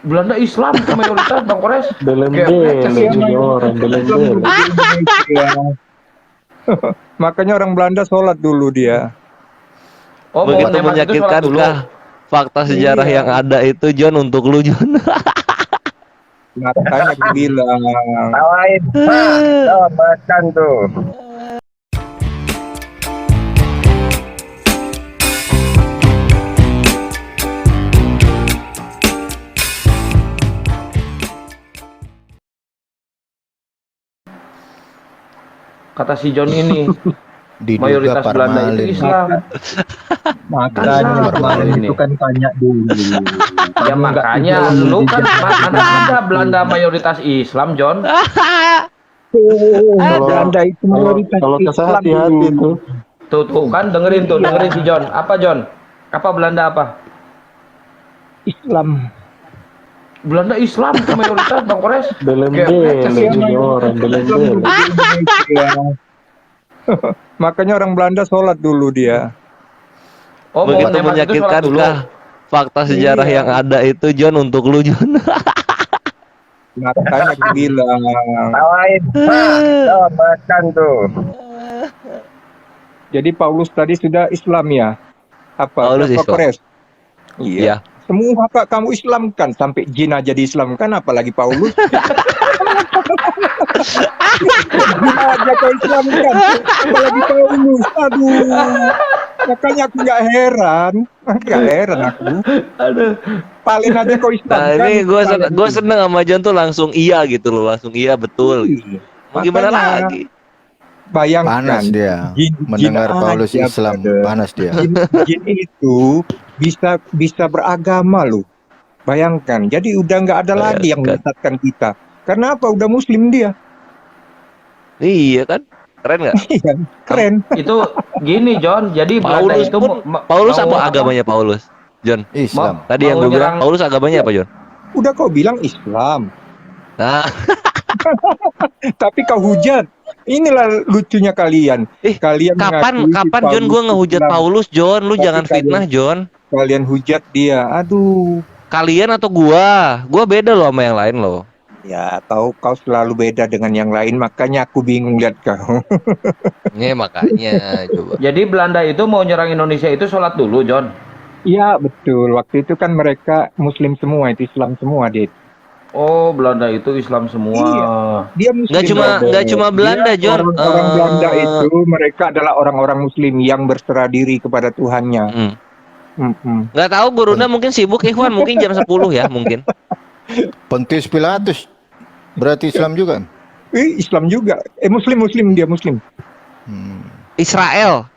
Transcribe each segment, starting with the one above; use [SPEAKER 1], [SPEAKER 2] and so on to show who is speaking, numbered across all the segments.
[SPEAKER 1] Belanda Islam mayoritas Bang Kores.
[SPEAKER 2] Belendele juga orang Belendele.
[SPEAKER 3] Makanya orang Belanda sholat dulu dia.
[SPEAKER 1] Oh, mau
[SPEAKER 4] Begitu
[SPEAKER 1] nembak itu sholat dulu.
[SPEAKER 4] menyakitkankah fakta sejarah yang ada itu, John, untuk lu, John?
[SPEAKER 3] Makanya aku bilang.
[SPEAKER 5] Tawain, Pak, makan tuh.
[SPEAKER 1] Kata si John ini,
[SPEAKER 6] Diduga
[SPEAKER 1] mayoritas Belanda
[SPEAKER 6] Parmalin.
[SPEAKER 1] itu Islam.
[SPEAKER 3] Makanya kemarin
[SPEAKER 1] ini.
[SPEAKER 3] itu kan tanya dulu.
[SPEAKER 1] Ya makanya lu kan mana ada Belanda mayoritas Islam, John.
[SPEAKER 3] Belanda itu mayoritas
[SPEAKER 2] Kalau
[SPEAKER 3] Islam
[SPEAKER 2] kesah hati-hati
[SPEAKER 3] dulu.
[SPEAKER 1] Tuh kan dengerin si John. Apa John? Apa Belanda apa?
[SPEAKER 3] Islam.
[SPEAKER 1] Belanda Islam mayoritas Bang Kores.
[SPEAKER 2] Belendele juga orang Belendele.
[SPEAKER 3] Makanya orang Belanda sholat dulu dia.
[SPEAKER 1] Oh, mau
[SPEAKER 4] Begitu
[SPEAKER 1] nembak itu sholat dulu.
[SPEAKER 4] menyakitkankah fakta sejarah yang ada itu, John, untuk lu, John?
[SPEAKER 3] Makanya aku bilang.
[SPEAKER 5] Tawain, Pak, makan tuh.
[SPEAKER 3] Jadi Paulus tadi sudah Islam ya? Apa?
[SPEAKER 4] Paulus
[SPEAKER 3] Apa
[SPEAKER 4] Islam.
[SPEAKER 3] Kores?
[SPEAKER 4] Iya.
[SPEAKER 3] Semua kak kamu Islamkan, sampai jin aja diislamkan, apalagi Paulus. Jin aja kau Islamkan, apalagi Paulus. Aduh, makanya aku nggak heran aku.
[SPEAKER 1] Aduh.
[SPEAKER 3] Paling aja kau
[SPEAKER 4] Nah,
[SPEAKER 3] Islamkan.
[SPEAKER 4] ini gue seneng sama John tuh langsung iya gitu loh, langsung iya betul. Gitu. Mau gimana
[SPEAKER 3] Makanya,
[SPEAKER 4] lagi?
[SPEAKER 3] bayangkan
[SPEAKER 6] Panas dia mendengar Paulus
[SPEAKER 3] aja,
[SPEAKER 6] Islam,
[SPEAKER 3] brother.
[SPEAKER 6] panas dia.
[SPEAKER 3] Jin itu bisa beragama loh. Bayangkan, jadi udah nggak ada lagi yang
[SPEAKER 4] Bayangkan.
[SPEAKER 3] menyesatkan kita. Karena apa? Udah Muslim dia.
[SPEAKER 4] Iya kan? Keren nggak?
[SPEAKER 3] Iya, keren.
[SPEAKER 1] Itu gini John, jadi Belanda
[SPEAKER 4] Paulus
[SPEAKER 1] itu
[SPEAKER 4] pun,
[SPEAKER 1] mau-
[SPEAKER 4] Paulus
[SPEAKER 1] mau
[SPEAKER 4] apa agamanya Paulus? John,
[SPEAKER 6] Islam.
[SPEAKER 4] tadi yang
[SPEAKER 1] Mau
[SPEAKER 4] gue bilang
[SPEAKER 1] nyerang-
[SPEAKER 4] Paulus agamanya apa, John?
[SPEAKER 3] Udah kau bilang Islam,
[SPEAKER 4] Nah,
[SPEAKER 3] tapi kau hujat. Inilah lucunya kalian. Kalian
[SPEAKER 4] kapan
[SPEAKER 3] mengakui si
[SPEAKER 4] John gue ngehujat
[SPEAKER 3] Islam.
[SPEAKER 4] Paulus, John? Lu
[SPEAKER 3] Tapi
[SPEAKER 4] jangan fitnah, John.
[SPEAKER 3] Kalian hujat dia. Aduh.
[SPEAKER 4] Kalian atau gua? Gua beda loh sama yang lain loh.
[SPEAKER 3] Ya, tahu kau selalu beda dengan yang lain, makanya aku bingung lihat kau.
[SPEAKER 4] Makanya coba.
[SPEAKER 1] Jadi Belanda itu mau nyerang Indonesia itu sholat dulu, John.
[SPEAKER 3] Iya, betul. Waktu itu kan mereka Muslim semua, itu Islam semua, Dit.
[SPEAKER 1] Oh, Belanda itu Islam semua.
[SPEAKER 3] Iya. Dia Muslim.
[SPEAKER 4] Nggak cuma Belanda,
[SPEAKER 3] Dia
[SPEAKER 4] John.
[SPEAKER 3] Orang Belanda itu mereka adalah orang-orang Muslim yang berserah diri kepada Tuhannya.
[SPEAKER 4] Nggak tahu Gurunda mungkin sibuk, Ikhwan mungkin jam 10 ya mungkin.
[SPEAKER 6] Pontius Pilatus berarti Islam juga.
[SPEAKER 3] Islam juga. Muslim dia Muslim.
[SPEAKER 4] Israel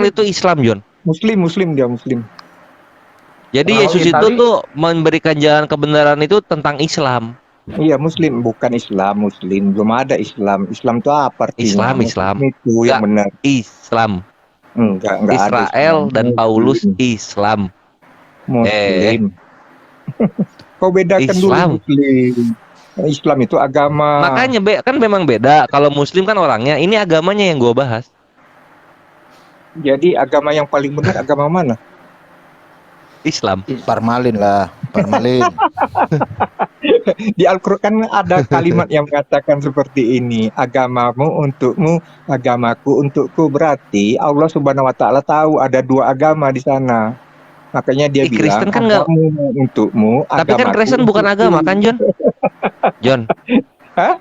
[SPEAKER 4] itu Islam, John.
[SPEAKER 3] Muslim dia Muslim.
[SPEAKER 4] Jadi
[SPEAKER 1] Kalau
[SPEAKER 4] Yesus itu
[SPEAKER 1] Itali-
[SPEAKER 4] tuh memberikan jalan kebenaran itu tentang Islam.
[SPEAKER 3] Iya Muslim, bukan Islam. Muslim belum ada Islam. Islam itu apa artinya?
[SPEAKER 4] Islam.
[SPEAKER 3] Itu yang benar.
[SPEAKER 4] Islam.
[SPEAKER 3] Enggak ada
[SPEAKER 4] Israel
[SPEAKER 3] Islam.
[SPEAKER 4] dan Paulus Islam.
[SPEAKER 3] Muslim. Kau bedakan
[SPEAKER 4] Islam.
[SPEAKER 3] dulu Muslim. Islam itu agama.
[SPEAKER 4] Makanya kan memang beda. Kalau Muslim kan orangnya, ini agamanya yang gua bahas.
[SPEAKER 3] Jadi agama yang paling benar agama mana?
[SPEAKER 4] Islam.
[SPEAKER 6] Parmalin lah, Parmalin.
[SPEAKER 3] Di Al-Quran ada kalimat yang mengatakan seperti ini, agamamu untukmu, agamaku untukku. Berarti Allah Subhanahu wa taala tahu ada dua agama di sana. Makanya dia bilang
[SPEAKER 4] Kristen kan nggak-
[SPEAKER 3] agamamu untukmu,
[SPEAKER 4] Tapi kan
[SPEAKER 3] agamaku
[SPEAKER 4] Kristen bukan
[SPEAKER 3] untukku.
[SPEAKER 4] agama kan, John? John.
[SPEAKER 3] Hah?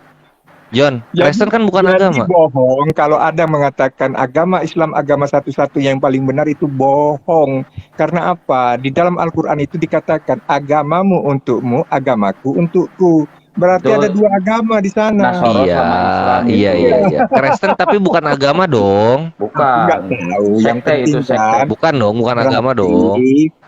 [SPEAKER 4] John,
[SPEAKER 3] Jadi-
[SPEAKER 4] Kristen kan bukan
[SPEAKER 3] Jadi
[SPEAKER 4] agama.
[SPEAKER 3] bohong kalau ada mengatakan agama Islam agama satu-satunya yang paling benar, itu bohong. Karena apa? Di dalam Al-Quran itu dikatakan agamamu untukmu, agamaku untukku. Berarti
[SPEAKER 1] Betul.
[SPEAKER 3] ada dua agama di sana.
[SPEAKER 1] Nasara
[SPEAKER 4] Iya,
[SPEAKER 1] sama Islam
[SPEAKER 4] iya,
[SPEAKER 1] itu.
[SPEAKER 4] iya. Kristen tapi bukan agama dong.
[SPEAKER 1] Bukan.
[SPEAKER 3] Nggak tahu. Yang
[SPEAKER 1] Sekte
[SPEAKER 3] penting
[SPEAKER 1] itu sekte.
[SPEAKER 3] kan,
[SPEAKER 4] Bukan dong, bukan agama
[SPEAKER 3] berarti
[SPEAKER 4] dong.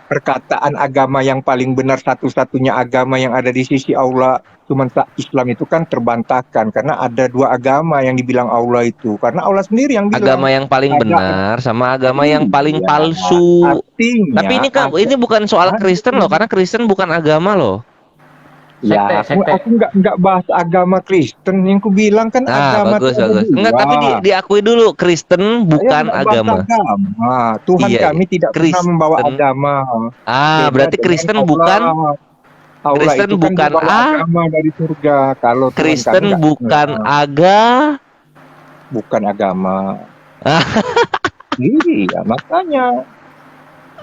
[SPEAKER 3] perkataan agama yang paling benar, satu-satunya agama yang ada di sisi Allah cuman Islam itu kan terbantahkan karena ada dua agama yang dibilang Allah itu. Karena Allah sendiri yang bilang
[SPEAKER 4] Agama yang paling benar sama agama yang paling
[SPEAKER 3] Iya,
[SPEAKER 4] palsu.
[SPEAKER 3] artinya
[SPEAKER 4] Tapi ini bukan soal Kristen loh, karena Kristen bukan agama loh.
[SPEAKER 3] ya,
[SPEAKER 1] Sekte.
[SPEAKER 3] aku nggak bahas agama Kristen. Yang ku bilang kan agama
[SPEAKER 4] Bagus,
[SPEAKER 3] itu ada
[SPEAKER 4] bagus.
[SPEAKER 3] dua.
[SPEAKER 4] Enggak, tapi diakui dulu Kristen
[SPEAKER 3] Saya
[SPEAKER 4] bukan
[SPEAKER 3] nggak bahas
[SPEAKER 4] agama.
[SPEAKER 3] Tuhan
[SPEAKER 4] Iya,
[SPEAKER 3] kami tidak pernah
[SPEAKER 4] Kristen.
[SPEAKER 3] membawa agama. Beda
[SPEAKER 4] Berarti
[SPEAKER 3] dengan
[SPEAKER 4] Kristen
[SPEAKER 3] Allah.
[SPEAKER 4] bukan
[SPEAKER 3] Allah
[SPEAKER 4] Kristen
[SPEAKER 3] itu kan
[SPEAKER 4] bukan
[SPEAKER 3] membawa agama dari surga. Kalau Tuhan
[SPEAKER 4] Kristen
[SPEAKER 3] kami nggak
[SPEAKER 4] bukan
[SPEAKER 3] kenal. Bukan agama. Iya, makanya.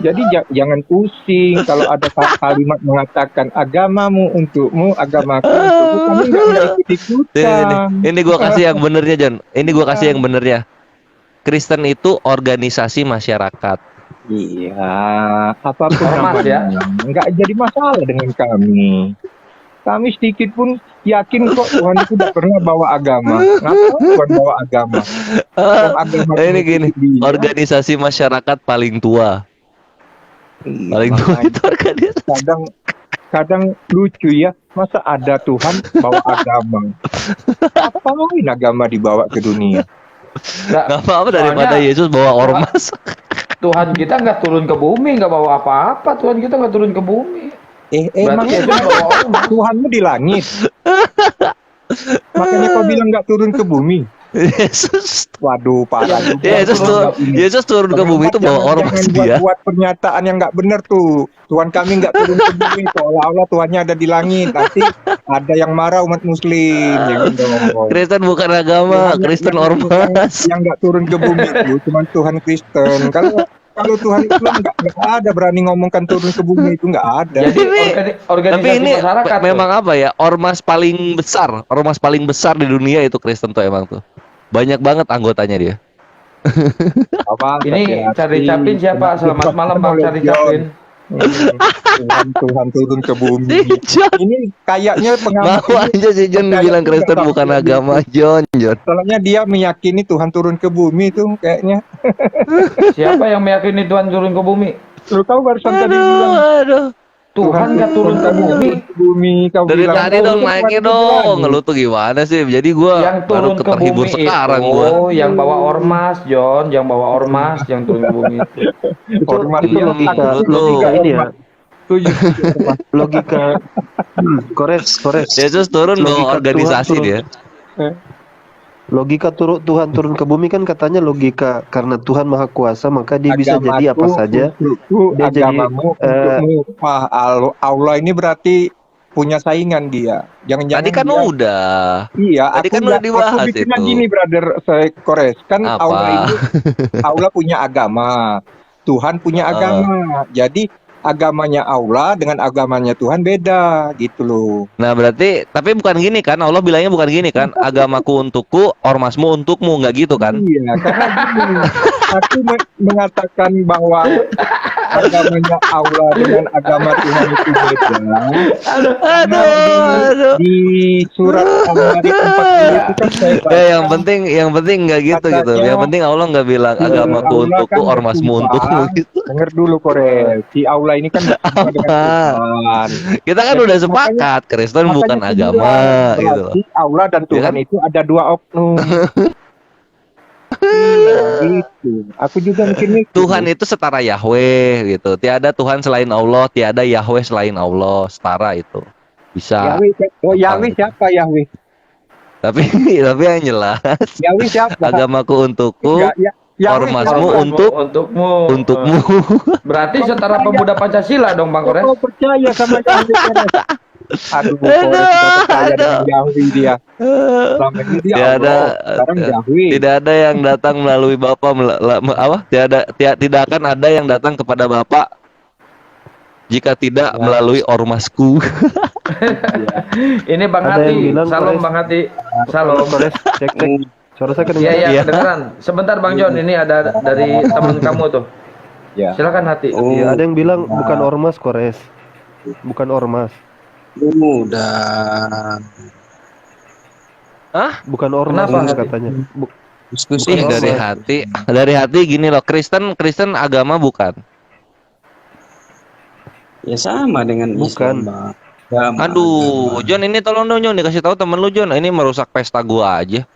[SPEAKER 3] Jadi jangan pusing kalau ada kalimat mengatakan agamamu untukmu, agamaku untukku, kami nggak ikut-ikutan.
[SPEAKER 4] Ini gua kasih yang benernya, John. Ini gua kasih yang benernya. Kristen itu organisasi masyarakat.
[SPEAKER 3] Iya, apapun
[SPEAKER 1] Ormas ya.
[SPEAKER 3] namanya, nggak jadi masalah dengan kami. Kami sedikit pun yakin kok Tuhan itu tidak pernah bawa agama. Ngapain Tuhan bawa agama? Yang agama
[SPEAKER 4] Ini gini,
[SPEAKER 3] dia.
[SPEAKER 4] organisasi masyarakat paling tua.
[SPEAKER 3] Iya,
[SPEAKER 4] Paling tua
[SPEAKER 3] makanya
[SPEAKER 4] itu organisasi.
[SPEAKER 3] kadang lucu ya, masa ada Tuhan bawa agama? Apain agama dibawa ke dunia?
[SPEAKER 1] Nggak,
[SPEAKER 4] Gak apa-apa daripada
[SPEAKER 1] soalnya
[SPEAKER 4] Yesus bawa ormas.
[SPEAKER 1] Tuhan kita nggak turun ke bumi, nggak bawa apa-apa. Tuhan kita nggak turun ke bumi.
[SPEAKER 3] Emang
[SPEAKER 1] Berarti Yesus bawa ormas.
[SPEAKER 3] Tuhanmu di langit. Makanya kau bilang nggak turun ke bumi.
[SPEAKER 4] Yesus
[SPEAKER 3] Waduh, parah juga.
[SPEAKER 4] Yesus turun ke bumi itu bawa ormas
[SPEAKER 3] Jangan
[SPEAKER 4] dia.
[SPEAKER 3] buat pernyataan yang nggak benar tuh. Tuhan kami nggak turun ke bumi, seolah-olah Tuhannya ada di langit. Nanti ada yang marah umat Muslim. Jangan dong.
[SPEAKER 4] Kristen bukan agama, Kristen ormas.
[SPEAKER 3] Yang nggak turun ke bumi itu cuma Tuhan Kristen. Kalau Tuhan Islam nggak ada berani ngomongkan turun ke bumi, itu nggak ada.
[SPEAKER 1] Jadi organisasi
[SPEAKER 4] Tapi ini
[SPEAKER 1] masyarakat
[SPEAKER 4] memang apa ya? Ormas paling besar di dunia itu Kristen tuh emang tuh. Banyak banget anggotanya dia.
[SPEAKER 3] Apa,
[SPEAKER 1] Ini Charlie Chaplin siapa? Selamat malam Bang Charlie Chaplin.
[SPEAKER 3] Tuhan turun ke bumi.
[SPEAKER 4] John,
[SPEAKER 3] Ini kayaknya
[SPEAKER 4] mau
[SPEAKER 3] pengamat
[SPEAKER 4] aja si John
[SPEAKER 3] percaya
[SPEAKER 4] bilang
[SPEAKER 3] juga
[SPEAKER 4] Kristen
[SPEAKER 3] Bang.
[SPEAKER 4] bukan agama, John.
[SPEAKER 3] Soalnya dia meyakini Tuhan turun ke bumi itu kayaknya.
[SPEAKER 1] Siapa yang meyakini Tuhan turun ke bumi?
[SPEAKER 3] Lu tahu barusan tadi bilang
[SPEAKER 4] Aduh.
[SPEAKER 1] Tuhan nggak turun ke bumi.
[SPEAKER 3] Bumi kau
[SPEAKER 4] Dari
[SPEAKER 3] bilang.
[SPEAKER 4] tadi dong naiknya dong. Lu tuh gimana sih? Jadi gua
[SPEAKER 1] Yang
[SPEAKER 4] baru
[SPEAKER 1] turun ke
[SPEAKER 4] terhibur
[SPEAKER 1] bumi
[SPEAKER 4] sekarang
[SPEAKER 1] itu,
[SPEAKER 4] gua.
[SPEAKER 1] yang bawa ormas, John, yang bawa ormas, yang turun ke bumi itu.
[SPEAKER 3] Hormat
[SPEAKER 2] Itu
[SPEAKER 3] dia,
[SPEAKER 2] logika,
[SPEAKER 3] takut
[SPEAKER 4] lu.
[SPEAKER 2] logika ini ya,
[SPEAKER 3] Tujuh.
[SPEAKER 2] logika kores.
[SPEAKER 4] Yesus turun bawa
[SPEAKER 2] Logika
[SPEAKER 4] organisasi
[SPEAKER 2] Tuhan
[SPEAKER 4] dia.
[SPEAKER 2] Logika Tuhan turun ke bumi kan katanya logika karena Tuhan Maha Kuasa maka dia bisa jadi apa saja.
[SPEAKER 3] Untukku,
[SPEAKER 2] Dia jadi,
[SPEAKER 3] agamamu untukmu. Wah, Allah ini berarti punya saingan dia. Jangan-jangan
[SPEAKER 4] Tadi kan
[SPEAKER 3] dia,
[SPEAKER 4] udah.
[SPEAKER 3] iya,
[SPEAKER 4] Tadi
[SPEAKER 3] aku
[SPEAKER 4] kan udah
[SPEAKER 3] nggak-
[SPEAKER 4] dibahas
[SPEAKER 3] aku mikirnya
[SPEAKER 4] itu.
[SPEAKER 3] gini, brother, saya Kores. Kan
[SPEAKER 4] Apa?
[SPEAKER 3] Allah punya agama. Tuhan punya agama. Jadi agamanya Allah dengan agamanya Tuhan beda gitu loh.
[SPEAKER 4] Nah berarti, tapi bukan gini kan? Allah bilangnya bukan gini kan? Agamaku untukku, ormasmu untukmu, nggak gitu kan?
[SPEAKER 3] Iya, karena gini, aku mengatakan bahwa agamanya Allah dengan agama Tuhan itu beda.
[SPEAKER 4] Aduh.
[SPEAKER 3] Di surat Al-Ma'arij 40 itu kan saya baca,
[SPEAKER 4] Yang penting nggak gitu gitu.
[SPEAKER 3] Katanya,
[SPEAKER 4] Yang penting Allah nggak bilang agamaku
[SPEAKER 3] Allah
[SPEAKER 4] untukku,
[SPEAKER 3] kan
[SPEAKER 4] ormasmu
[SPEAKER 3] bersumpah.
[SPEAKER 4] untukmu gitu.
[SPEAKER 3] Dengar dulu Kore, si Allah ini kan bersumpah dengan Tuhan.
[SPEAKER 4] Kita kan
[SPEAKER 3] Ya,
[SPEAKER 4] udah sepakat, Kristen bukan
[SPEAKER 3] Makanya
[SPEAKER 4] agama
[SPEAKER 3] berarti
[SPEAKER 4] gitu loh.
[SPEAKER 3] Allah dan Tuhan
[SPEAKER 4] Ya kan?
[SPEAKER 3] itu ada dua oknum. Iya, gitu. Aku juga mikirnya gitu.
[SPEAKER 4] Tuhan itu setara Yahweh gitu. Tiada Tuhan selain Allah, tiada Yahweh selain Allah, setara itu. Bisa.
[SPEAKER 3] Yahweh, Yahweh siapa Yahweh?
[SPEAKER 4] Tapi yang jelas
[SPEAKER 3] Yahweh siapa?
[SPEAKER 4] agamaku untukku,
[SPEAKER 3] Enggak, Yahweh
[SPEAKER 4] ormasmu
[SPEAKER 3] siapa?
[SPEAKER 1] Untukmu.
[SPEAKER 4] untukmu.
[SPEAKER 1] Berarti setara pemuda Pancasila dong Bang Kores.
[SPEAKER 3] Kau percaya sama Yahweh Kores? Aduh, Kores sudah percaya dengan Yahweh dia. Selama ini dia
[SPEAKER 4] Tiada,
[SPEAKER 3] Allah, sekarang Yahweh.
[SPEAKER 4] Tidak ada yang datang melalui Bapa apa? Tidak akan ada yang datang kepada Bapa jika tidak melalui ormasku.
[SPEAKER 1] Ini Bang
[SPEAKER 2] Ada yang
[SPEAKER 1] Hati,
[SPEAKER 2] bilang,
[SPEAKER 1] salam
[SPEAKER 2] Kores.
[SPEAKER 1] Bang Hati. Salam.
[SPEAKER 2] Kores, cek. Suara saya
[SPEAKER 1] Iya
[SPEAKER 2] kedengaran.
[SPEAKER 1] iya
[SPEAKER 4] Iya.
[SPEAKER 1] kedengeran. Sebentar Bang John, ini ada dari teman kamu tuh.
[SPEAKER 3] Ya.
[SPEAKER 1] Silakan Hati.
[SPEAKER 2] Iya, ada yang bilang bukan ormas Kores. Bukan ormas.
[SPEAKER 7] Udah
[SPEAKER 2] Bukan ormas
[SPEAKER 1] Kenapa,
[SPEAKER 2] ini
[SPEAKER 1] Hati?
[SPEAKER 2] katanya.
[SPEAKER 7] diskusi
[SPEAKER 4] Ih, dari hati gini loh, Kristen agama bukan.
[SPEAKER 7] ya sama dengan
[SPEAKER 2] Bukan.
[SPEAKER 7] Islam, Bang. Agama,
[SPEAKER 4] Aduh,
[SPEAKER 7] agama.
[SPEAKER 4] John ini tolong dong John dikasih tahu temen lu John, ini merusak pesta gua aja.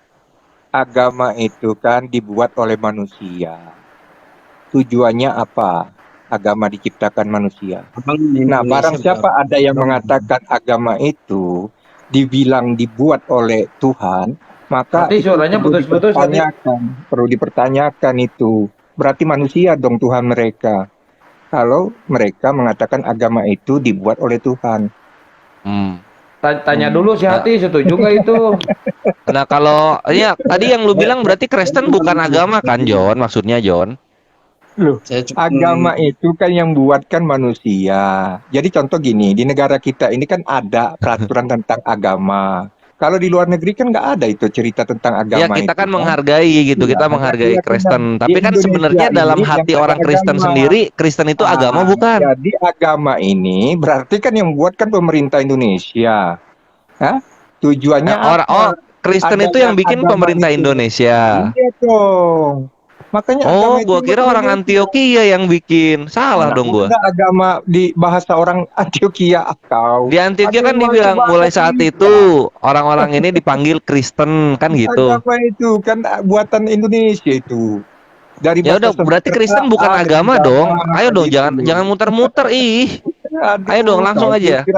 [SPEAKER 3] Agama itu kan dibuat oleh manusia. Tujuannya apa? Agama diciptakan manusia.
[SPEAKER 7] Abang di
[SPEAKER 3] Nah,
[SPEAKER 7] Indonesia,
[SPEAKER 3] barang siapa
[SPEAKER 7] Bang.
[SPEAKER 3] ada yang mengatakan agama itu dibilang dibuat oleh Tuhan, maka
[SPEAKER 1] Hati,
[SPEAKER 3] itu
[SPEAKER 1] suaranya
[SPEAKER 3] perlu
[SPEAKER 1] putus-putus, Hati.
[SPEAKER 3] dipertanyakan. Perlu dipertanyakan itu. Berarti manusia dong Tuhan mereka. Kalau mereka mengatakan agama itu dibuat oleh Tuhan.
[SPEAKER 4] Hmm.
[SPEAKER 1] Tanya dulu si Hati, setuju nggak itu?
[SPEAKER 4] Nah kalau ya tadi yang lu bilang berarti Kristen bukan agama kan John, maksudnya John?
[SPEAKER 3] Loh,
[SPEAKER 7] Saya cuma
[SPEAKER 3] agama itu kan yang buatkan manusia. Jadi contoh gini, di negara kita ini kan ada peraturan tentang agama. Kalau di luar negeri kan nggak ada itu cerita tentang
[SPEAKER 4] Ya
[SPEAKER 3] agama
[SPEAKER 4] kita
[SPEAKER 3] itu
[SPEAKER 4] kan
[SPEAKER 3] kan.
[SPEAKER 4] menghargai gitu,
[SPEAKER 3] Iya,
[SPEAKER 4] kita menghargai
[SPEAKER 3] iya kan.
[SPEAKER 4] Kristen.
[SPEAKER 3] Di
[SPEAKER 4] Tapi kan
[SPEAKER 3] Indonesia
[SPEAKER 4] sebenarnya dalam
[SPEAKER 3] ini
[SPEAKER 4] hati
[SPEAKER 3] yang ada
[SPEAKER 4] orang Kristen
[SPEAKER 3] agama.
[SPEAKER 4] sendiri, Kristen itu agama bukan?
[SPEAKER 3] Jadi agama ini berarti kan yang buat kan pemerintah Indonesia. Hah? Tujuannya apa?
[SPEAKER 4] Kristen itu yang bikin
[SPEAKER 3] Agama
[SPEAKER 4] pemerintah
[SPEAKER 3] itu.
[SPEAKER 4] Indonesia.
[SPEAKER 3] Iya dong. Makanya
[SPEAKER 4] Oh,
[SPEAKER 3] agama itu
[SPEAKER 4] gua kira orang Antioquia yang bikin. Salah dong gua.
[SPEAKER 3] ada agama di bahasa orang Antioquia kau.
[SPEAKER 4] Di Antioquia
[SPEAKER 3] Ada
[SPEAKER 4] kan
[SPEAKER 3] yang
[SPEAKER 4] dibilang
[SPEAKER 3] bahasa
[SPEAKER 4] mulai saat
[SPEAKER 3] Indonesia.
[SPEAKER 4] itu orang-orang ini dipanggil Kristen kan gitu.
[SPEAKER 3] Agama itu kan buatan Indonesia itu. Dari
[SPEAKER 4] Ya udah,
[SPEAKER 3] bahasa
[SPEAKER 4] berarti Kristen bukan
[SPEAKER 3] ada
[SPEAKER 4] agama dong. Ayo dong,
[SPEAKER 3] gitu.
[SPEAKER 4] jangan muter-muter ih.
[SPEAKER 3] Aduh,
[SPEAKER 4] Ayo dong, langsung
[SPEAKER 3] kau
[SPEAKER 4] aja.
[SPEAKER 3] pikir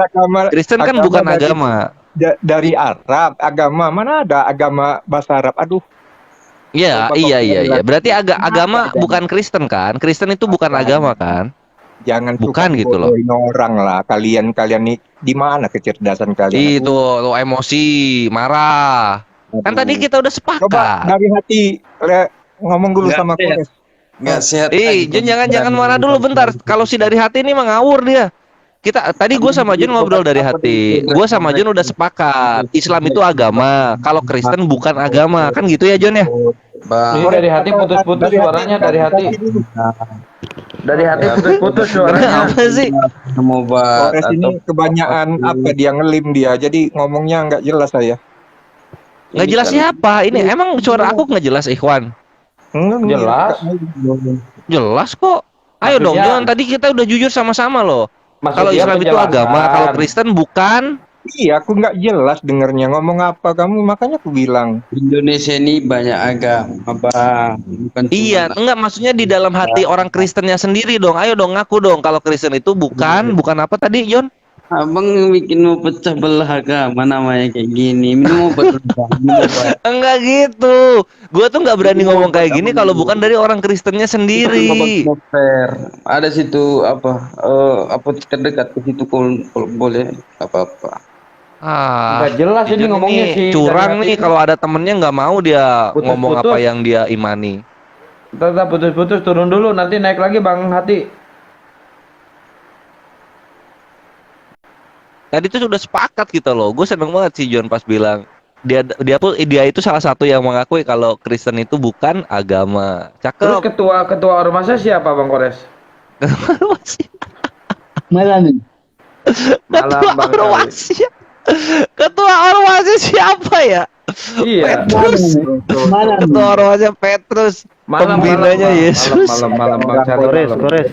[SPEAKER 4] Kristen kan bukan agama.
[SPEAKER 3] dari Arab, agama mana ada agama bahasa Arab? Aduh,
[SPEAKER 4] Ya,
[SPEAKER 3] Coba
[SPEAKER 4] iya.
[SPEAKER 3] kau
[SPEAKER 4] Berarti agama
[SPEAKER 3] agama?
[SPEAKER 4] bukan Kristen kan? Kristen itu bukan agama kan?
[SPEAKER 3] jangan
[SPEAKER 4] Bukan
[SPEAKER 3] suka
[SPEAKER 4] gitu loh.
[SPEAKER 3] bodohin orang lah. Kalian nih di mana kecerdasan kalian?
[SPEAKER 4] Itu lo emosi, marah. Kan tadi kita udah
[SPEAKER 3] Coba
[SPEAKER 4] sepakat.
[SPEAKER 3] dari hati ngomong dulu
[SPEAKER 7] Nggak
[SPEAKER 3] sama
[SPEAKER 7] sehat.
[SPEAKER 3] Kores.
[SPEAKER 7] nggak sehat.
[SPEAKER 4] Jon jangan marah dulu bentar. Kalau si dari hati ini mengawur dia. Tadi gue sama Jon ngobrol dari hati. Gue sama Jon udah sepakat. Islam itu agama. Kalau Kristen bukan agama. Kan gitu ya Jon ya?
[SPEAKER 1] Ini dari hati putus-putus suaranya, dari hati. Dari hati putus-putus suaranya.
[SPEAKER 4] Apa sih?
[SPEAKER 7] Obat
[SPEAKER 3] Kores ini kebanyakan apa dia ngelim dia. Jadi ngomongnya nggak jelas saya.
[SPEAKER 4] Nggak jelas siapa? Ini emang suara aku nggak jelas Ikhwan?
[SPEAKER 1] Jelas.
[SPEAKER 4] Jelas kok. Ayo dong
[SPEAKER 1] Maksudnya-
[SPEAKER 4] Jon. Tadi kita udah jujur sama-sama loh.
[SPEAKER 1] Maksud
[SPEAKER 4] Kalau
[SPEAKER 1] dia
[SPEAKER 4] Islam itu
[SPEAKER 1] penjelasan.
[SPEAKER 4] agama, kalau Kristen bukan.
[SPEAKER 3] Iya, aku nggak jelas dengernya ngomong apa kamu, makanya aku bilang.
[SPEAKER 7] Indonesia ini banyak agama, Bang. Bukan cuma
[SPEAKER 4] Iya, enggak maksudnya di dalam hati orang Kristennya sendiri dong. Ayo dong ngaku dong kalau Kristen itu bukan apa tadi, Jon?
[SPEAKER 7] Abang bikin mau pecah belah agama namanya kayak gini. Minum obat. Minum obat.
[SPEAKER 4] Enggak gitu. Gua tuh nggak berani ngomong kayak gini kalau bukan dari orang Kristennya sendiri.
[SPEAKER 7] Fair. Ada situ apa terdekat ke situ kalau boleh apa-apa.
[SPEAKER 4] Ah,
[SPEAKER 1] Nggak jelas ini
[SPEAKER 4] Jon
[SPEAKER 1] ngomongnya sih.
[SPEAKER 4] curang
[SPEAKER 1] dari
[SPEAKER 4] nih
[SPEAKER 1] hati.
[SPEAKER 4] kalau ada temennya nggak mau dia
[SPEAKER 1] Putus-putus.
[SPEAKER 4] ngomong apa yang dia imani.
[SPEAKER 1] Tetap putus-putus, turun dulu, nanti naik lagi Bang Hati.
[SPEAKER 4] Tadi tuh sudah sepakat gitu loh. Gue seneng banget sih Jon pas bilang dia itu salah satu yang mengakui kalau Kristen itu bukan agama.
[SPEAKER 1] Terus
[SPEAKER 4] Cakep.
[SPEAKER 1] ketua ormasnya siapa Bang Kores?
[SPEAKER 8] Malam nih.
[SPEAKER 1] Malam
[SPEAKER 4] Ketua
[SPEAKER 1] Bang
[SPEAKER 4] ormasnya. Ketua ormasnya siapa ya?
[SPEAKER 1] Iya.
[SPEAKER 8] Malam.
[SPEAKER 4] Ketua ormasnya Petrus. Pembinanya Yesus.
[SPEAKER 1] Malam Bang Charlie.
[SPEAKER 2] Kores,
[SPEAKER 1] malam.
[SPEAKER 2] Kores.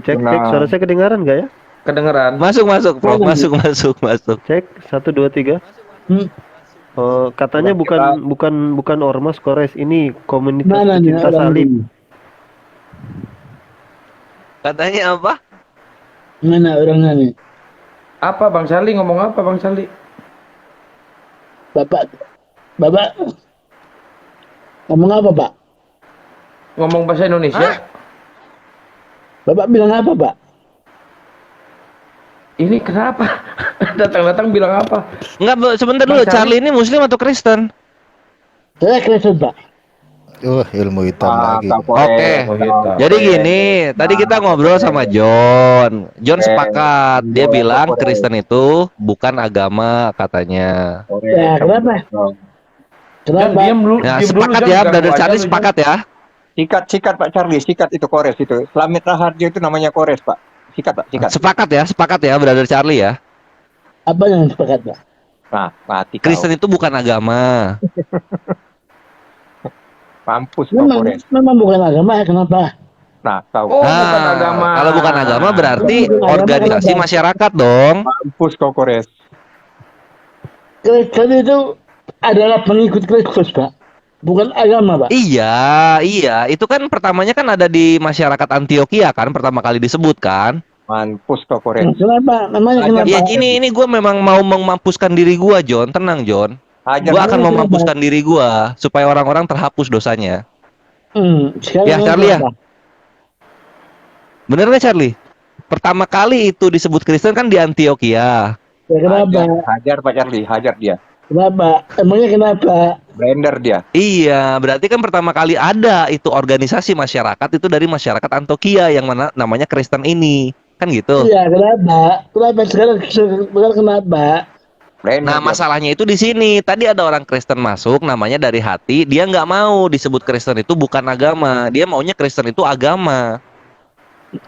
[SPEAKER 2] Cek, suara saya kedengaran nggak ya?
[SPEAKER 1] Kedengeran.
[SPEAKER 4] Masuk, Prof. Masuk.
[SPEAKER 2] Cek, 1, 2, 3. Oh, katanya bukan ormas Kores, ini komunitas
[SPEAKER 8] Mana nih
[SPEAKER 2] pecinta
[SPEAKER 8] orang
[SPEAKER 2] salib.
[SPEAKER 8] ini?
[SPEAKER 4] Katanya apa?
[SPEAKER 8] Mana orangnya nih?
[SPEAKER 1] Apa Bang Charlie ngomong apa Bang Charlie?
[SPEAKER 8] Bapak ngomong apa Pak?
[SPEAKER 1] Ngomong bahasa Indonesia?
[SPEAKER 8] Bapak bilang apa Pak?
[SPEAKER 1] Ini kenapa? Datang-datang bilang apa?
[SPEAKER 4] Enggak, sebentar dulu.
[SPEAKER 1] Bang
[SPEAKER 4] Charlie ini Muslim atau Kristen?
[SPEAKER 8] Saya Kristen Pak.
[SPEAKER 6] Ilmu hitam lagi.
[SPEAKER 4] Oke.
[SPEAKER 1] Oh, gitu.
[SPEAKER 4] Jadi gini, tadi kita ngobrol sama Jon. Jon sepakat, dia bilang Kristen itu bukan agama katanya.
[SPEAKER 8] Ya kenapa?
[SPEAKER 1] Jon,
[SPEAKER 8] Kenapa?
[SPEAKER 1] diam dulu.
[SPEAKER 4] Nah,
[SPEAKER 1] diam dulu,
[SPEAKER 4] sepakat
[SPEAKER 1] Jon.
[SPEAKER 4] ya,
[SPEAKER 1] Ganggu
[SPEAKER 4] Brother
[SPEAKER 1] aja
[SPEAKER 4] Charlie
[SPEAKER 1] lu, Jon.
[SPEAKER 4] sepakat ya.
[SPEAKER 3] Sikat Pak Charlie, sikat itu Kores itu. Slamet Raharjo itu namanya Kores Pak. Sikat Pak, sikat.
[SPEAKER 4] Sepakat ya, Brother Charlie ya.
[SPEAKER 8] Apa yang sepakat Pak?
[SPEAKER 3] Nah, mati kau.
[SPEAKER 4] Kristen itu bukan agama.
[SPEAKER 3] Mampus kau Kores.
[SPEAKER 8] Memang bukan agama ya kenapa?
[SPEAKER 3] Nah, kau
[SPEAKER 1] Oh, bukan agama.
[SPEAKER 4] Kalau bukan agama berarti
[SPEAKER 8] Bukan agama,
[SPEAKER 4] organisasi
[SPEAKER 8] kenapa?
[SPEAKER 4] masyarakat dong.
[SPEAKER 3] mampus kau Kores.
[SPEAKER 8] Kristen itu adalah pengikut Kristus Pak. Bukan agama Pak.
[SPEAKER 4] Iya. Itu kan pertamanya kan ada di masyarakat Antioquia kan, pertama kali disebut kan.
[SPEAKER 3] Mampus kau Kores.
[SPEAKER 8] Kenapa? Namanya kenapa?
[SPEAKER 4] Iya, ini gue memang mau memampuskan diri gue, Jon. Tenang, Jon.
[SPEAKER 3] Hajar
[SPEAKER 4] Gue akan memampuskan diri gue supaya orang-orang terhapus dosanya.
[SPEAKER 8] Sekarang
[SPEAKER 4] Ya, Charlie ya.
[SPEAKER 8] kenapa?
[SPEAKER 4] Bener nggak Charlie? Pertama kali itu disebut Kristen kan di Antioquia.
[SPEAKER 8] Ya kenapa?
[SPEAKER 3] Hajar Pak Charlie, hajar dia.
[SPEAKER 8] Kenapa? Emangnya kenapa?
[SPEAKER 3] Blender dia.
[SPEAKER 4] Iya, berarti kan pertama kali ada itu organisasi masyarakat itu dari masyarakat Antokia yang mana namanya Kristen ini. Kan gitu.
[SPEAKER 8] Iya, kenapa? Kenapa sekarang kenapa?
[SPEAKER 3] Blender
[SPEAKER 4] Nah,
[SPEAKER 3] dia.
[SPEAKER 4] masalahnya itu di sini. Tadi ada orang Kristen masuk, namanya dari hati. Dia nggak mau disebut Kristen itu bukan agama. Dia maunya Kristen itu agama.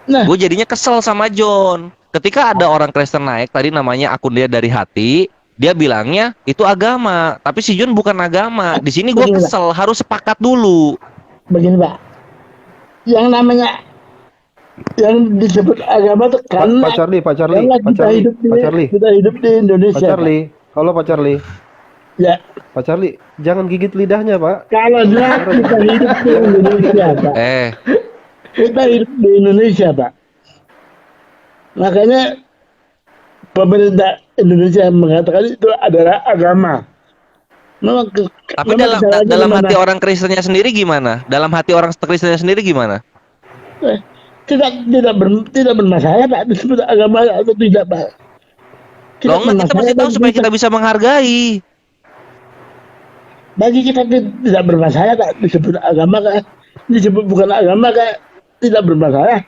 [SPEAKER 8] Nah,
[SPEAKER 4] Gue jadinya kesel sama John. Ketika ada orang Kristen naik, tadi namanya akun dia dari hati, dia bilangnya itu agama. Tapi si John bukan agama. Di sini gue kesel, harus sepakat dulu.
[SPEAKER 8] begini Pak. Yang namanya yang disebut agama itu karena
[SPEAKER 2] Pak Charlie,
[SPEAKER 8] karena kita hidup di Indonesia.
[SPEAKER 2] Pak Charlie. Halo Pak Charlie.
[SPEAKER 8] Ya,
[SPEAKER 2] Pak Charlie, jangan gigit lidahnya, Pak.
[SPEAKER 8] kalau kita hidup di Indonesia, Pak. Kita hidup di Indonesia, Pak. Makanya pemerintah Indonesia mengatakan itu adalah agama.
[SPEAKER 4] Tapi dalam hati orang Kristennya sendiri gimana? Dalam hati orang Kristennya sendiri gimana?
[SPEAKER 8] Tidak bermasalah, Pak, disebut agama atau tidak, Pak.
[SPEAKER 4] Loh, kita mesti tahu supaya kita bisa menghargai.
[SPEAKER 8] Bagi kita tidak bermasalah, Pak, disebut agama kan, disebut bukan agama kan, tidak bermasalah.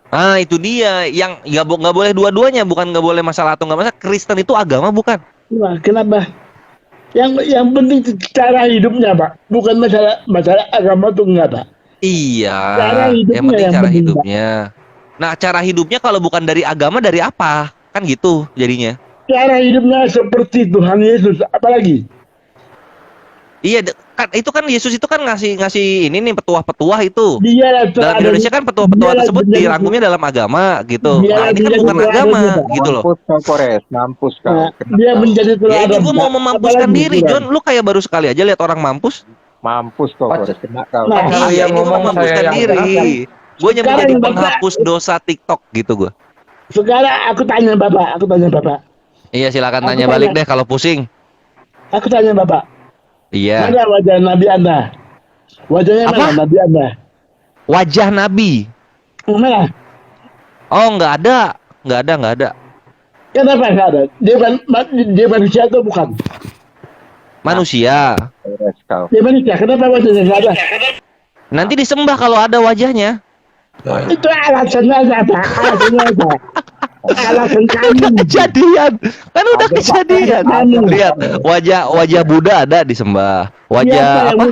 [SPEAKER 4] Ah, itu dia yang nggak boleh dua-duanya, bukan nggak boleh masalah atau nggak masalah. Kristen itu agama bukan?
[SPEAKER 8] Nah, kenapa? Yang penting cara hidupnya, Pak, bukan masalah agama itu enggak, Pak.
[SPEAKER 4] Iya,
[SPEAKER 8] Yang
[SPEAKER 4] penting cara
[SPEAKER 8] penting,
[SPEAKER 4] hidupnya. Nah, cara hidupnya kalau bukan dari agama dari apa? Kan gitu jadinya.
[SPEAKER 8] Cara hidupnya seperti Tuhan Yesus, apalagi?
[SPEAKER 4] Iya, kan itu kan Yesus itu kan ngasih ini nih petuah-petuah itu. Dalam Indonesia kan petuah-petuah tersebut dirangkumnya dalam agama gitu. Nah, ini kan bukan agama gitu loh.
[SPEAKER 3] Mampus kau.
[SPEAKER 8] Dia menjadi
[SPEAKER 4] Ya ini
[SPEAKER 8] teladan.
[SPEAKER 4] gue mau memampuskan diri, John. Lu kayak baru sekali aja lihat orang mampus.
[SPEAKER 3] Mampus kau, Kores. Kena kau.
[SPEAKER 8] Nah,
[SPEAKER 4] Iya, ini gue memampuskan diri. Gue hanya menjadi penghapus dosa TikTok gitu gue.
[SPEAKER 8] Sekarang aku tanya Bapak.
[SPEAKER 4] Iya, silakan
[SPEAKER 8] Aku
[SPEAKER 4] tanya
[SPEAKER 8] tanya.
[SPEAKER 4] balik deh kalau pusing.
[SPEAKER 8] Aku tanya Bapak.
[SPEAKER 4] Iya.
[SPEAKER 8] Mana wajah Nabi Anda? Wajahnya
[SPEAKER 4] Apa?
[SPEAKER 8] mana Nabi Anda?
[SPEAKER 4] Wajah Nabi.
[SPEAKER 8] Mana?
[SPEAKER 4] Oh, nggak ada.
[SPEAKER 8] Kenapa nggak ada? Dia manusia atau bukan?
[SPEAKER 4] Manusia.
[SPEAKER 3] Kores kau.
[SPEAKER 8] Dia manusia. Kenapa wajahnya nggak ada?
[SPEAKER 4] Nanti disembah kalau ada wajahnya.
[SPEAKER 8] Itu alasannya apa? Alasan kami.
[SPEAKER 4] Kejadian. Kan udah kejadian. Lihat, wajah Buddha ada disembah. Wajah apa?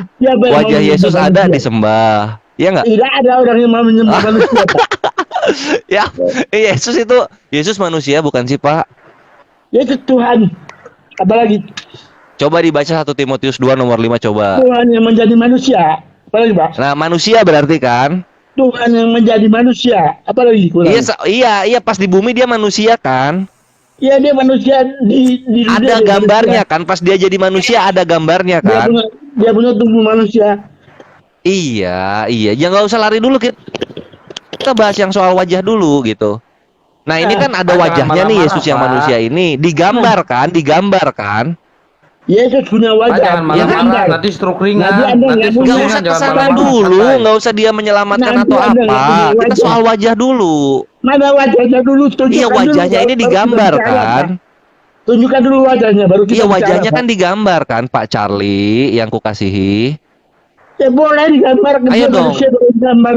[SPEAKER 4] Wajah Yesus ada disembah. Iya nggak?
[SPEAKER 8] Tidak ada orang yang mau menyembah manusia, Pak.
[SPEAKER 4] Ya, Yesus manusia bukan sih, Pak?
[SPEAKER 8] Itu Tuhan. Apalagi
[SPEAKER 4] Coba dibaca 1 Timotius 2 nomor 5 coba.
[SPEAKER 8] Tuhan yang menjadi manusia. Apalagi, Pak?
[SPEAKER 4] Nah, manusia berarti kan?
[SPEAKER 8] Tuhan yang menjadi manusia. Apalagi kurang?
[SPEAKER 4] Iya, pas di bumi dia manusia kan?
[SPEAKER 8] Iya, dia manusia di
[SPEAKER 4] Ada gambarnya kan? Pas dia jadi manusia ada gambarnya kan?
[SPEAKER 8] Dia punya tubuh manusia.
[SPEAKER 4] Iya. Ya nggak usah lari dulu, kita bahas yang soal wajah dulu gitu. Nah, ini kan ada wajahnya nih Yesus yang manusia ini. Digambar kan?
[SPEAKER 8] Yesus punya wajah.
[SPEAKER 1] Jangan marah-marah, nanti stroke ringan.
[SPEAKER 8] Nanti
[SPEAKER 4] Nggak usah kesana dulu, nggak usah dia menyelamatkan atau apa. Kita soal wajah dulu.
[SPEAKER 8] Mana wajahnya dulu?
[SPEAKER 4] Iya, wajahnya ini digambar kan?
[SPEAKER 8] Tunjukkan dulu wajahnya baru kita
[SPEAKER 4] Iya,
[SPEAKER 8] bicara,
[SPEAKER 4] wajahnya
[SPEAKER 8] Pak.
[SPEAKER 4] kan digambar kan, Pak Charlie yang kukasihi.
[SPEAKER 8] Ya boleh digambar.
[SPEAKER 4] Ayo dong.
[SPEAKER 8] Manusia boleh digambar.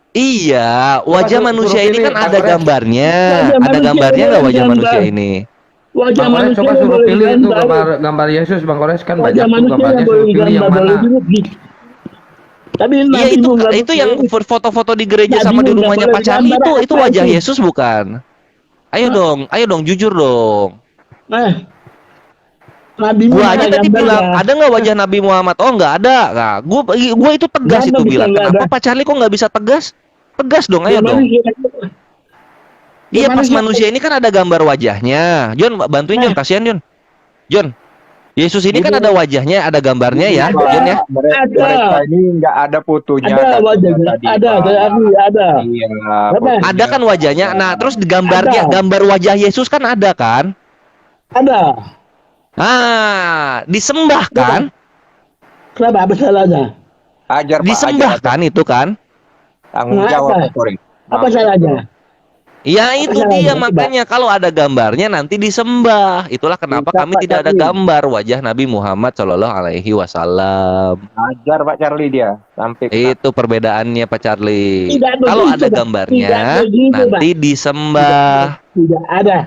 [SPEAKER 4] Iya, wajah manusia ini kan ada gambarnya.
[SPEAKER 8] Wajah
[SPEAKER 4] Ada
[SPEAKER 8] manusia
[SPEAKER 4] gambarnya nggak
[SPEAKER 8] boleh
[SPEAKER 4] wajah
[SPEAKER 8] digambar.
[SPEAKER 4] manusia ini?
[SPEAKER 8] Wajah
[SPEAKER 1] Bang Kores
[SPEAKER 8] manusia
[SPEAKER 1] coba suruh
[SPEAKER 8] boleh
[SPEAKER 1] pilih itu
[SPEAKER 8] digambar.
[SPEAKER 1] gambar Yesus, Bang Kores kan banyak
[SPEAKER 8] Wajah
[SPEAKER 1] tuh
[SPEAKER 8] manusia
[SPEAKER 1] gambarnya,
[SPEAKER 8] boleh
[SPEAKER 1] suruh pilih yang
[SPEAKER 8] digambar,
[SPEAKER 1] mana.
[SPEAKER 8] boleh dirubik. Tapi
[SPEAKER 4] Iya,
[SPEAKER 8] Nabi
[SPEAKER 4] itu
[SPEAKER 8] nggak
[SPEAKER 4] itu yang
[SPEAKER 8] boleh.
[SPEAKER 4] foto-foto di gereja
[SPEAKER 8] Nabi
[SPEAKER 4] sama di
[SPEAKER 8] nggak
[SPEAKER 4] rumahnya
[SPEAKER 8] boleh
[SPEAKER 4] Pak Charlie
[SPEAKER 8] digambar,
[SPEAKER 4] itu
[SPEAKER 8] apa
[SPEAKER 4] wajah
[SPEAKER 8] itu?
[SPEAKER 4] Yesus bukan? Ayo dong, jujur dong.
[SPEAKER 8] Nah, Nabi
[SPEAKER 4] Gua
[SPEAKER 8] Muhammad
[SPEAKER 4] aja tadi
[SPEAKER 8] gambar
[SPEAKER 4] bilang,
[SPEAKER 8] ya.
[SPEAKER 4] ada nggak wajah Nabi Muhammad? Oh, nggak ada. Nah, gua itu tegas
[SPEAKER 8] Nggak
[SPEAKER 4] itu
[SPEAKER 8] bisa,
[SPEAKER 4] bilang.
[SPEAKER 8] nggak
[SPEAKER 4] Kenapa
[SPEAKER 8] ada.
[SPEAKER 4] Pak Charlie kok nggak bisa tegas? Tegas dong, ayo
[SPEAKER 8] Dia
[SPEAKER 4] dong.
[SPEAKER 8] manusia.
[SPEAKER 4] Iya,
[SPEAKER 8] Dia
[SPEAKER 4] pas manusia ini kan ada gambar wajahnya. John, bantuin John, kasihan John. John, Yesus ini kan ada wajahnya, ada gambarnya ya,
[SPEAKER 8] Ada.
[SPEAKER 4] John ya.
[SPEAKER 3] Mereka ini nggak ada fotonya.
[SPEAKER 8] Ada
[SPEAKER 3] katanya
[SPEAKER 8] wajahnya,
[SPEAKER 3] tadi,
[SPEAKER 8] ada,
[SPEAKER 3] Pak.
[SPEAKER 8] saya akui ada.
[SPEAKER 3] Iya.
[SPEAKER 8] Apa?
[SPEAKER 3] fotonya.
[SPEAKER 4] Ada kan wajahnya. Nah, terus di gambarnya,
[SPEAKER 8] Ada.
[SPEAKER 4] gambar wajah Yesus kan ada kan?
[SPEAKER 8] Ada.
[SPEAKER 4] Ah, disembah kan?
[SPEAKER 8] Kenapa apa salahnya?
[SPEAKER 3] Ajar Pak,
[SPEAKER 4] Disembah
[SPEAKER 3] ajar.
[SPEAKER 4] kan itu kan?
[SPEAKER 3] Tanggung
[SPEAKER 8] Nah,
[SPEAKER 3] jawab
[SPEAKER 8] apa?
[SPEAKER 3] Pak Kores.
[SPEAKER 8] Apa salahnya?
[SPEAKER 4] Ya itu dia makanya kalau ada gambarnya nanti disembah. Itulah kenapa kami tidak ada gambar wajah Nabi Muhammad Shallallahu Alaihi Wasallam.
[SPEAKER 3] Ajar Pak Charlie dia sampai
[SPEAKER 4] Itu perbedaannya Pak Charlie.
[SPEAKER 8] Tidak begitu,
[SPEAKER 4] Kalau ada
[SPEAKER 8] Pak.
[SPEAKER 4] gambarnya
[SPEAKER 8] Tidak begitu,
[SPEAKER 4] nanti disembah.
[SPEAKER 8] Tidak ada.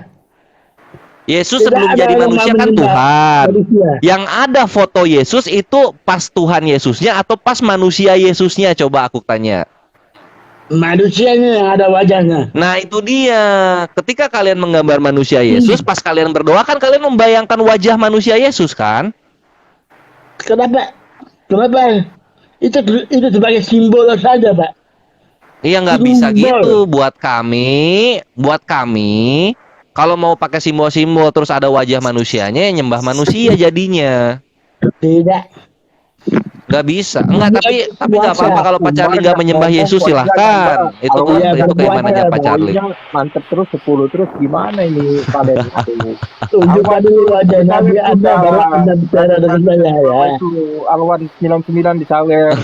[SPEAKER 4] Yesus
[SPEAKER 8] Tidak
[SPEAKER 4] sebelum
[SPEAKER 8] ada
[SPEAKER 4] jadi
[SPEAKER 8] yang
[SPEAKER 4] manusia kan
[SPEAKER 8] menyembah
[SPEAKER 4] Tuhan.
[SPEAKER 8] manusia.
[SPEAKER 4] Yang ada foto Yesus itu pas Tuhan Yesusnya atau pas manusia Yesusnya? Coba aku tanya.
[SPEAKER 8] Manusianya yang ada wajahnya.
[SPEAKER 4] Nah itu dia. Ketika kalian menggambar manusia Yesus, pas kalian berdoa kan kalian membayangkan wajah manusia Yesus kan?
[SPEAKER 8] Kenapa? Kenapa? Itu sebagai simbol saja, Pak.
[SPEAKER 4] Iya nggak bisa gitu. Buat kami, kalau mau pakai simbol-simbol terus ada wajah manusianya, ya nyembah manusia jadinya.
[SPEAKER 8] Tidak.
[SPEAKER 4] Nggak bisa. Enggak, tapi nggak apa-apa kalau Pak Charlie nggak menyembah Yesus, silahkan. Itu keimanannya Pak Charlie.
[SPEAKER 3] Mantep terus 10 terus gimana ini kalian?
[SPEAKER 8] Tunjukkan dulu wajah Nabi Anda baru Anda bicara dengan saya ya.
[SPEAKER 3] Itu Alwan 99 disawer.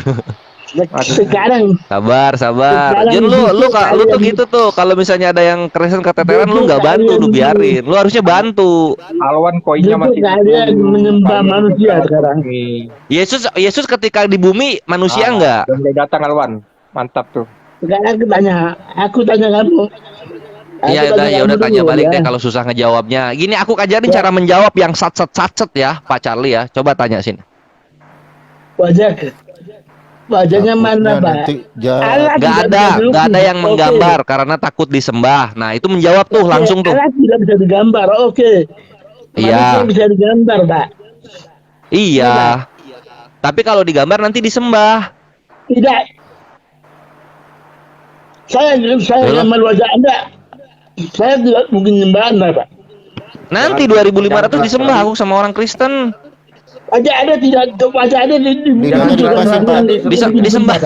[SPEAKER 8] Sekarang
[SPEAKER 4] Sabar.
[SPEAKER 8] Sekarang
[SPEAKER 4] Jun, lu tuh
[SPEAKER 8] kalian-
[SPEAKER 4] gitu tuh. Kalau misalnya ada yang Kristen keteteran, lu nggak bantu, lu biarin. Lu harusnya bantu.
[SPEAKER 3] Alwan koinnya
[SPEAKER 8] justru
[SPEAKER 3] masih
[SPEAKER 8] kalian menyembah manusia sekarang.
[SPEAKER 4] Yesus ketika di bumi manusia enggak?
[SPEAKER 3] Dan dia datang Alwan. Mantap tuh.
[SPEAKER 8] Sekarang aku tanya kamu.
[SPEAKER 4] Ya udah tanya balik deh kalau susah ngejawabnya. Gini aku ajarin cara menjawab yang sat ya, Pak Charlie ya. Coba tanya sini.
[SPEAKER 8] Wajahnya mana, Pak? Allah
[SPEAKER 4] Nggak
[SPEAKER 8] tidak bisa
[SPEAKER 4] ada
[SPEAKER 8] dilukis.
[SPEAKER 4] yang menggambar karena takut disembah. Nah, itu menjawab tuh
[SPEAKER 8] Oke,
[SPEAKER 4] langsung tuh.
[SPEAKER 8] Allah tidak bisa digambar. Oke.
[SPEAKER 4] Iya.
[SPEAKER 8] Manusia bisa digambar, Pak.
[SPEAKER 4] Iya. Tapi kalau digambar nanti disembah.
[SPEAKER 8] Tidak. Saya gambar wajah Anda. Saya tidak mungkin nyembah Anda, Pak.
[SPEAKER 4] Nanti 2500 disembah aku sama orang Kristen.
[SPEAKER 8] Wajah Anda
[SPEAKER 4] Disembah.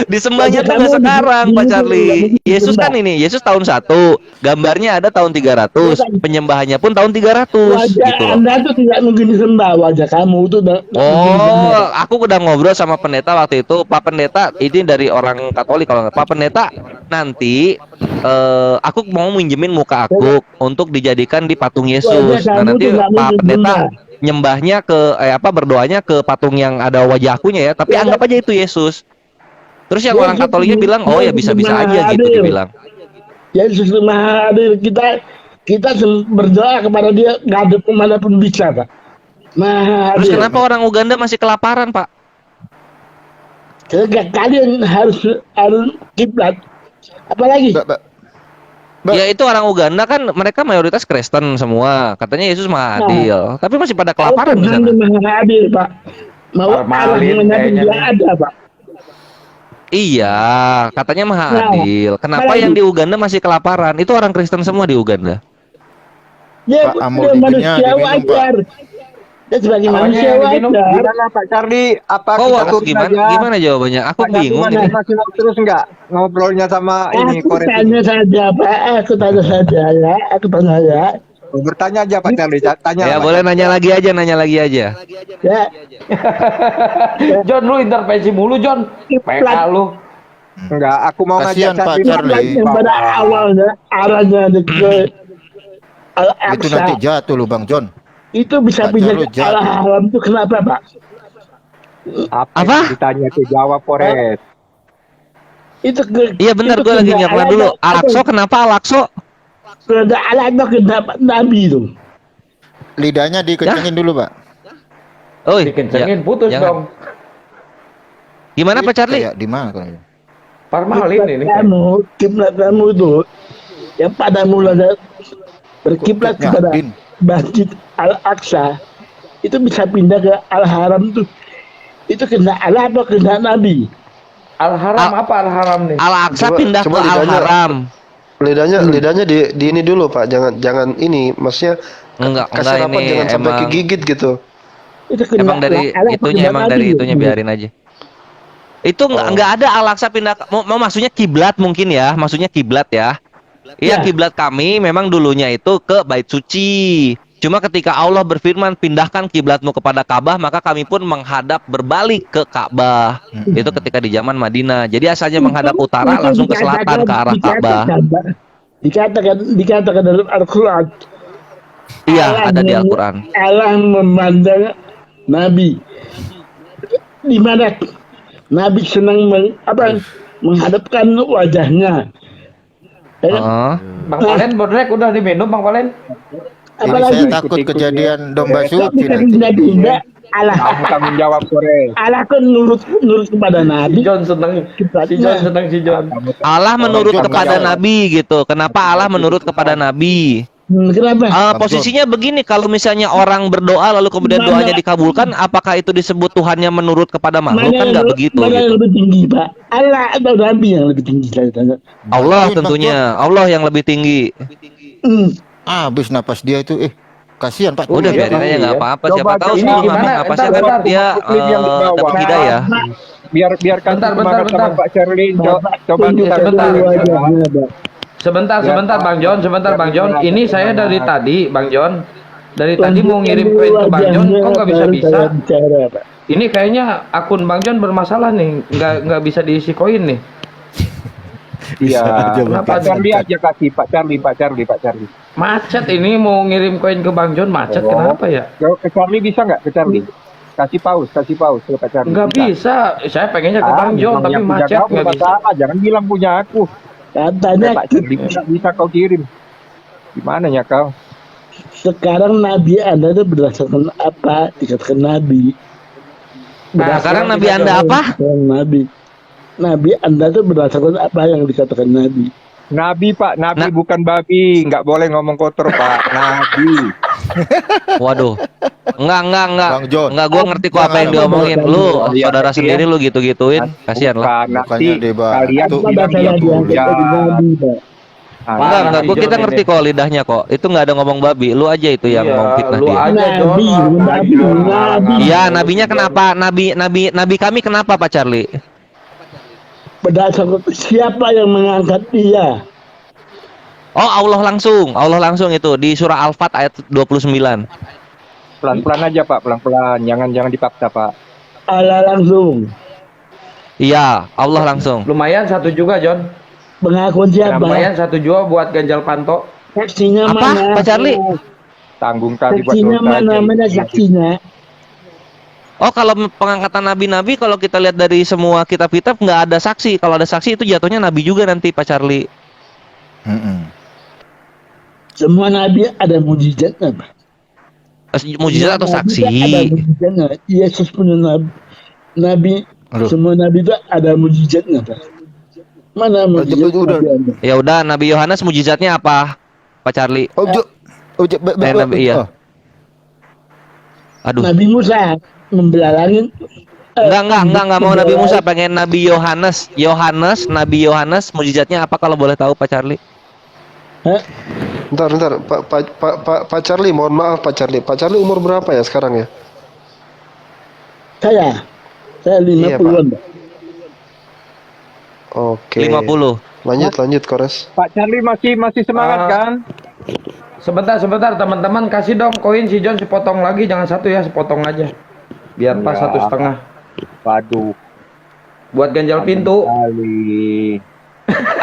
[SPEAKER 4] Disembahnya tuh nggak sekarang, Pak Charlie. Yesus kan ini, Yesus tahun 1, gambarnya ada tahun 300, penyembahannya pun tahun 300
[SPEAKER 8] Wajah
[SPEAKER 4] gitu loh.
[SPEAKER 8] Anda tuh tidak mungkin disembah. Wajah kamu itu
[SPEAKER 4] Oh, aku udah ngobrol sama pendeta waktu itu. Pak Pendeta, ini dari orang Katolik kalau nggak. Pak Pendeta, nanti aku mau minjemin muka aku untuk dijadikan di patung Yesus. Nah, nanti Pak Pendeta nyembahnya ke berdoanya ke patung yang ada wajah akunya ya. Tapi anggap aja itu Yesus. Terus yang orang Katoliknya bilang, oh ya bisa-bisa aja gitu dibilang.
[SPEAKER 8] Yesus Maha Adil, kita berdoa kepada Dia nggak ada kemana pun bisa, Pak. Maha
[SPEAKER 4] Terus
[SPEAKER 8] Adil.
[SPEAKER 4] kenapa orang Uganda masih kelaparan, Pak?
[SPEAKER 8] Kalian harus kiblat. Apalagi?
[SPEAKER 4] Ya itu orang Uganda kan mereka mayoritas Kristen semua. Katanya Yesus Maha Adil. Tapi masih pada kelaparan di sana.
[SPEAKER 8] Maha Adil, Pak. Mau arah
[SPEAKER 1] Formalin
[SPEAKER 8] mana pun
[SPEAKER 1] kayaknya
[SPEAKER 8] dia
[SPEAKER 1] nih.
[SPEAKER 8] ada, Pak.
[SPEAKER 4] Iya, katanya Maha Adil. Kenapa yang di Uganda masih kelaparan? Itu orang Kristen semua di Uganda.
[SPEAKER 8] Dia,
[SPEAKER 6] Pak,
[SPEAKER 8] dia
[SPEAKER 6] amul dibinya
[SPEAKER 8] manusia
[SPEAKER 6] diminum, Pak.
[SPEAKER 8] wajar. Dia sebagai
[SPEAKER 1] Apanya
[SPEAKER 8] manusia
[SPEAKER 1] yang diminum?
[SPEAKER 8] wajar.
[SPEAKER 3] Gimana Pak Charlie? Apa
[SPEAKER 4] Oh,
[SPEAKER 3] kita turun
[SPEAKER 4] gimana?
[SPEAKER 3] aja?
[SPEAKER 4] Gimana jawabannya? Aku
[SPEAKER 3] Pak Charlie
[SPEAKER 4] bingung.
[SPEAKER 3] masih mau terus nggak ngobrolnya sama ini
[SPEAKER 8] Aku
[SPEAKER 3] Korea?
[SPEAKER 8] tanya saja, Pak. Aku tanya saja ya. Aku tanya ya.
[SPEAKER 3] Bertanya aja Pak Charlie. Tanya.
[SPEAKER 4] Ya
[SPEAKER 3] Pak
[SPEAKER 4] boleh
[SPEAKER 3] Charlie.
[SPEAKER 4] nanya lagi aja.
[SPEAKER 8] Ya.
[SPEAKER 1] John, lu intervensi mulu, John. PK lu.
[SPEAKER 3] Enggak, aku mau
[SPEAKER 6] Kasihan,
[SPEAKER 3] ngajak
[SPEAKER 6] Pak
[SPEAKER 3] Charlie.
[SPEAKER 6] Charlie.
[SPEAKER 8] Yang pada awalnya arahnya ke Al-Aqsa.
[SPEAKER 6] Itu nanti jatuh lu Bang John.
[SPEAKER 8] Itu bisa
[SPEAKER 6] Pak
[SPEAKER 8] pindah
[SPEAKER 6] Charlie
[SPEAKER 8] ke
[SPEAKER 6] jatuh.
[SPEAKER 8] Al-Haram itu kenapa, Pak?
[SPEAKER 4] Apa?
[SPEAKER 3] Ditanya ke jawab Polres.
[SPEAKER 8] Itu
[SPEAKER 4] Iya benar, gue lagi nyapa dulu. Al-Aqsa kenapa Al-Aqsa?
[SPEAKER 8] Kerana Al-Aqsa kenapa Nabi itu?
[SPEAKER 6] Lidahnya dikencengin dulu, Pak.
[SPEAKER 4] Oi,
[SPEAKER 1] Dikencengin, putus
[SPEAKER 4] jangan.
[SPEAKER 1] dong.
[SPEAKER 4] Gimana Pak Charlie?
[SPEAKER 6] Kayak di mana kalau
[SPEAKER 1] Formalin ini.
[SPEAKER 8] Kiblat kamu itu yang pada mulanya berkiblat
[SPEAKER 6] Kutubnya
[SPEAKER 8] kepada
[SPEAKER 6] Adin.
[SPEAKER 8] Masjid Al-Aqsa itu bisa pindah ke Al-Haram tuh. Itu kena Allah apa kena Nabi?
[SPEAKER 1] Al-Haram apa Al-Haram nih?
[SPEAKER 4] Al-Aqsa
[SPEAKER 9] Coba-
[SPEAKER 4] pindah
[SPEAKER 9] coba
[SPEAKER 4] ke
[SPEAKER 9] lidahnya.
[SPEAKER 4] Al-Haram.
[SPEAKER 9] Lidahnya di ini dulu Pak, jangan ini, maksudnya
[SPEAKER 4] Enggak
[SPEAKER 9] kasih rapat,
[SPEAKER 4] ini
[SPEAKER 9] jangan sampai
[SPEAKER 4] emang
[SPEAKER 9] kegigit gitu.
[SPEAKER 8] Itu kena
[SPEAKER 4] emang dari
[SPEAKER 8] Allah apa
[SPEAKER 4] itunya
[SPEAKER 8] kena
[SPEAKER 4] emang
[SPEAKER 8] Nabi
[SPEAKER 4] dari
[SPEAKER 8] itu.
[SPEAKER 4] itunya biarin aja. Itu nggak ada Al-Aqsa pindah mau maksudnya kiblat mungkin ya, maksudnya kiblat ya. Iya
[SPEAKER 8] Ya.
[SPEAKER 4] kiblat kami memang dulunya itu ke Bait Suci. Cuma ketika Allah berfirman pindahkan kiblatmu kepada Ka'bah, maka kami pun menghadap berbalik ke Ka'bah. Itu ketika di zaman Madinah. Jadi asalnya menghadap utara
[SPEAKER 8] Itu
[SPEAKER 4] langsung ke selatan
[SPEAKER 8] dikatakan-
[SPEAKER 4] ke arah Ka'bah.
[SPEAKER 8] dikatakan, Pak. dikatakan dalam Al-Quran.
[SPEAKER 4] Iya, ada di Al-Quran.
[SPEAKER 8] Allah memandang Nabi, di mana Nabi senang menghadapkan wajahnya.
[SPEAKER 4] Heeh.
[SPEAKER 1] Bang Valen bodrek udah diminum Bang Valen.
[SPEAKER 6] Ini
[SPEAKER 8] Apalagi
[SPEAKER 6] saya takut kejadian domba suci
[SPEAKER 8] bukan
[SPEAKER 6] nanti.
[SPEAKER 8] Nabi enggak. Allah
[SPEAKER 3] Kamu tanggung jawab Kore.
[SPEAKER 8] Allah kan nurut kepada Nabi.
[SPEAKER 1] John seneng, si John.
[SPEAKER 4] Allah menurut
[SPEAKER 6] John
[SPEAKER 4] kepada
[SPEAKER 6] menjawab.
[SPEAKER 4] Nabi gitu. Kenapa Allah menurut kepada Nabi?
[SPEAKER 8] Kenapa?
[SPEAKER 4] Posisinya begini, kalau misalnya orang berdoa lalu kemudian doanya dikabulkan, apakah itu disebut Tuhannya menurut kepada makhluk? Kan nggak begitu
[SPEAKER 8] Mana yang
[SPEAKER 4] gitu.
[SPEAKER 8] lebih tinggi, Pak? Allah atau Nabi yang lebih tinggi? Saya tanya.
[SPEAKER 4] Allah tentunya, Allah yang lebih tinggi.
[SPEAKER 6] Habis napas dia itu, kasihan Pak.
[SPEAKER 4] Udah
[SPEAKER 1] iya,
[SPEAKER 4] biarin aja nggak
[SPEAKER 1] iya.
[SPEAKER 4] apa-apa.
[SPEAKER 3] Coba
[SPEAKER 4] Siapa tahu
[SPEAKER 3] ini
[SPEAKER 4] sebelum
[SPEAKER 1] gimana?
[SPEAKER 4] ngomong apa
[SPEAKER 1] Entar,
[SPEAKER 4] siapa
[SPEAKER 1] entar.
[SPEAKER 4] dia
[SPEAKER 3] Muslim yang di bawah.
[SPEAKER 4] dapat hidayah.
[SPEAKER 3] Biarkan
[SPEAKER 1] Bentar,
[SPEAKER 3] semangat
[SPEAKER 1] bentar.
[SPEAKER 3] sama Pak Charlie. Coba
[SPEAKER 8] Tunjuk
[SPEAKER 3] kita
[SPEAKER 1] sebentar.
[SPEAKER 8] wajahnya, Pak.
[SPEAKER 1] Sebentar Bang John, Ini saya dari tadi Bang John. Dari tadi mau ngirim koin ke Bang John, kok nggak bisa?
[SPEAKER 8] Bicara, Pak.
[SPEAKER 1] Ini kayaknya akun Bang John bermasalah nih, nggak bisa diisi koin nih.
[SPEAKER 3] Iya.
[SPEAKER 1] Kenapa?
[SPEAKER 3] Pak Charlie aja kasih Pak Charlie.
[SPEAKER 1] Macet ini mau ngirim koin ke Bang John, macet kenapa ya?
[SPEAKER 3] Ke Charlie bisa nggak? Ke Charlie. Kasih paus ke Pak Charlie.
[SPEAKER 1] Nggak bisa. Saya pengennya ke Bang John, tapi macet nggak bisa.
[SPEAKER 3] Jangan bilang punya aku.
[SPEAKER 8] Katanya
[SPEAKER 3] Pak Charlie bisa kau kirim. Gimana ya kau?
[SPEAKER 8] sekarang Nabi Anda itu berdasarkan apa dikatakan Nabi?
[SPEAKER 4] Nah, sekarang Nabi Anda apa?
[SPEAKER 8] Nabi Anda itu berdasarkan apa yang dikatakan Nabi?
[SPEAKER 3] Nabi Pak, Nabi bukan babi, nggak boleh ngomong kotor Pak, Nabi.
[SPEAKER 4] Waduh, enggak,
[SPEAKER 6] Bang John.
[SPEAKER 4] enggak, gue ngerti kok apa yang diomongin. Lu, saudara sendiri lu gitu-gituin, kasihan lah.
[SPEAKER 3] Nanti
[SPEAKER 6] Bukannya debat.
[SPEAKER 3] kalian
[SPEAKER 6] Tuh.
[SPEAKER 3] bilang dia
[SPEAKER 8] Nabi, Pak.
[SPEAKER 4] Enggak, gue kita ngerti kok lidahnya kok. Itu nggak ada ngomong babi, lu aja itu yang ngomong fitnah
[SPEAKER 1] lu
[SPEAKER 4] dia.
[SPEAKER 1] aja John.
[SPEAKER 8] Nabi.
[SPEAKER 4] Iya, nabinya kenapa? Nabi kami kenapa Pak Charlie?
[SPEAKER 8] Berdasarkan siapa yang mengangkat dia?
[SPEAKER 4] Oh, Allah langsung itu di surah Al-Fat ayat 29.
[SPEAKER 3] pelan-pelan aja Pak, pelan-pelan, jangan dipaksa Pak.
[SPEAKER 8] Allah langsung.
[SPEAKER 4] Iya, Allah langsung.
[SPEAKER 1] Lumayan satu juga John.
[SPEAKER 8] Pengakuan siapa?
[SPEAKER 1] Lumayan satu juga buat ganjal panto.
[SPEAKER 8] Saksinya
[SPEAKER 4] Apa,
[SPEAKER 8] mana?
[SPEAKER 4] Pak Charlie?
[SPEAKER 3] Tanggung kali buat
[SPEAKER 8] Saksinya
[SPEAKER 3] dosa
[SPEAKER 8] mana?
[SPEAKER 3] aja.
[SPEAKER 8] Mana saksinya?
[SPEAKER 4] Oh, kalau pengangkatan nabi-nabi, kalau kita lihat dari semua kitab-kitab nggak ada saksi. Kalau ada saksi itu jatuhnya nabi juga nanti Pak Charlie.
[SPEAKER 8] Semua nabi ada mujizatnya, Pak.
[SPEAKER 4] Mujizat atau
[SPEAKER 8] Semua nabi
[SPEAKER 4] saksi?
[SPEAKER 8] Ada mujizatnya. Yesus punya nabi.
[SPEAKER 6] Aduh.
[SPEAKER 8] Semua nabi itu ada mujizatnya, Pak. Mana mujizat
[SPEAKER 6] udah.
[SPEAKER 8] Nabi Anda?
[SPEAKER 4] Ya udah, Nabi Yohanes mujizatnya apa, Pak Charlie?
[SPEAKER 6] Nabi,
[SPEAKER 4] iya. Aduh.
[SPEAKER 8] Nabi Musa membelalangin.
[SPEAKER 4] Enggak mau Nabi Musa, pengen Nabi Yohanes. Nabi Yohanes mujizatnya apa kalau boleh tahu Pak Charlie?
[SPEAKER 9] Bentar, Pak Charlie, mohon maaf Pak Charlie. Pak Charlie umur berapa ya sekarang ya?
[SPEAKER 8] Saya
[SPEAKER 9] Iya,
[SPEAKER 8] 50-an, Pak.
[SPEAKER 9] Oke.
[SPEAKER 4] 50.
[SPEAKER 9] Lanjut Kores.
[SPEAKER 3] Pak Charlie masih semangat kan?
[SPEAKER 1] Sebentar teman-teman, kasih dong koin si John sepotong lagi, jangan satu ya, sepotong aja. Biar pas
[SPEAKER 3] Ya.
[SPEAKER 1] 1,5.
[SPEAKER 3] Waduh.
[SPEAKER 1] Buat ganjal pintu.
[SPEAKER 3] Kali.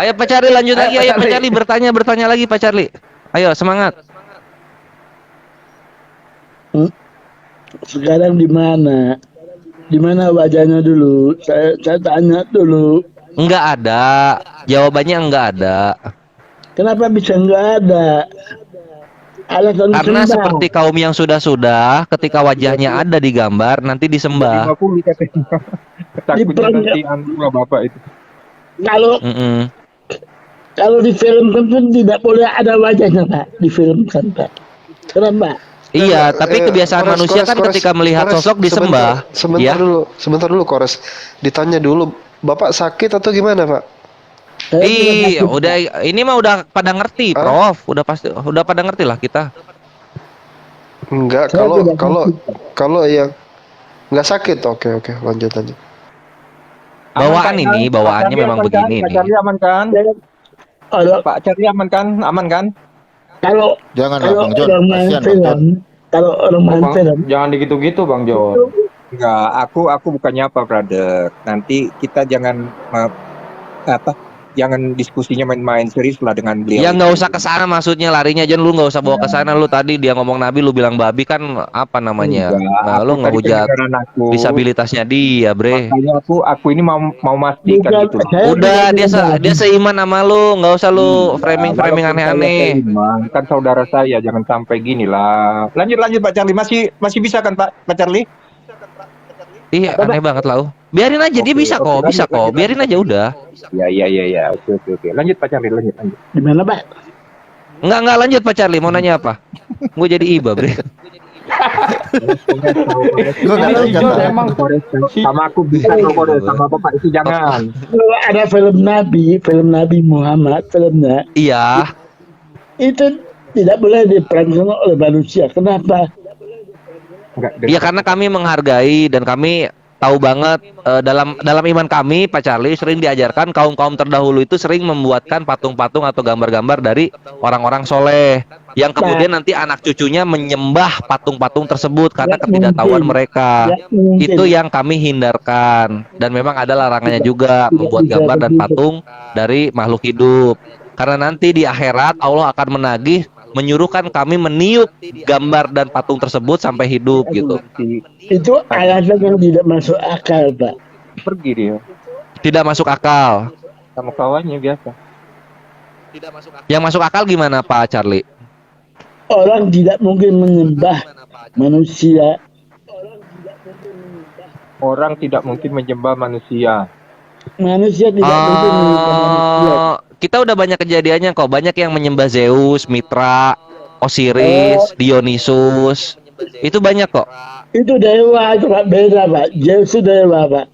[SPEAKER 4] Ayo Pak Charlie lanjut
[SPEAKER 1] Ayo,
[SPEAKER 4] lagi,
[SPEAKER 1] Pak
[SPEAKER 4] ayo Pak
[SPEAKER 1] Charlie.
[SPEAKER 4] Charlie bertanya lagi Pak Charlie. Ayo semangat.
[SPEAKER 8] Sekarang di mana? Di mana wajahnya dulu? Saya tanya dulu.
[SPEAKER 4] Enggak ada. Jawabannya enggak ada.
[SPEAKER 8] Kenapa bisa enggak ada? Alasan
[SPEAKER 4] Karena
[SPEAKER 8] sembah.
[SPEAKER 4] seperti kaum yang sudah, ketika wajahnya ada di gambar, nanti disembah.
[SPEAKER 3] 50 katanya. Takutnya nanti anu Bapak itu.
[SPEAKER 8] Kalau difilmkan pun tidak boleh ada wajahnya, Pak. Difilmkan, Pak. Kenapa?
[SPEAKER 4] Iya, tapi kebiasaan
[SPEAKER 9] Kores,
[SPEAKER 4] manusia
[SPEAKER 9] Kores,
[SPEAKER 4] kan
[SPEAKER 9] Kores,
[SPEAKER 4] ketika melihat
[SPEAKER 9] Kores,
[SPEAKER 4] sosok disembah.
[SPEAKER 9] Sebentar
[SPEAKER 4] Ya.
[SPEAKER 9] sebentar dulu Kores. Ditanya dulu, Bapak sakit atau gimana Pak?
[SPEAKER 4] Udah ini mah udah pada ngerti, Prof. Udah pada ngerti lah kita.
[SPEAKER 9] Enggak,
[SPEAKER 8] Saya tidak
[SPEAKER 9] kalau yang nggak sakit, oke, lanjut.
[SPEAKER 4] Bawaan ini, bawaannya memang begini
[SPEAKER 3] Pak
[SPEAKER 4] nih.
[SPEAKER 3] Charlie aman kan? Pak Charlie aman kan? Aman kan?
[SPEAKER 8] Kalau
[SPEAKER 6] Jangan
[SPEAKER 8] kalau
[SPEAKER 6] Bang John,
[SPEAKER 8] orang main
[SPEAKER 6] kasihan Bang
[SPEAKER 8] film,
[SPEAKER 6] John.
[SPEAKER 8] kalau orang main film,
[SPEAKER 1] Jangan digitu-gitu Bang John.
[SPEAKER 3] Enggak, aku bukannya apa, brother. Nanti kita jangan jangan diskusinya main-main, serius lah dengan beliau.
[SPEAKER 4] Ya nggak usah ke sana maksudnya larinya aja lu nggak usah bawa ke sana lu tadi dia ngomong Nabi lu bilang babi kan apa namanya lu
[SPEAKER 3] Aku tadi
[SPEAKER 4] ngehujat
[SPEAKER 3] kedengaran aku.
[SPEAKER 4] disabilitasnya dia bre.
[SPEAKER 3] Makanya aku ini mau memastikan
[SPEAKER 8] Bukan,
[SPEAKER 3] gitu.
[SPEAKER 8] saya
[SPEAKER 4] Udah
[SPEAKER 8] bukan
[SPEAKER 4] dia seiman sama lu nggak usah lu framing
[SPEAKER 3] Walaupun
[SPEAKER 4] aneh-aneh.
[SPEAKER 3] saya seiman, kan saudara saya, jangan sampai gini lah. Lanjut Pak Charlie, masih bisa kan Pak Charlie?
[SPEAKER 4] Iya aneh banget lah. Biarin aja dia
[SPEAKER 3] Oke,
[SPEAKER 4] bisa kok,
[SPEAKER 3] lanjut,
[SPEAKER 4] bisa kok.
[SPEAKER 3] lanjut.
[SPEAKER 4] Biarin aja udah.
[SPEAKER 3] Ya. Oke. Lanjut Pak Charlie, lanjut.
[SPEAKER 8] Gimana, Pak?
[SPEAKER 4] Enggak lanjut Pak Charlie mau nanya apa? Gue jadi iba bre.
[SPEAKER 6] Gua nggak tahu
[SPEAKER 1] Si
[SPEAKER 6] kan,
[SPEAKER 1] John
[SPEAKER 6] Pak.
[SPEAKER 1] emang
[SPEAKER 3] Sama aku bisa kok, sama Bapak itu jangan.
[SPEAKER 8] Kalau ada film Nabi Muhammad, filmnya
[SPEAKER 4] Iya.
[SPEAKER 8] itu tidak boleh diperankan oleh manusia. Kenapa?
[SPEAKER 4] Iya karena kami menghargai dan kami tahu banget dalam iman kami Pak Charlie sering diajarkan kaum terdahulu itu sering membuatkan patung-patung atau gambar-gambar dari orang-orang soleh yang kemudian nanti anak cucunya menyembah patung-patung tersebut karena
[SPEAKER 8] Nggak
[SPEAKER 4] ketidaktahuan
[SPEAKER 8] mungkin.
[SPEAKER 4] mereka.
[SPEAKER 8] Nggak mungkin.
[SPEAKER 4] Itu yang kami hindarkan dan memang ada larangannya juga membuat
[SPEAKER 8] bisa
[SPEAKER 4] gambar dan
[SPEAKER 8] begitu.
[SPEAKER 4] patung dari makhluk hidup. Karena nanti di akhirat Allah akan menagih menyuruhkan kami meniup gambar dan patung tersebut sampai hidup gitu.
[SPEAKER 8] Itu alasan yang tidak masuk akal, Pak.
[SPEAKER 3] Pergi dia
[SPEAKER 4] Tidak masuk akal.
[SPEAKER 3] sama kawannya biasa.
[SPEAKER 4] Yang masuk akal gimana Pak Charlie?
[SPEAKER 8] Orang tidak mungkin menyembah manusia.
[SPEAKER 3] Orang tidak mungkin menyembah manusia.
[SPEAKER 8] Manusia tidak mungkin menyembah manusia.
[SPEAKER 4] Kita udah banyak kejadiannya kok. Banyak yang menyembah Zeus, Mitra, Osiris, Dionysus. Itu banyak kok.
[SPEAKER 8] Itu dewa, itu Pak, beda, Pak. Zeus itu dewa, Pak.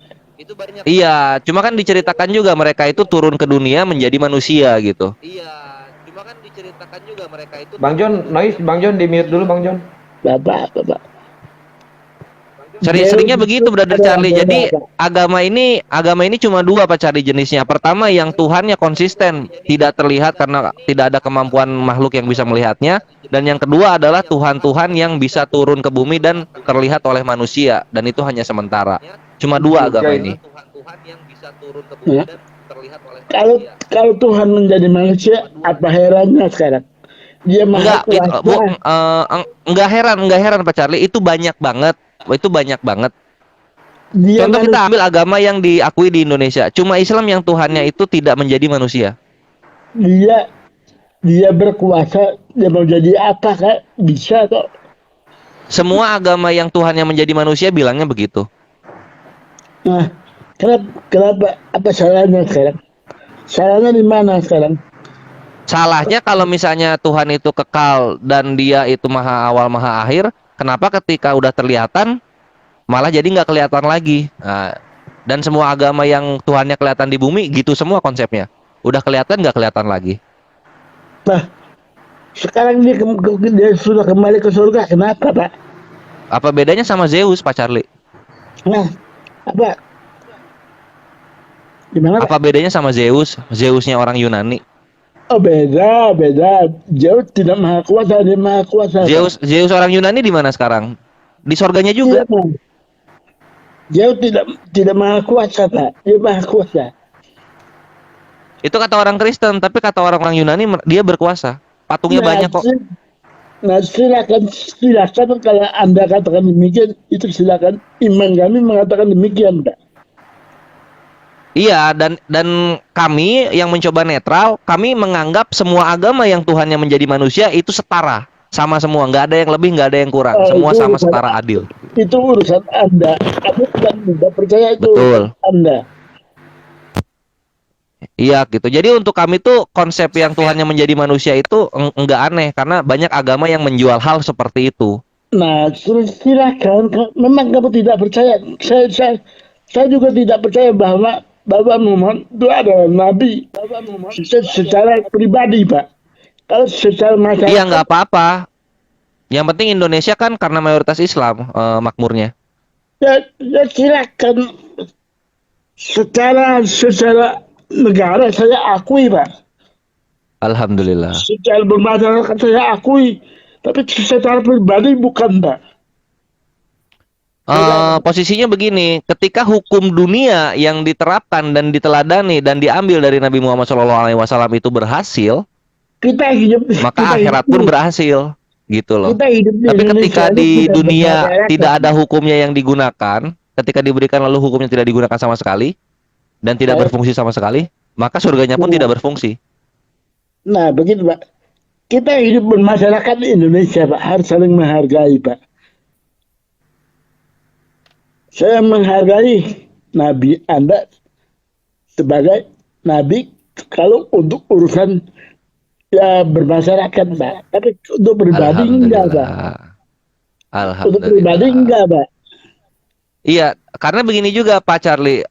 [SPEAKER 4] Iya, cuma kan diceritakan juga mereka itu turun ke dunia menjadi manusia gitu.
[SPEAKER 1] Bang John, noise, Bang John di mute dulu Bang John.
[SPEAKER 8] Bapak.
[SPEAKER 4] Sering-seringnya begitu Brother Charlie. Jadi agama ini cuma dua Pak Charlie jenisnya. Pertama yang Tuhannya konsisten, tidak terlihat karena tidak ada kemampuan makhluk yang bisa melihatnya. Dan yang kedua adalah Tuhan-Tuhan yang bisa turun ke bumi dan terlihat oleh manusia. Dan itu hanya sementara. Cuma dua agama ini.
[SPEAKER 8] Ya. Kalau Tuhan menjadi manusia, apa herannya sekarang? Dia maha kuasa.
[SPEAKER 4] Enggak heran Pak Charlie. Itu banyak banget.
[SPEAKER 8] Dia
[SPEAKER 4] Contoh kita ambil agama yang diakui di Indonesia. Cuma Islam yang Tuhannya itu tidak menjadi manusia.
[SPEAKER 8] Dia berkuasa, dia mau jadi apa kak? Bisa kok.
[SPEAKER 4] Semua agama yang Tuhannya menjadi manusia bilangnya begitu.
[SPEAKER 8] Nah, kenapa? Apa salahnya sekarang? Salahnya di mana sekarang?
[SPEAKER 4] Salahnya kalau misalnya Tuhan itu kekal dan dia itu maha awal maha akhir, kenapa ketika udah terlihatan malah jadi nggak kelihatan lagi? Nah, dan semua agama yang Tuhannya kelihatan di bumi gitu semua konsepnya. Udah kelihatan nggak kelihatan lagi.
[SPEAKER 8] Nah, sekarang dia sudah kembali ke surga. Kenapa, Pak?
[SPEAKER 4] Apa bedanya sama Zeus, Pak Charlie?
[SPEAKER 8] Nah, apa? Gimana, Pak?
[SPEAKER 4] Apa bedanya sama Zeus? Zeusnya orang Yunani.
[SPEAKER 8] Oh, beda. Zeus tidak maha kuasa, dia maha kuasa. Pak.
[SPEAKER 4] Zeus orang Yunani di mana sekarang? Di sorganya juga.
[SPEAKER 8] Iya, Pak. Zeus tidak maha kuasa, Pak. Dia maha kuasa.
[SPEAKER 4] Itu kata orang Kristen, tapi kata orang Yunani dia berkuasa. Patungnya banyak kok.
[SPEAKER 8] Nah, silakan kalau Anda katakan demikian, itu silakan. Iman kami mengatakan demikian, Pak.
[SPEAKER 4] Iya, dan kami yang mencoba netral, kami menganggap semua agama yang Tuhannya menjadi manusia itu setara, sama semua, nggak ada yang lebih, nggak ada yang kurang, semua sama setara adil.
[SPEAKER 8] Itu urusan Anda. Anda tidak percaya itu
[SPEAKER 4] Betul.
[SPEAKER 8] urusan Anda.
[SPEAKER 4] Iya gitu. Jadi untuk kami tuh konsep yang Tuhannya menjadi manusia itu enggak aneh karena banyak agama yang menjual hal seperti itu.
[SPEAKER 8] Nah, silakan. Memang kamu tidak percaya. Saya juga tidak percaya bahwa Bapak Muhammad itu adalah Nabi. Secara pribadi, Pak. Kalau secara masyarakat.
[SPEAKER 4] Iya nggak apa-apa. Yang penting Indonesia kan karena mayoritas Islam makmurnya.
[SPEAKER 8] Ya silakan. Secara negara saya akui, Pak.
[SPEAKER 4] Alhamdulillah.
[SPEAKER 8] Secara bermasyarakat saya akui, tapi secara pribadi bukan, Pak.
[SPEAKER 4] Posisinya begini, ketika hukum dunia yang diterapkan dan diteladani dan diambil dari Nabi Muhammad SAW itu berhasil,
[SPEAKER 8] kita hidup
[SPEAKER 4] maka
[SPEAKER 8] kita
[SPEAKER 4] akhirat
[SPEAKER 8] hidup,
[SPEAKER 4] pun berhasil, gitu loh.
[SPEAKER 8] kita hidup di
[SPEAKER 4] Tapi
[SPEAKER 8] Indonesia
[SPEAKER 4] ketika
[SPEAKER 8] ini
[SPEAKER 4] di
[SPEAKER 8] tidak
[SPEAKER 4] dunia
[SPEAKER 8] bermasyarakat.
[SPEAKER 4] tidak ada hukumnya yang digunakan, ketika diberikan lalu hukumnya tidak digunakan sama sekali dan tidak berfungsi sama sekali, maka surganya pun tidak berfungsi.
[SPEAKER 8] Nah, begitu Pak. Kita hidup bermasyarakat di Indonesia Pak, harus saling menghargai Pak. Saya menghargai Nabi Anda sebagai Nabi kalau untuk urusan ya bermasyarakat Pak. Tapi untuk pribadi enggak Pak. Untuk pribadi enggak Pak.
[SPEAKER 4] Iya, karena begini juga Pak Charlie,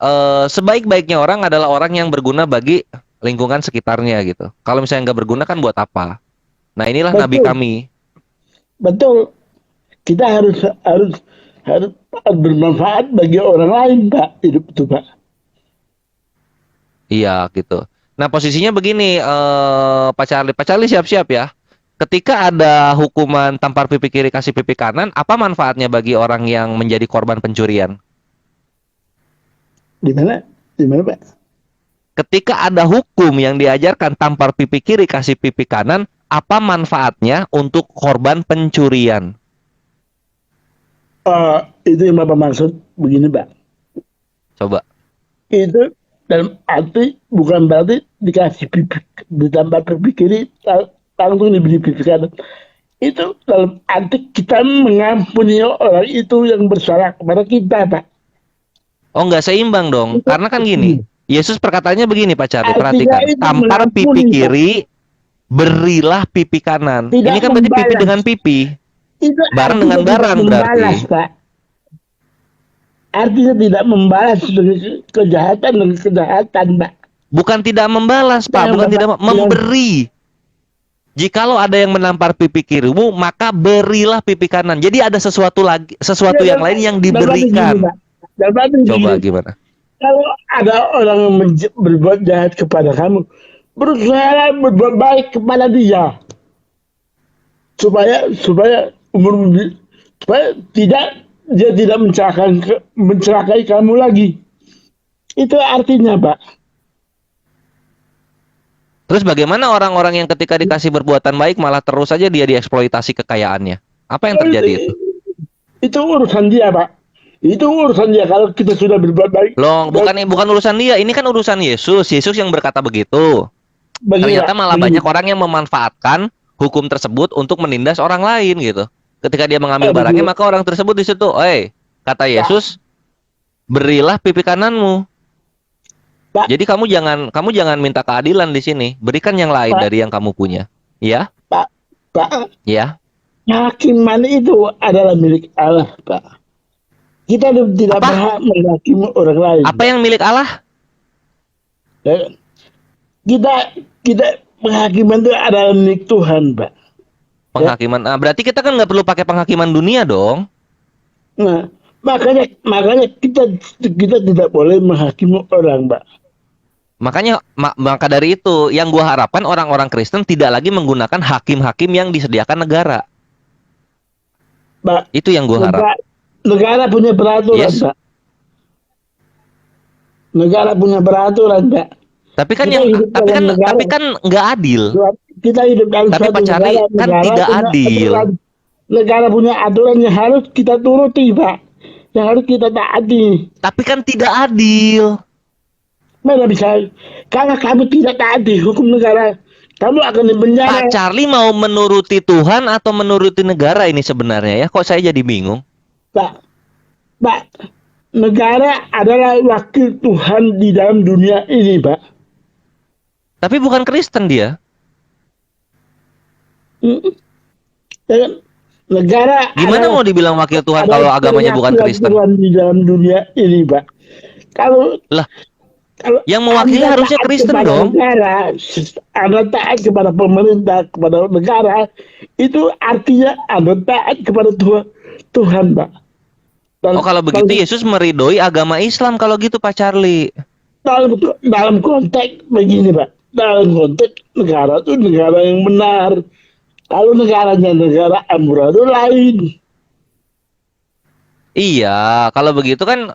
[SPEAKER 4] sebaik-baiknya orang adalah orang yang berguna bagi lingkungan sekitarnya gitu. Kalau misalnya nggak berguna kan buat apa? Nah inilah
[SPEAKER 8] Betul.
[SPEAKER 4] Nabi kami.
[SPEAKER 8] Betul. Kita harus bermanfaat bagi orang lain Pak, hidup itu Pak.
[SPEAKER 4] Iya gitu. Nah posisinya begini, Pak Charlie siap-siap ya. Ketika ada hukuman tampar pipi kiri kasih pipi kanan, apa manfaatnya bagi orang yang menjadi korban pencurian?
[SPEAKER 8] Di mana Pak?
[SPEAKER 4] Ketika ada hukum yang diajarkan tampar pipi kiri kasih pipi kanan, apa manfaatnya untuk korban pencurian?
[SPEAKER 8] Itu yang Bapak maksud begini Pak.
[SPEAKER 4] Coba.
[SPEAKER 8] Itu dalam arti bukan berarti dikasih pipi ditambah pipi kiri langsung diberi pipi kanan. Itu dalam arti kita mengampuni orang itu yang bersalah kepada kita Pak.
[SPEAKER 4] Oh nggak seimbang dong, karena kan gini. Yesus perkataannya begini Pak Charlie,
[SPEAKER 8] Artinya
[SPEAKER 4] perhatikan.
[SPEAKER 8] itu
[SPEAKER 4] Tampar pipi
[SPEAKER 8] mengampuni, Pak.
[SPEAKER 4] kiri, berilah pipi kanan.
[SPEAKER 8] Tidak
[SPEAKER 4] Ini kan berarti pipi
[SPEAKER 8] membalas.
[SPEAKER 4] dengan pipi.
[SPEAKER 8] Itu
[SPEAKER 4] Barang
[SPEAKER 8] artinya
[SPEAKER 4] dengan
[SPEAKER 8] tidak
[SPEAKER 4] barang
[SPEAKER 8] membalas,
[SPEAKER 4] berarti.
[SPEAKER 8] Pak. Artinya tidak membalas dengan kejahatan dengan kejahatan, Pak.
[SPEAKER 4] Bukan tidak membalas, Pak. Bukan tidak memberi. Jikalau ada yang menampar pipi kirimu, maka berilah pipi kanan. Jadi ada sesuatu yang lain yang diberikan. Coba gimana?
[SPEAKER 8] Kalau ada orang yang berbuat jahat kepada kamu, berusaha berbuat baik kepada dia, supaya dia tidak mencelakai kamu lagi. Itu artinya, Pak.
[SPEAKER 4] Terus bagaimana orang-orang yang ketika dikasih berbuatan baik malah terus saja dia dieksploitasi kekayaannya? Apa yang terjadi itu?
[SPEAKER 8] Itu urusan dia, Pak. Itu urusan dia kalau kita sudah berbuat baik.
[SPEAKER 4] Loh, bukan urusan dia. Ini kan urusan Yesus. Yesus yang berkata begitu. Ternyata malah banyak orang yang memanfaatkan hukum tersebut untuk menindas orang lain gitu. Ketika dia mengambil barangnya, maka orang tersebut di situ, kata Yesus, berilah pipi kananmu.
[SPEAKER 8] Pak.
[SPEAKER 4] Jadi kamu jangan minta keadilan di sini. Berikan yang lain dari yang kamu punya. Ya?
[SPEAKER 8] Pak.
[SPEAKER 4] Ya.
[SPEAKER 8] Hakiman itu adalah milik Allah, Pak. Kita tidak berhak menghakimi orang lain.
[SPEAKER 4] Apa yang milik Allah?
[SPEAKER 8] Kita penghakiman itu adalah milik Tuhan, Pak.
[SPEAKER 4] Penghakiman. Berarti kita kan nggak perlu pakai penghakiman dunia dong.
[SPEAKER 8] Nah, makanya kita tidak boleh menghakimi orang, Pak.
[SPEAKER 4] Maka dari itu yang gua harapkan orang-orang Kristen tidak lagi menggunakan hakim-hakim yang disediakan negara.
[SPEAKER 8] Pak,
[SPEAKER 4] itu yang gua harap.
[SPEAKER 8] Negara punya peraturan,
[SPEAKER 4] Yes.
[SPEAKER 8] Pak. Negara punya peraturan, Pak.
[SPEAKER 4] Tapi kan nggak adil.
[SPEAKER 8] Kita hidup dalam
[SPEAKER 4] Tapi
[SPEAKER 8] suatu
[SPEAKER 4] Pak Charlie,
[SPEAKER 8] negara,
[SPEAKER 4] kan
[SPEAKER 8] negara
[SPEAKER 4] tidak
[SPEAKER 8] punya
[SPEAKER 4] adil.
[SPEAKER 8] aturan. Negara punya aturan yang harus kita turuti, Pak. Yang harus kita taati.
[SPEAKER 4] Tapi kan tidak adil.
[SPEAKER 8] Mana bisa? Karena kamu tidak taati hukum negara, kamu akan dipenjara.
[SPEAKER 4] Pak Charlie mau menuruti Tuhan atau menuruti negara ini sebenarnya ya? Kok saya jadi bingung?
[SPEAKER 8] Pak, negara adalah wakil Tuhan di dalam dunia ini, Pak.
[SPEAKER 4] Tapi bukan Kristen dia.
[SPEAKER 8] Negara
[SPEAKER 4] gimana mau dibilang wakil Tuhan kalau agamanya bukan Kristen?
[SPEAKER 8] Tuhan di dalam dunia ini, Pak. Kalau
[SPEAKER 4] yang mewakili harusnya Kristen dong.
[SPEAKER 8] Negara, Anda taat kepada pemerintah, kepada negara, itu artinya Anda taat kepada Tuhan, Pak.
[SPEAKER 4] Kalau begitu Yesus meridoi agama Islam kalau gitu Pak Charlie.
[SPEAKER 8] Dalam konteks begini, Pak. Dalam konteks negara itu negara yang benar. Kalau negaranya negara amburadul lain.
[SPEAKER 4] Iya, kalau begitu kan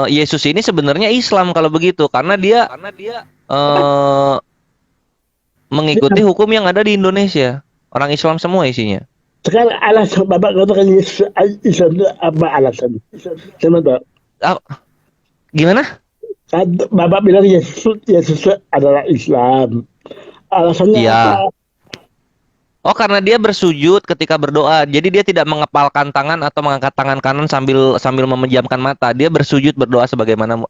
[SPEAKER 4] Yesus ini sebenarnya Islam kalau begitu karena dia eh, mengikuti hukum yang ada di Indonesia. Orang Islam semua isinya.
[SPEAKER 8] Sekarang alasan Bapak katakan Yesus Islam itu apa alasan? Saya tahu.
[SPEAKER 4] Ah, gimana?
[SPEAKER 8] Kan Bapak bilang Yesus adalah Islam. Alasannya
[SPEAKER 4] Iya.
[SPEAKER 8] apa?
[SPEAKER 4] Oh, karena dia bersujud ketika berdoa. Jadi dia tidak mengepalkan tangan atau mengangkat tangan kanan sambil memejamkan mata. Dia bersujud berdoa sebagaimana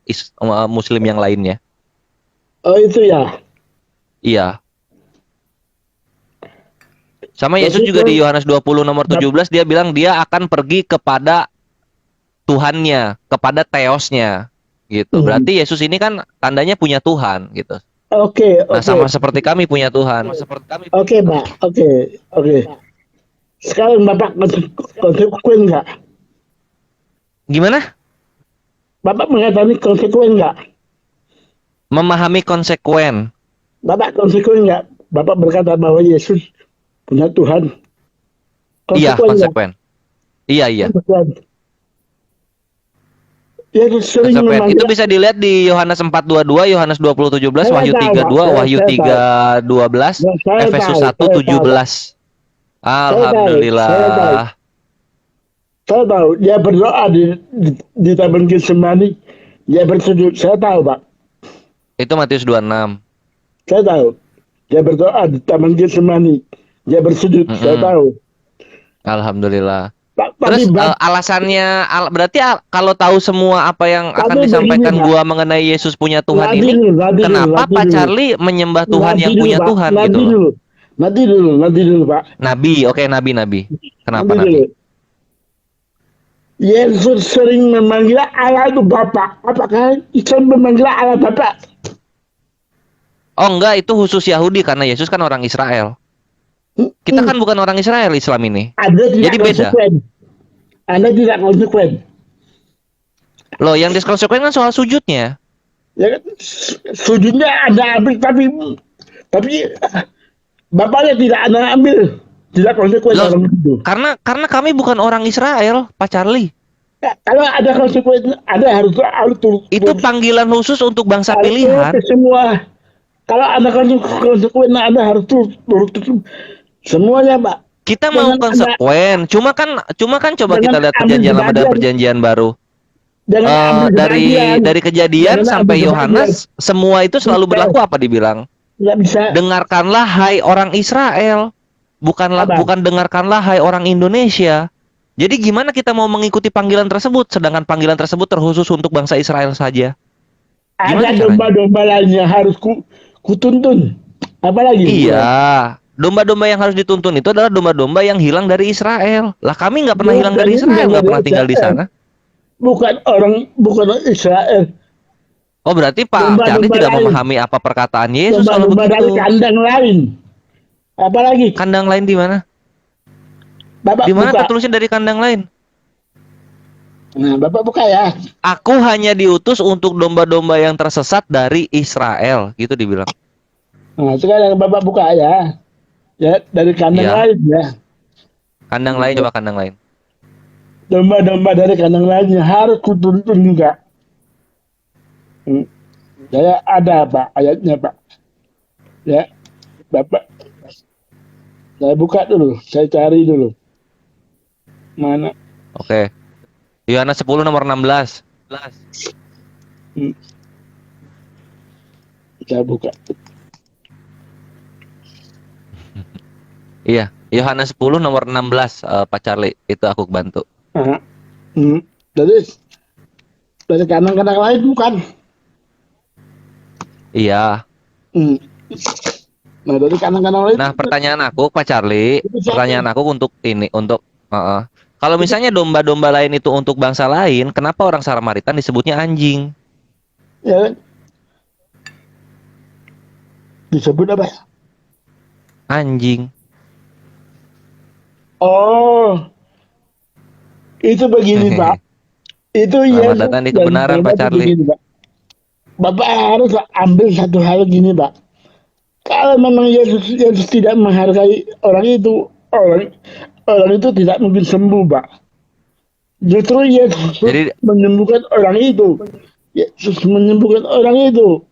[SPEAKER 4] muslim yang lainnya.
[SPEAKER 8] Oh itu ya.
[SPEAKER 4] Iya. Sama Yesus juga di Yohanes 20 nomor 17 dia bilang dia akan pergi kepada Tuhannya, kepada Theosnya gitu. Berarti Yesus ini kan tandanya punya Tuhan gitu.
[SPEAKER 8] Oke.
[SPEAKER 4] Nah, sama seperti kami punya Tuhan.
[SPEAKER 8] Oke, Pak. Oke. Sekarang Bapak konsekuen nggak?
[SPEAKER 4] Gimana?
[SPEAKER 8] Bapak mengatakan konsekuen nggak?
[SPEAKER 4] Memahami konsekuen.
[SPEAKER 8] Bapak konsekuen nggak? Bapak berkata bahwa Yesus punya Tuhan.
[SPEAKER 4] Iya,
[SPEAKER 8] nggak?
[SPEAKER 4] konsekuen. Iya.
[SPEAKER 8] Konsekuen. Yesus sering
[SPEAKER 4] Konsekuen.
[SPEAKER 8] memanggil.
[SPEAKER 4] Itu bisa dilihat di Yohanes 4:22, Yohanes 20:17, Wahyu 3:2, Wahyu 3:12, Efesus 1:17. Alhamdulillah.
[SPEAKER 8] Saya tahu dia berdoa di Taman Getsemani, dia bersujud. Saya tahu, Pak.
[SPEAKER 4] Itu Matius 26.
[SPEAKER 8] Saya tahu dia berdoa di Taman Getsemani, dia bersujud. Saya tahu.
[SPEAKER 4] Alhamdulillah.
[SPEAKER 8] Pak,
[SPEAKER 4] Terus
[SPEAKER 8] tapi
[SPEAKER 4] alasannya berarti kalau tahu semua apa yang akan
[SPEAKER 8] Tapi
[SPEAKER 4] disampaikan
[SPEAKER 8] begini, Pak.
[SPEAKER 4] gua mengenai Yesus punya Tuhan
[SPEAKER 8] Nanti
[SPEAKER 4] ini,
[SPEAKER 8] dulu,
[SPEAKER 4] kenapa
[SPEAKER 8] nanti
[SPEAKER 4] Pak
[SPEAKER 8] dulu.
[SPEAKER 4] Charlie menyembah Tuhan yang
[SPEAKER 8] Nanti
[SPEAKER 4] punya
[SPEAKER 8] dulu, Pak.
[SPEAKER 4] Tuhan
[SPEAKER 8] Nanti
[SPEAKER 4] gitu loh?
[SPEAKER 8] dulu. Nanti dulu, Pak.
[SPEAKER 4] Nabi, oke nabi. Kenapa
[SPEAKER 8] Nanti
[SPEAKER 4] nabi?
[SPEAKER 8] dulu. Yesus sering memanggil Allah itu Bapak. Apakah Islam memanggil Allah Bapak?
[SPEAKER 4] Oh enggak, itu khusus Yahudi karena Yesus kan orang Israel. Kita kan bukan orang Israel Islam ini.
[SPEAKER 8] Anda tidak
[SPEAKER 4] Jadi beda.
[SPEAKER 8] konsekuen. Anda tidak konsekuen.
[SPEAKER 4] Loh, yang diskonsekuen kan soal sujudnya.
[SPEAKER 8] Ya kan? Sujudnya Anda ambil, tapi Bapaknya tidak Anda ambil. Tidak konsekuen
[SPEAKER 4] Loh,
[SPEAKER 8] dalam itu.
[SPEAKER 4] karena kami bukan orang Israel, Pak Charlie.
[SPEAKER 8] Ya, kalau ada konsekuensi, Anda harus turut.
[SPEAKER 4] Itu panggilan khusus untuk bangsa
[SPEAKER 8] Harus
[SPEAKER 4] pilihan.
[SPEAKER 8] turut semua. Kalau Anda konsekuen, Anda harus turut semuanya, Pak.
[SPEAKER 4] Kita mau
[SPEAKER 8] Jangan
[SPEAKER 4] konsekuen. Cuma kan coba
[SPEAKER 8] Jangan
[SPEAKER 4] kita lihat
[SPEAKER 8] ambil
[SPEAKER 4] perjanjian lama dan
[SPEAKER 8] kejadian.
[SPEAKER 4] perjanjian baru.
[SPEAKER 8] Jangan ambil sebagian.
[SPEAKER 4] Dari kejadian
[SPEAKER 8] Jangan
[SPEAKER 4] sampai
[SPEAKER 8] ambil
[SPEAKER 4] Yohanes semua itu selalu berlaku apa dibilang?
[SPEAKER 8] Nggak bisa.
[SPEAKER 4] Dengarkanlah hai orang Israel. Bukan dengarkanlah hai orang Indonesia. Jadi gimana kita mau mengikuti panggilan tersebut sedangkan panggilan tersebut terkhusus untuk bangsa Israel saja? Gimana
[SPEAKER 8] Ada
[SPEAKER 4] caranya?
[SPEAKER 8] domba-domba lainnya harus kutuntun. Apalagi?
[SPEAKER 4] Iya. Domba-domba yang harus dituntun itu adalah domba-domba yang hilang dari Israel. Lah kami nggak pernah
[SPEAKER 8] Bukan
[SPEAKER 4] hilang dari
[SPEAKER 8] dari
[SPEAKER 4] Israel, nggak pernah tinggal di
[SPEAKER 8] Israel.
[SPEAKER 4] sana.
[SPEAKER 8] Bukan orang Israel.
[SPEAKER 4] Oh berarti Pak
[SPEAKER 8] Domba-domba
[SPEAKER 4] Charlie tidak
[SPEAKER 8] lain.
[SPEAKER 4] memahami apa perkataan Yesus kalau
[SPEAKER 8] Domba-domba dari
[SPEAKER 4] begitu.
[SPEAKER 8] kandang lain. Apalagi?
[SPEAKER 4] Kandang lain di mana?
[SPEAKER 8] Bapak
[SPEAKER 4] Di mana
[SPEAKER 8] buka.
[SPEAKER 4] tertulisnya dari kandang lain?
[SPEAKER 8] Nah, Bapak buka ya.
[SPEAKER 4] Aku hanya diutus untuk domba-domba yang tersesat dari Israel, gitu dibilang.
[SPEAKER 8] Nah, sekarang Bapak buka ya. Ya, dari kandang
[SPEAKER 4] Ya.
[SPEAKER 8] lain ya.
[SPEAKER 4] Kandang lain, coba kandang lain.
[SPEAKER 8] Domba-domba dari kandang lainnya harus kutuntun juga. Saya ada Pak ayatnya Pak. Ya, Bapak. Saya buka dulu, saya cari dulu. Mana?
[SPEAKER 4] Oke. Yohanes 10 nomor 16.
[SPEAKER 8] Saya buka.
[SPEAKER 4] Iya, Yohanes 10 nomor 16 Pak Charlie, itu aku bantu.
[SPEAKER 8] Aha. Dari kandang-kandang lain bukan?
[SPEAKER 4] Iya.
[SPEAKER 8] Nah, dari kandang-kandang lain.
[SPEAKER 4] Nah, pertanyaan aku Pak Charlie, pertanyaan aku untuk ini kalau misalnya domba-domba lain itu untuk bangsa lain, kenapa orang Samaritan disebutnya anjing?
[SPEAKER 8] Ya. Disebut apa?
[SPEAKER 4] Anjing.
[SPEAKER 8] Oh. Itu begini, Pak. Itu
[SPEAKER 4] Selamat
[SPEAKER 8] Yesus
[SPEAKER 4] datang di
[SPEAKER 8] dan
[SPEAKER 4] kebenaran, Pak
[SPEAKER 8] Bapak
[SPEAKER 4] Charlie.
[SPEAKER 8] begini, Pak. Bapak harus ambil satu hal gini, Pak. Kalau memang Yesus tidak menghargai orang itu, orang itu tidak mungkin sembuh, Pak. Justru Yesus
[SPEAKER 4] Jadi
[SPEAKER 8] menyembuhkan orang itu. Yesus menyembuhkan orang itu.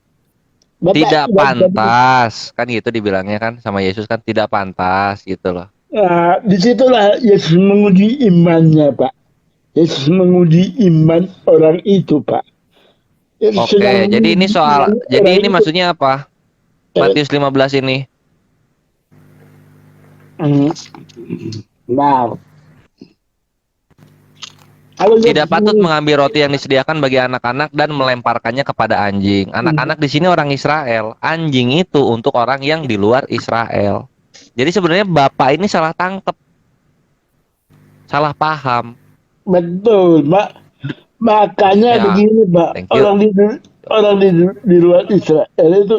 [SPEAKER 8] Bapak
[SPEAKER 4] tidak
[SPEAKER 8] tidak-
[SPEAKER 4] pantas kan gitu dibilangnya kan sama Yesus kan tidak pantas gitu loh.
[SPEAKER 8] Nah, disitulah Yesus menguji imannya, Pak. Yesus menguji iman orang itu, Pak. Yesus
[SPEAKER 4] Oke,
[SPEAKER 8] sedang
[SPEAKER 4] jadi ini
[SPEAKER 8] menguji
[SPEAKER 4] soal
[SPEAKER 8] iman
[SPEAKER 4] jadi
[SPEAKER 8] orang
[SPEAKER 4] ini
[SPEAKER 8] itu.
[SPEAKER 4] maksudnya apa? Matius 15 ini.
[SPEAKER 8] Nah, kalau
[SPEAKER 4] Tidak
[SPEAKER 8] Yesus
[SPEAKER 4] patut mengambil roti yang disediakan bagi anak-anak dan melemparkannya kepada anjing. Anak-anak di sini orang Israel, anjing itu untuk orang yang di luar Israel. Jadi sebenarnya Bapak ini salah tangkap. Salah paham.
[SPEAKER 8] betul, Pak. Makanya
[SPEAKER 4] Ya,
[SPEAKER 8] begini, Pak.
[SPEAKER 4] thank you.
[SPEAKER 8] Orang di luar Israel itu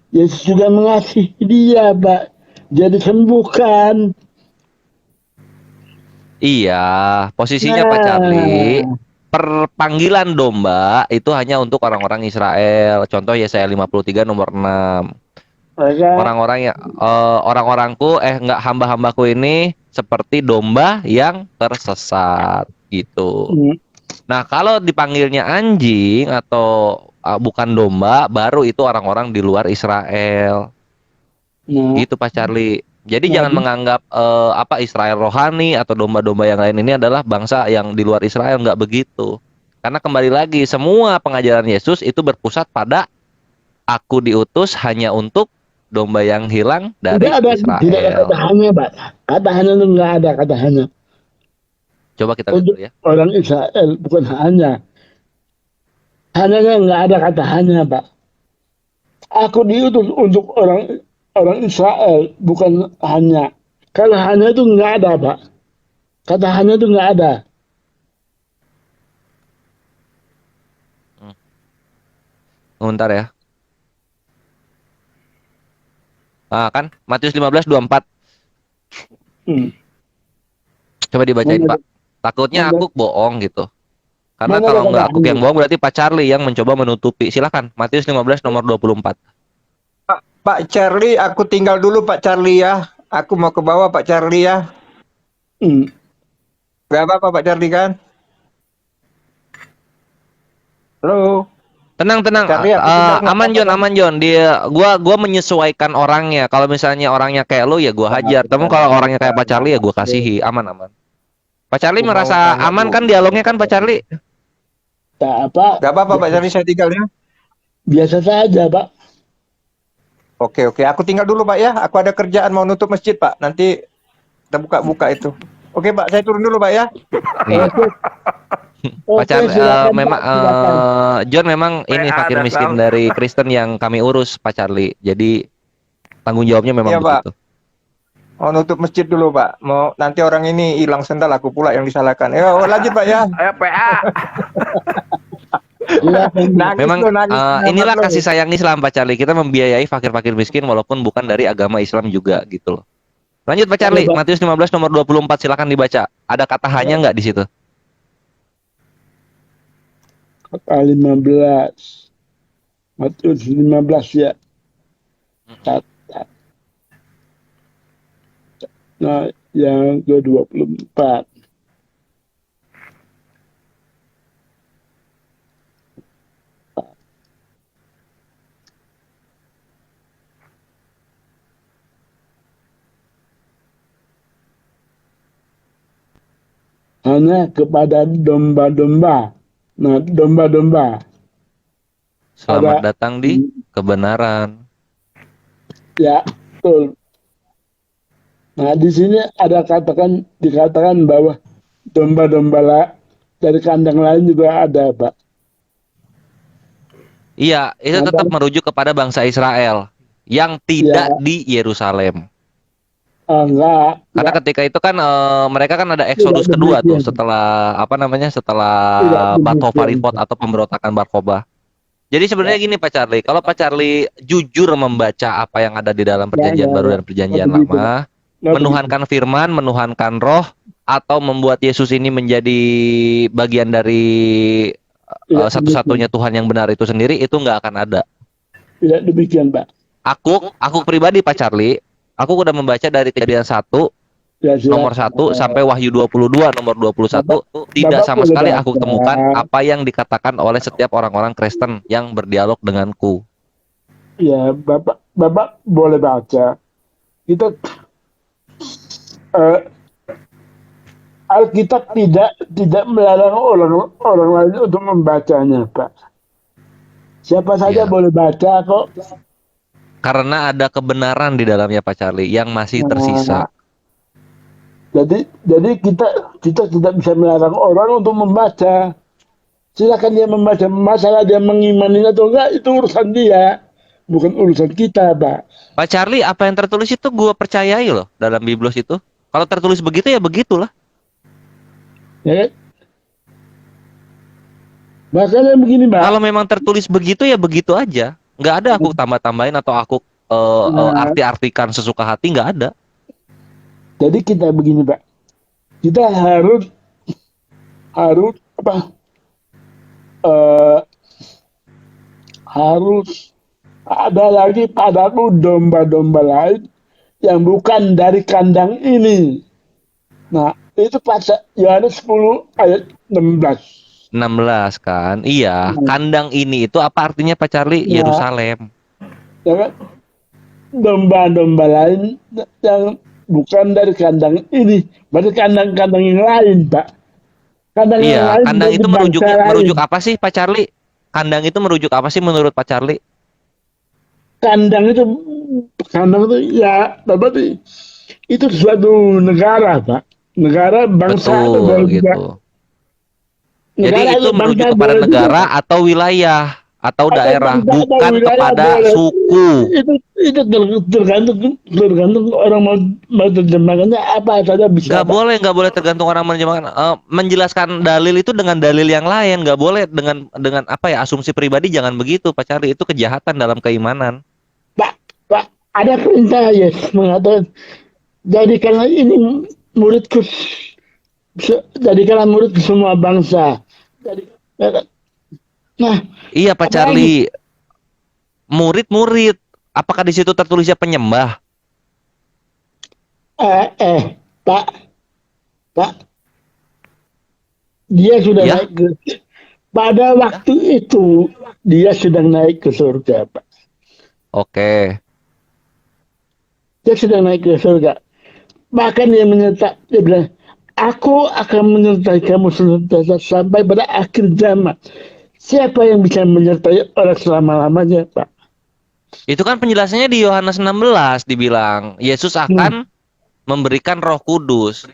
[SPEAKER 8] Yesus juga mengasihi dia, Pak. Jadi sembuhkan.
[SPEAKER 4] Iya, posisinya Pak
[SPEAKER 8] Nah.
[SPEAKER 4] Charlie, perpanggilan domba itu hanya untuk orang-orang Israel. Contoh Yesaya 53 nomor 6.
[SPEAKER 8] Maka,
[SPEAKER 4] Orang-orang yang orang-orangku enggak hamba-hambaku ini seperti domba yang tersesat gitu. Nah, kalau dipanggilnya anjing atau bukan domba, baru itu orang-orang di luar Israel.
[SPEAKER 8] nah,
[SPEAKER 4] Gitu Pak Charlie. Jadi
[SPEAKER 8] Nah,
[SPEAKER 4] jangan menganggap Israel rohani atau domba-domba yang lain ini adalah bangsa yang di luar Israel, nggak begitu. Karena kembali lagi semua pengajaran Yesus itu berpusat pada aku diutus hanya untuk domba yang hilang dari
[SPEAKER 8] tidak ada
[SPEAKER 4] Israel.
[SPEAKER 8] kata hanya, Pak. Kata hanya itu nggak ada kata hanya.
[SPEAKER 4] Coba kita lihat
[SPEAKER 8] Untuk
[SPEAKER 4] dulu ya.
[SPEAKER 8] orang Israel bukan hanya. Hanyanya nggak ada kata hanya, Pak. Aku diutus untuk orang Israel bukan hanya. Kalau hanya itu nggak ada, Pak. Kata hanya itu nggak ada.
[SPEAKER 4] Sebentar ya. Kan Matius 15:24.
[SPEAKER 8] Hmm.
[SPEAKER 4] Coba dibacain,
[SPEAKER 8] Mana
[SPEAKER 4] Pak. Takutnya
[SPEAKER 8] mana-
[SPEAKER 4] aku bohong gitu. Karena
[SPEAKER 8] Mana
[SPEAKER 4] kalau
[SPEAKER 8] ada
[SPEAKER 4] nggak
[SPEAKER 8] kata
[SPEAKER 4] aku yang
[SPEAKER 8] hanya?
[SPEAKER 4] bohong berarti Pak Charlie yang mencoba menutupi. Silakan. Matius 15 nomor 24.
[SPEAKER 3] Pak Charlie, aku tinggal dulu Pak Charlie ya. Aku mau ke bawah Pak Charlie ya.
[SPEAKER 8] Hmm.
[SPEAKER 3] Gak apa-apa Pak Charlie kan? Halo.
[SPEAKER 4] Tenang.
[SPEAKER 3] Charlie, aku tinggal nggak
[SPEAKER 4] Aman
[SPEAKER 3] apa-apa,
[SPEAKER 4] John,
[SPEAKER 3] kan?
[SPEAKER 4] aman John. Gua menyesuaikan orangnya. Kalau misalnya orangnya kayak lu ya gua hajar. Tapi kalau orangnya kayak Pak Charlie ya gua kasihi. Aman. Pak Charlie
[SPEAKER 3] Aku mau
[SPEAKER 4] merasa
[SPEAKER 3] tanya
[SPEAKER 4] aman
[SPEAKER 3] dulu.
[SPEAKER 4] kan dialognya kan Pak Charlie?
[SPEAKER 8] Tak apa.
[SPEAKER 3] Gak apa-apa Pak Charlie, saya tinggal ya.
[SPEAKER 8] Biasa saja, Pak.
[SPEAKER 3] Oke, aku tinggal dulu Pak ya. Aku ada kerjaan mau nutup masjid Pak. Nanti kita buka itu. Oke Pak, saya turun dulu Pak ya.
[SPEAKER 4] Iya. Pak Charlie,
[SPEAKER 8] silakan,
[SPEAKER 4] memang
[SPEAKER 8] Pak, silakan.
[SPEAKER 4] John memang ini fakir miskin dari Kristen yang kami urus Pak Charlie. Jadi tanggung jawabnya memang
[SPEAKER 3] Iya, Pak.
[SPEAKER 4] begitu.
[SPEAKER 3] Mau nutup masjid dulu Pak. Mau nanti orang ini hilang sendal, aku pula yang disalahkan. Lanjut Pak ya.
[SPEAKER 8] Silakan.
[SPEAKER 3] Nangis
[SPEAKER 4] Memang
[SPEAKER 3] lu, nangis.
[SPEAKER 4] inilah
[SPEAKER 3] Muhammad lu.
[SPEAKER 4] kasih sayang Islam Pak Charlie. Kita membiayai fakir-fakir miskin walaupun bukan dari agama Islam juga gitu loh. Lanjut Pak Charlie,
[SPEAKER 8] Iya, Pak.
[SPEAKER 4] Matius 15 nomor 24 silakan dibaca. Ada kata hanya nggak di situ?
[SPEAKER 8] Kata 15. Matius 15 ya. Kata. Nah, yang ke-24. Hanya kepada domba-domba. Nah, domba-domba.
[SPEAKER 4] Selamat
[SPEAKER 8] Ada-
[SPEAKER 4] datang di kebenaran.
[SPEAKER 8] Ya, betul. Nah, di sini dikatakan bahwa domba-domba dari kandang lain juga ada, Pak.
[SPEAKER 4] Iya, itu tetap merujuk kepada bangsa Israel yang tidak
[SPEAKER 8] Ya.
[SPEAKER 4] di Yerusalem.
[SPEAKER 8] Enggak.
[SPEAKER 4] Karena ketika itu kan mereka kan ada Exodus
[SPEAKER 8] Tidak
[SPEAKER 4] kedua tuh
[SPEAKER 8] demikian.
[SPEAKER 4] setelah
[SPEAKER 8] Tidak
[SPEAKER 4] Bat
[SPEAKER 8] demikian.
[SPEAKER 4] Farifot atau pemberontakan Bar Kokhba. Jadi sebenarnya gini Pak Charlie, kalau Pak Charlie jujur membaca apa yang ada di dalam perjanjian baru dan perjanjian
[SPEAKER 8] Nggak begitu,
[SPEAKER 4] lama, menuhankan firman, menuhankan roh, atau membuat Yesus ini menjadi bagian dari
[SPEAKER 8] Tidak
[SPEAKER 4] satu-satunya Tuhan yang benar itu sendiri, itu nggak akan ada.
[SPEAKER 8] Tidak demikian, Pak.
[SPEAKER 4] Aku pribadi Pak Charlie, aku udah membaca dari Kejadian 1
[SPEAKER 8] Ya,
[SPEAKER 4] nomor 1 sampai Wahyu 22 nomor 21 tidak
[SPEAKER 8] Bapak
[SPEAKER 4] sama
[SPEAKER 8] boleh
[SPEAKER 4] sekali aku
[SPEAKER 8] baca.
[SPEAKER 4] temukan apa yang dikatakan oleh setiap orang-orang Kristen yang berdialog denganku.
[SPEAKER 8] Ya, Bapak boleh baca. Kita eh, Alkitab tidak melarang orang lain untuk membacanya, Pak. Siapa saja
[SPEAKER 4] Ya.
[SPEAKER 8] boleh baca kok.
[SPEAKER 4] Karena ada kebenaran di dalamnya Pak Charlie yang masih tersisa.
[SPEAKER 8] Jadi kita tidak bisa melarang orang untuk membaca. Silakan dia membaca. Masalah dia mengimani atau enggak itu urusan dia, bukan urusan kita, Pak.
[SPEAKER 4] Pak Charlie, apa yang tertulis itu gue percayai loh dalam Biblos itu. Kalau tertulis begitu ya begitulah.
[SPEAKER 8] Ya. Makanya begini, Pak.
[SPEAKER 4] Kalau memang tertulis begitu ya begitu aja. Nggak ada aku tambah-tambahin atau aku arti-artikan sesuka hati, nggak ada.
[SPEAKER 8] Jadi kita begini, Pak. Kita harus apa? Harus ada lagi padaku domba-domba lain yang bukan dari kandang ini. Nah, itu pasal Yohanes 10 ayat 16.
[SPEAKER 4] 16 kan? Iya, kandang ini itu apa artinya Pak Charlie?
[SPEAKER 8] Ya.
[SPEAKER 4] Yerusalem.
[SPEAKER 8] Ya kan? Domba-domba lain yang bukan dari kandang ini, berarti kandang-kandang yang lain, Pak. Kandang yang
[SPEAKER 4] Iya,
[SPEAKER 8] lain
[SPEAKER 4] kandang
[SPEAKER 8] dari
[SPEAKER 4] itu
[SPEAKER 8] bangsa lain.
[SPEAKER 4] merujuk apa sih Pak Charlie? Kandang itu merujuk apa sih menurut Pak Charlie?
[SPEAKER 8] Kandang itu ya, Bapak itu suatu negara, Pak. Negara bangsa itu
[SPEAKER 4] Betul
[SPEAKER 8] boleh juga.
[SPEAKER 4] gitu. Jadi
[SPEAKER 8] Negara
[SPEAKER 4] itu merujuk
[SPEAKER 8] bangsa
[SPEAKER 4] kepada
[SPEAKER 8] boleh
[SPEAKER 4] negara
[SPEAKER 8] juga.
[SPEAKER 4] atau wilayah atau daerah,
[SPEAKER 8] bangsa atau
[SPEAKER 4] bukan
[SPEAKER 8] wilayah
[SPEAKER 4] kepada
[SPEAKER 8] boleh.
[SPEAKER 4] suku.
[SPEAKER 8] Itu tergantung orang mau terjemahkannya apa saja bisa.
[SPEAKER 4] Nggak boleh tergantung orang menerjemahkan. Menjelaskan dalil itu dengan dalil yang lain, nggak boleh dengan apa ya, asumsi pribadi, jangan begitu Pak Charlie, itu kejahatan dalam keimanan.
[SPEAKER 8] Pak, ada perintah Yesus mengatakan, jadikanlah ini muridku, jadikanlah murid semua bangsa. Nah,
[SPEAKER 4] Iya Pak Charlie, murid-murid, apakah di situ tertulisnya penyembah?
[SPEAKER 8] Pak, dia sudah
[SPEAKER 4] Ya?
[SPEAKER 8] naik ke, pada waktu itu dia sedang naik ke surga, Pak.
[SPEAKER 4] Oke.
[SPEAKER 8] Dia sedang naik ke surga. Bahkan dia bilang, aku akan menyertai kamu senantiasa sampai pada akhir zaman. Siapa yang bisa menyertai orang selama-lamanya, Pak?
[SPEAKER 4] Itu kan penjelasannya di Yohanes 16 dibilang Yesus akan memberikan Roh Kudus.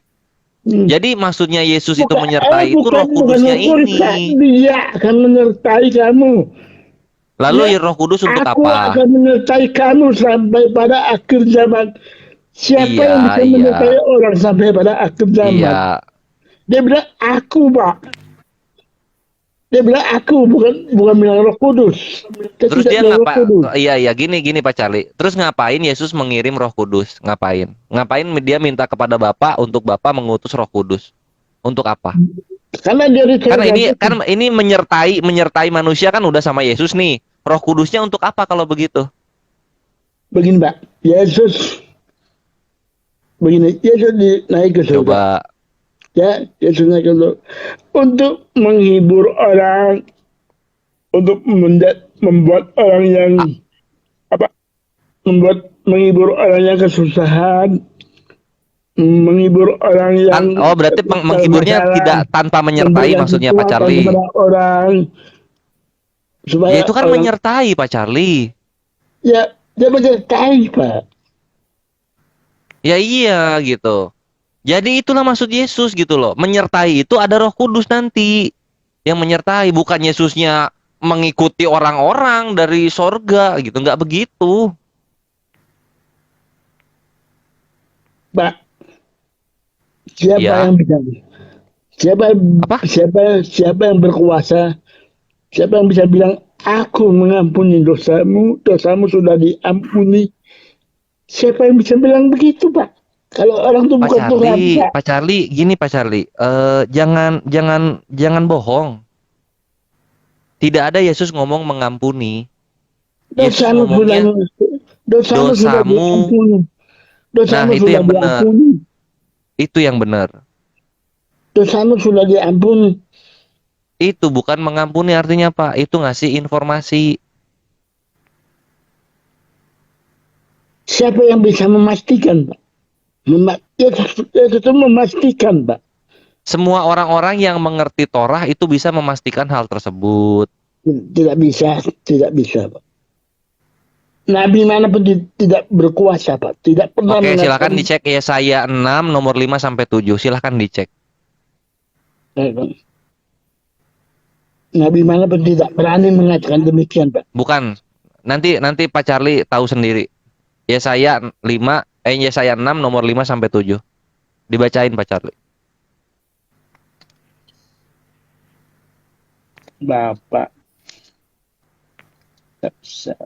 [SPEAKER 4] Jadi maksudnya Yesus itu menyertai itu Roh Kudusnya ini.
[SPEAKER 8] Dia akan menyertai kamu.
[SPEAKER 4] Lalu Roh Kudus untuk
[SPEAKER 8] Aku
[SPEAKER 4] apa?
[SPEAKER 8] akan menyertai kamu sampai pada akhir zaman. Siapa
[SPEAKER 4] Iya,
[SPEAKER 8] yang bisa
[SPEAKER 4] iya.
[SPEAKER 8] menyertai orang sampai pada akhir zaman?
[SPEAKER 4] Iya.
[SPEAKER 8] Dia bilang aku, Pak. Dia bilang aku, bukan bilang Roh Kudus.
[SPEAKER 4] Terus dia
[SPEAKER 8] tidak bilang Roh
[SPEAKER 4] ngapain?
[SPEAKER 8] Kudus.
[SPEAKER 4] Iya gini Pak Charlie. Terus ngapain Yesus mengirim Roh Kudus? Ngapain? Ngapain dia minta kepada Bapa untuk Bapa mengutus Roh Kudus? Untuk apa?
[SPEAKER 8] Karena
[SPEAKER 4] ini menyertai manusia kan udah sama Yesus nih. Roh Kudusnya untuk apa kalau begitu?
[SPEAKER 8] Begini, Pak. Yesus naik ke surga.
[SPEAKER 4] Coba.
[SPEAKER 8] Ya, Yesus naik ke surga untuk menghibur orang, untuk membuat orang yang menghibur orang yang kesusahan, menghibur orang yang
[SPEAKER 4] berarti menghiburnya tidak tanpa menyertai maksudnya Pak Charlie.
[SPEAKER 8] Orang supaya
[SPEAKER 4] Ya itu kan menyertai Pak Charlie.
[SPEAKER 8] Ya, dia menyertai, Pak.
[SPEAKER 4] Ya iya gitu. Jadi itulah maksud Yesus gitu loh. Menyertai itu ada Roh Kudus nanti yang menyertai, bukan Yesusnya mengikuti orang-orang dari sorga gitu, nggak begitu.
[SPEAKER 8] Pak, siapa yang bisa? Siapa yang berkuasa? Siapa yang bisa bilang aku mengampuni dosamu sudah diampuni? Siapa yang bisa bilang begitu, Pak? Kalau orang itu bukan Tuhan,
[SPEAKER 4] Pak Charlie, gini Pak Charlie, jangan bohong. Tidak ada Yesus ngomong mengampuni.
[SPEAKER 8] Dosamu sudah diampuni.
[SPEAKER 4] Nah, itu yang benar. Itu yang benar.
[SPEAKER 8] Dosamu sudah diampuni.
[SPEAKER 4] Itu bukan mengampuni artinya Pak, itu ngasih informasi.
[SPEAKER 8] Siapa yang bisa memastikan, Pak? Itu memastikan, Pak.
[SPEAKER 4] Semua orang-orang yang mengerti Torah itu bisa memastikan hal tersebut.
[SPEAKER 8] Tidak bisa, Pak. Nabi manapun tidak berkuasa, Pak. Tidak pernah
[SPEAKER 4] Oke,
[SPEAKER 8] mengatakan.
[SPEAKER 4] silakan dicek Yesaya 6 nomor 5 sampai 7. Silakan dicek.
[SPEAKER 8] Nabi manapun tidak berani mengatakan demikian, Pak.
[SPEAKER 4] Bukan. Nanti Pak Charlie tahu sendiri. Yesaya 6 nomor 5 sampai 7. Dibacain Pak Charlie.
[SPEAKER 8] Bapak. Tak bisa.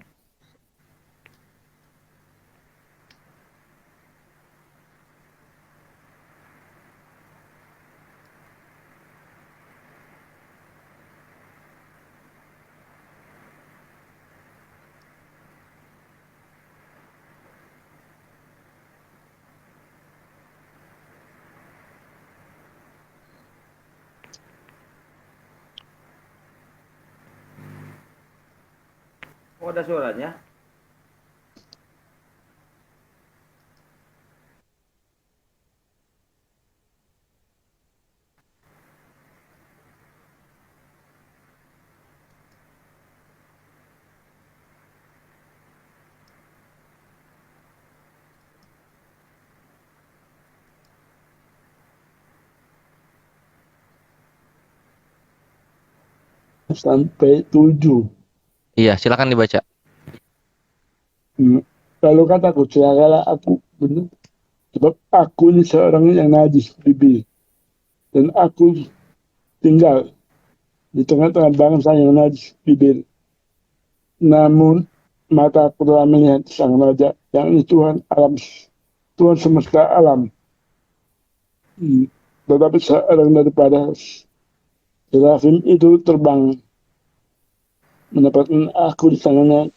[SPEAKER 1] Oh, ada suaranya.
[SPEAKER 8] Sampai 7.
[SPEAKER 4] Iya, silakan dibaca.
[SPEAKER 8] Lalu kataku, celakalah aku benar, sebab aku ini seorang yang najis bibir, dan aku tinggal di tengah-tengah bangsa yang najis bibir. Namun mataku telah melihat sang raja, yang ini Tuhan semesta alam. Tetapi seorang daripada serafim itu terbang, mendapatkan aku di tangannya.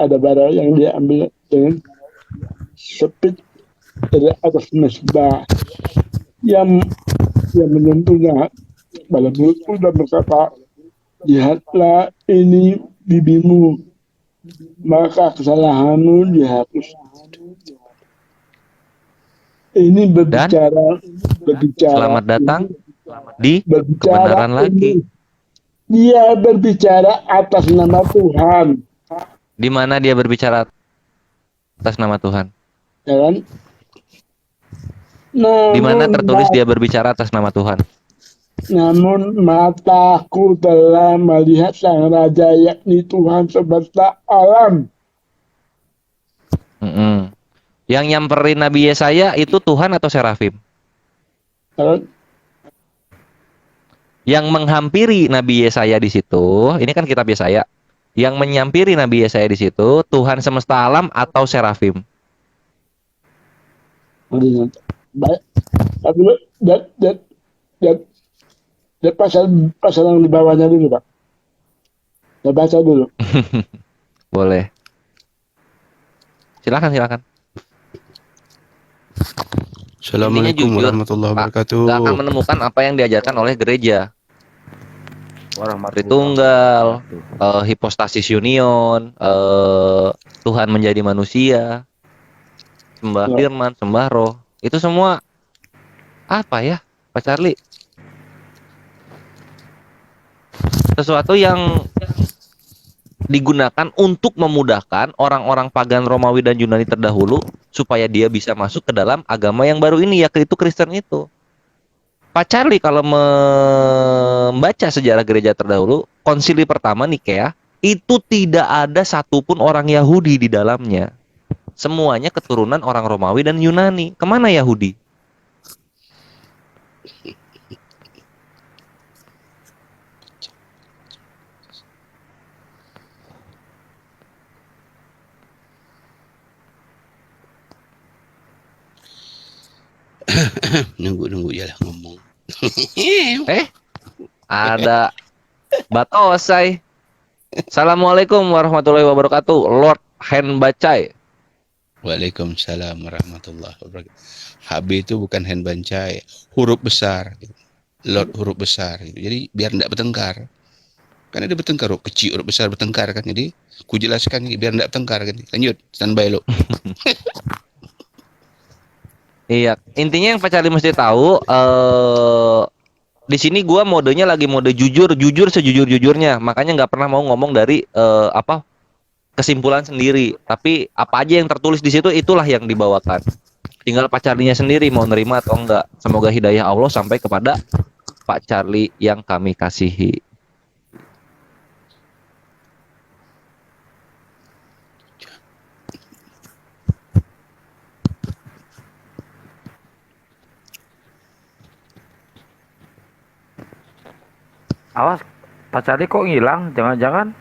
[SPEAKER 8] Ada bara yang dia ambil dengan sepit dari atas mesbah yang menyentuhnya pada mulutku dan berkata, lihatlah ini bibimu, maka kesalahanmu dihapus. Ini berbicara.
[SPEAKER 4] Selamat datang di kebenaran lagi.
[SPEAKER 8] Dia berbicara atas nama Tuhan.
[SPEAKER 4] Di mana dia berbicara atas nama Tuhan?
[SPEAKER 8] Ya kan?
[SPEAKER 4] Di mana tertulis dia berbicara atas nama Tuhan?
[SPEAKER 8] Namun mataku telah melihat sang raja, yakni Tuhan semesta alam.
[SPEAKER 4] Yang nyamperin Nabi Yesaya itu Tuhan atau serafim? Yang menghampiri Nabi Yesaya di situ, ini kan kitab Yesaya. Yang menyampiri Nabi Yesaya di situ Tuhan semesta alam atau serafim? Pasal
[SPEAKER 8] yang di bawahnya dulu, Pak. Saya baca dulu.
[SPEAKER 4] Boleh. Silakan.
[SPEAKER 10] Assalamualaikum warahmatullahi wabarakatuh.
[SPEAKER 4] Gak akan menemukan apa yang diajarkan oleh gereja. Tritunggal, hipostasis union, Tuhan menjadi manusia, sembah firman, sembah roh. Itu semua apa ya, Pak Charlie? Sesuatu yang digunakan untuk memudahkan orang-orang pagan Romawi dan Yunani terdahulu supaya dia bisa masuk ke dalam agama yang baru ini, yaitu Kristen itu. Pak Charlie kalau membaca sejarah gereja terdahulu, konsili pertama Nikea, itu tidak ada satupun orang Yahudi di dalamnya. Semuanya keturunan orang Romawi dan Yunani. Kemana Yahudi?
[SPEAKER 10] Nunggu ya ngomong.
[SPEAKER 4] Ada Batosai. Assalamualaikum warahmatullahi wabarakatuh. Lord Hen Bacai.
[SPEAKER 10] Waalaikumsalam warahmatullahi wabarakatuh. HB itu bukan hand bancai, huruf besar, gitu. Lot huruf besar, gitu. Jadi biar tidak bertengkar. Kan ada bertengkar, huruf kecil, huruf besar bertengkar kan. Jadi ku jelaskan biar tidak bertengkar kan. Lanjut, standby lo.
[SPEAKER 4] Iya, intinya yang Pak Charlie mesti tahu, di sini gua modenya lagi mode jujur sejujur-jujurnya. Makanya nggak pernah mau ngomong dari kesimpulan sendiri. Tapi apa aja yang tertulis di situ itulah yang dibawakan. Tinggal Pak Charlie-nya sendiri mau nerima atau enggak. Semoga hidayah Allah sampai kepada Pak Charlie yang kami kasihi.
[SPEAKER 1] Awas, Pak Charlie kok ngilang? Jangan-jangan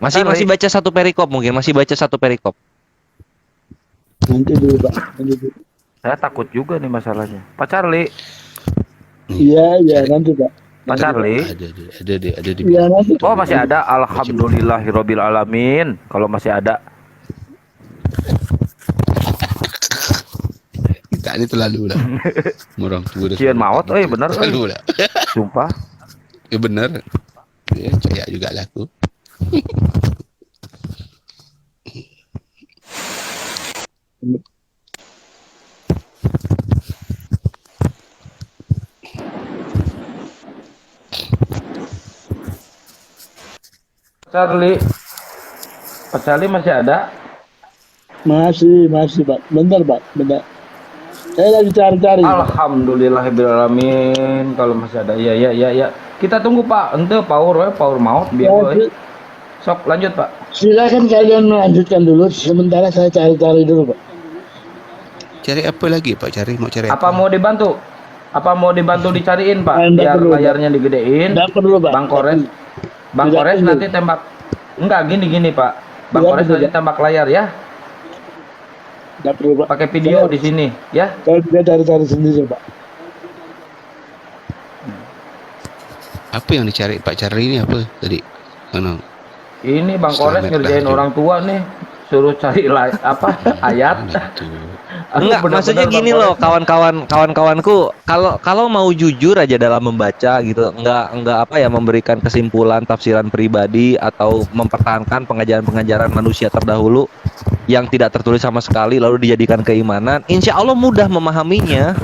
[SPEAKER 4] Masih baca satu perikop mungkin, masih baca satu perikop.
[SPEAKER 8] Nanti dulu Pak. Nanti dulu.
[SPEAKER 1] saya takut juga nih masalahnya. Pak Charlie,
[SPEAKER 8] Iya, nanti Pak.
[SPEAKER 1] Pak Charlie.
[SPEAKER 10] Ada di.
[SPEAKER 8] Iya, nanti.
[SPEAKER 1] Oh masih ada. Alhamdulillahirobbil alamin. Kalau masih ada.
[SPEAKER 10] Kita ini terlalu lah. Orang tua dah.
[SPEAKER 1] Kian maut, bener.
[SPEAKER 10] Terlalu lah.
[SPEAKER 1] Sumpah.
[SPEAKER 10] Ya bener. Ya, percaya juga lah aku.
[SPEAKER 1] Pak Charlie masih ada?
[SPEAKER 8] Masih Pak. Bentar Pak, bentar. Saya lagi cari-cari.
[SPEAKER 1] Alhamdulillahirobbilalamin. Kalau masih ada, ya. Kita tunggu Pak. Ente power maut biar. Sok lanjut Pak.
[SPEAKER 8] Silakan kalian melanjutkan dulu. Sementara saya cari-cari dulu Pak.
[SPEAKER 10] Cari apa lagi Pak? Mau cari
[SPEAKER 1] Apa mau dibantu? Apa mau dibantu dicariin Pak?
[SPEAKER 8] Nggak
[SPEAKER 1] Biar
[SPEAKER 8] perlu,
[SPEAKER 1] layarnya digedein.
[SPEAKER 8] Nggak perlu Pak.
[SPEAKER 1] Bang Kores
[SPEAKER 8] Tidak perlu.
[SPEAKER 1] nanti tembak. Enggak gini Pak. Bang
[SPEAKER 8] Tidak
[SPEAKER 1] Kores
[SPEAKER 8] perlu,
[SPEAKER 1] nanti
[SPEAKER 8] Pak.
[SPEAKER 1] tembak layar ya.
[SPEAKER 8] Nggak perlu Pak.
[SPEAKER 1] Pakai video di sini ya.
[SPEAKER 8] Saya juga cari-cari sendiri Pak.
[SPEAKER 10] apa yang dicari Pak Charlie ini apa tadi? Mana?
[SPEAKER 1] Ini Bang Kores
[SPEAKER 10] Selamat
[SPEAKER 1] ngerjain
[SPEAKER 10] dah,
[SPEAKER 1] orang tua nih. Suruh cari ayat.
[SPEAKER 4] Enggak,
[SPEAKER 1] Bener-bener
[SPEAKER 4] maksudnya
[SPEAKER 1] Bang
[SPEAKER 4] gini
[SPEAKER 1] Kores.
[SPEAKER 4] loh, kawan-kawanku, kalau mau jujur aja dalam membaca gitu, enggak apa ya, memberikan kesimpulan tafsiran pribadi atau mempertahankan pengajaran-pengajaran manusia terdahulu yang tidak tertulis sama sekali lalu dijadikan keimanan, insya Allah mudah memahaminya.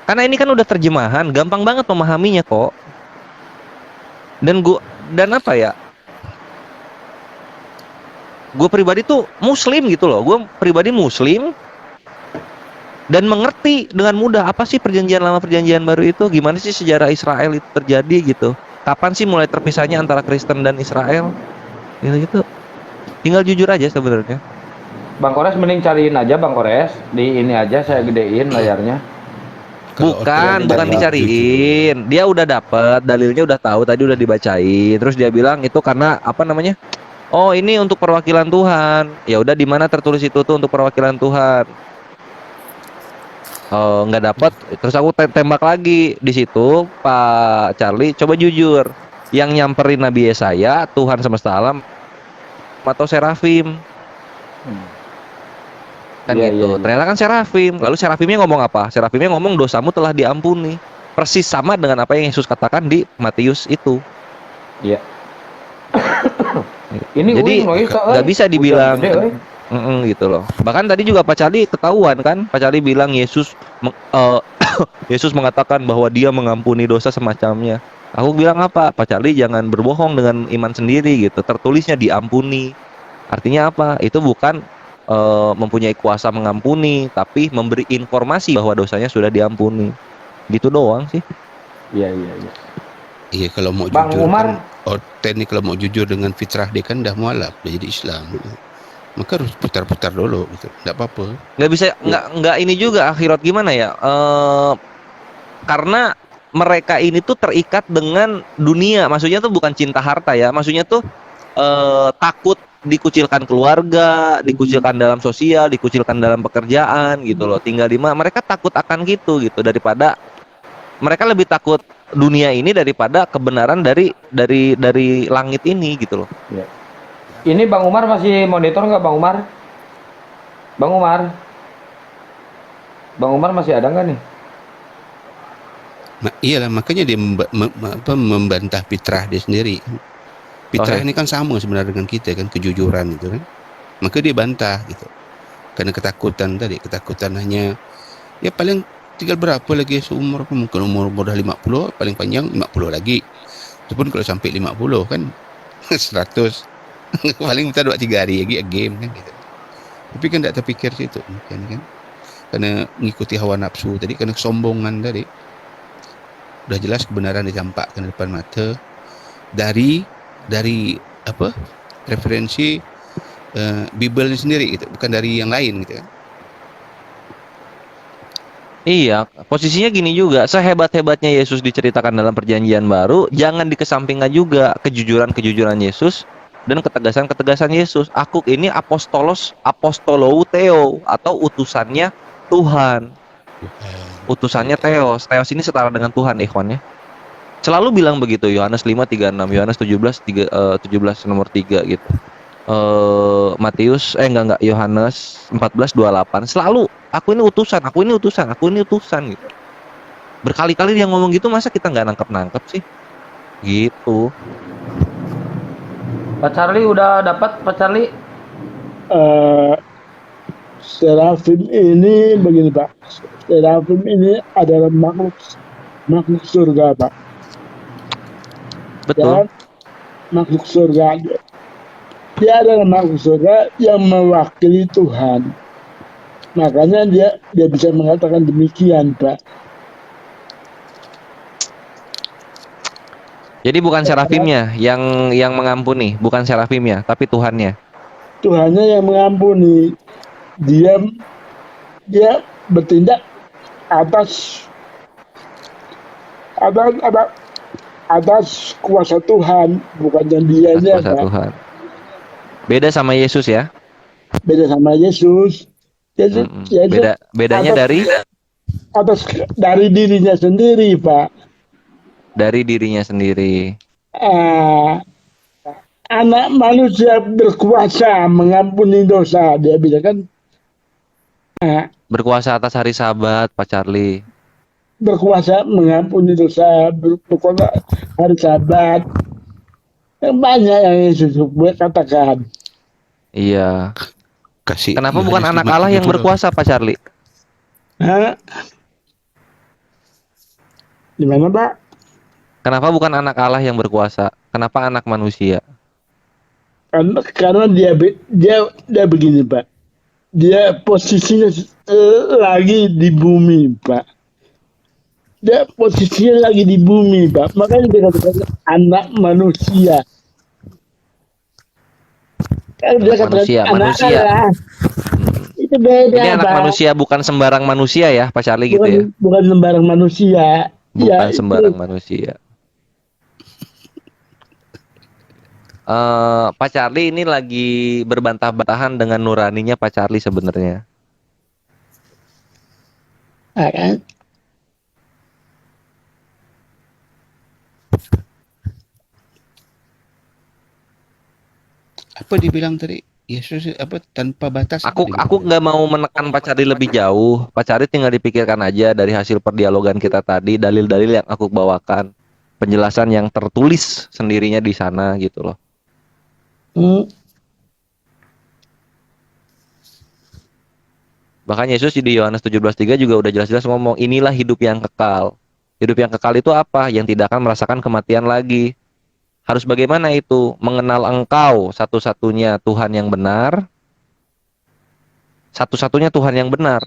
[SPEAKER 4] Karena ini kan udah terjemahan, gampang banget memahaminya kok. Dan apa ya? Gue pribadi tuh muslim gitu loh. Gue pribadi muslim dan mengerti dengan mudah apa sih perjanjian lama perjanjian baru itu, gimana sih sejarah Israel itu terjadi gitu, kapan sih mulai terpisahnya antara Kristen dan Israel gitu. Tinggal jujur aja sebenarnya.
[SPEAKER 1] Bang Kores mending cariin aja Bang Kores. Di ini aja saya gedein layarnya.
[SPEAKER 4] Bukan dicariin. Dia udah dapet dalilnya, udah tahu, tadi udah dibacain. Terus dia bilang itu karena apa namanya? Oh, ini untuk perwakilan Tuhan. Ya udah, di mana tertulis itu tuh untuk perwakilan Tuhan? Oh, nggak dapat. Terus aku tembak lagi di situ, Pak Charlie, coba jujur. Yang nyamperin Nabi Yesaya, Tuhan semesta alam atau Serafim? Kan gitu. Ternyata kan Serafim. Lalu Serafimnya ngomong apa? Serafimnya ngomong dosamu telah diampuni. Persis sama dengan apa yang Yesus katakan di Matius itu.
[SPEAKER 1] Iya. Ini
[SPEAKER 4] jadi nggak bisa dibilang gitu loh. Bahkan tadi juga Pak Charlie ketahuan kan, Pak Charlie bilang Yesus Yesus mengatakan bahwa dia mengampuni dosa semacamnya. Aku bilang apa? Pak Charlie jangan berbohong dengan iman sendiri gitu. Tertulisnya diampuni. Artinya apa? Itu bukan mempunyai kuasa mengampuni, tapi memberi informasi bahwa dosanya sudah diampuni. Gitu doang sih.
[SPEAKER 1] Iya.
[SPEAKER 10] Iya, kalau mau
[SPEAKER 1] Bang
[SPEAKER 10] jujur
[SPEAKER 1] Umar,
[SPEAKER 10] kan, kalau mau jujur dengan fitrah dia kan dah mualaf, dia jadi Islam. Maka harus putar-putar dulu gitu. Enggak apa-apa.
[SPEAKER 4] Nggak bisa, nggak ini juga akhirat gimana ya? Karena mereka ini tuh terikat dengan dunia. Maksudnya tuh bukan cinta harta ya. Maksudnya tuh takut dikucilkan keluarga, dikucilkan dalam sosial, dikucilkan dalam pekerjaan gitu loh. Tinggal di mana mereka takut akan gitu daripada mereka lebih takut dunia ini daripada kebenaran dari langit ini gitu loh.
[SPEAKER 1] ya. Ini Bang Umar masih monitor nggak Bang Umar? Bang Umar. Bang Umar masih ada nggak nih?
[SPEAKER 10] Iyalah makanya dia membantah fitrah dia sendiri. Fitrah ini kan sama sebenarnya dengan kita kan, kejujuran itu kan. Maka dia bantah gitu. Karena ketakutan tadi, ketakutan hanya ya paling tinggal berapa lagi seumur, mungkin umur udah 50, paling panjang 50 lagi. Itu pun kalau sampai 50 kan 100 paling kita 2-3 hari lagi game kan gitu. Tapi kan tidak terpikir situ kan. Karena mengikuti hawa nafsu tadi, karena kesombongan tadi. Udah jelas kebenaran dicampakkan di depan mata dari apa? Referensi Bible sendiri gitu, bukan dari yang lain gitu kan.
[SPEAKER 4] Iya, posisinya gini juga, sehebat-hebatnya Yesus diceritakan dalam perjanjian baru, jangan dikesampingkan juga kejujuran-kejujuran Yesus dan ketegasan-ketegasan Yesus. Aku ini apostolou Theo, atau utusannya Tuhan. Utusannya Theos. Theos ini setara dengan Tuhan, ikhwan ya. Selalu bilang begitu, Yohanes 5:36, Yohanes 17 nomor 3 gitu. Matius Yohanes 14:28, selalu aku ini utusan gitu. Berkali-kali dia ngomong gitu, masa kita nggak nangkep sih gitu.
[SPEAKER 1] Pak Charlie udah dapat, Pak Charlie?
[SPEAKER 8] Serafim ini begini Pak, serafim ini adalah makhluk surga Pak.
[SPEAKER 4] Betul.
[SPEAKER 8] Dan makhluk surga, dia adalah makhluk surga yang mewakili Tuhan. Makanya dia bisa mengatakan demikian Pak.
[SPEAKER 4] Jadi bukan serafimnya yang mengampuni, bukan serafimnya, tapi Tuhannya.
[SPEAKER 8] Tuhannya yang mengampuni. Dia bertindak atas kuasa Tuhan, bukannya dianya
[SPEAKER 4] kuasa
[SPEAKER 8] Pak.
[SPEAKER 4] Tuhan. Beda sama Yesus ya.
[SPEAKER 8] Beda sama Yesus.
[SPEAKER 4] Bedanya
[SPEAKER 8] dari dirinya sendiri Pak.
[SPEAKER 4] Dari dirinya sendiri.
[SPEAKER 8] Anak manusia berkuasa mengampuni dosa, dia bilang kan.
[SPEAKER 4] Berkuasa atas hari Sabat, Pak Charlie.
[SPEAKER 8] Berkuasa mengampuni dosa, berkuasa hari Sabat. Banyak yang Yesus katakan.
[SPEAKER 4] Iya. Kenapa
[SPEAKER 10] Yohanes
[SPEAKER 4] bukan anak Allah yang berkuasa, Pak Charlie?
[SPEAKER 8] Di mana Pak?
[SPEAKER 4] Kenapa bukan anak Allah yang berkuasa? Kenapa anak manusia?
[SPEAKER 8] Karena dia begini Pak. Dia posisinya lagi di bumi Pak. Dia posisinya lagi di bumi Pak. Makanya dia katakan anak manusia. Kalau dia katakan anak Allah, itu beda
[SPEAKER 4] Ini anak
[SPEAKER 8] Pak.
[SPEAKER 4] manusia, bukan sembarang manusia ya, Pak Charlie gitu ya?
[SPEAKER 8] Bukan sembarang manusia.
[SPEAKER 4] Bukan sembarang manusia. Pak Charlie ini lagi berbantah-bantahan dengan nuraninya Pak Charlie sebenarnya.
[SPEAKER 8] Kan?
[SPEAKER 10] Apa dibilang tadi? Yesus apa tanpa batas?
[SPEAKER 4] Aku nggak mau menekan Pak Charlie lebih jauh. Pak Charlie tinggal dipikirkan aja dari hasil perdialogan kita tadi, dalil-dalil yang aku bawakan, penjelasan yang tertulis sendirinya di sana gitu loh. Bahkan Yesus di Yohanes 17:3 juga udah jelas-jelas ngomong, inilah hidup yang kekal. Hidup yang kekal itu apa? Yang tidak akan merasakan kematian lagi. Harus bagaimana itu? Mengenal Engkau, satu-satunya Tuhan yang benar, satu-satunya Tuhan yang benar,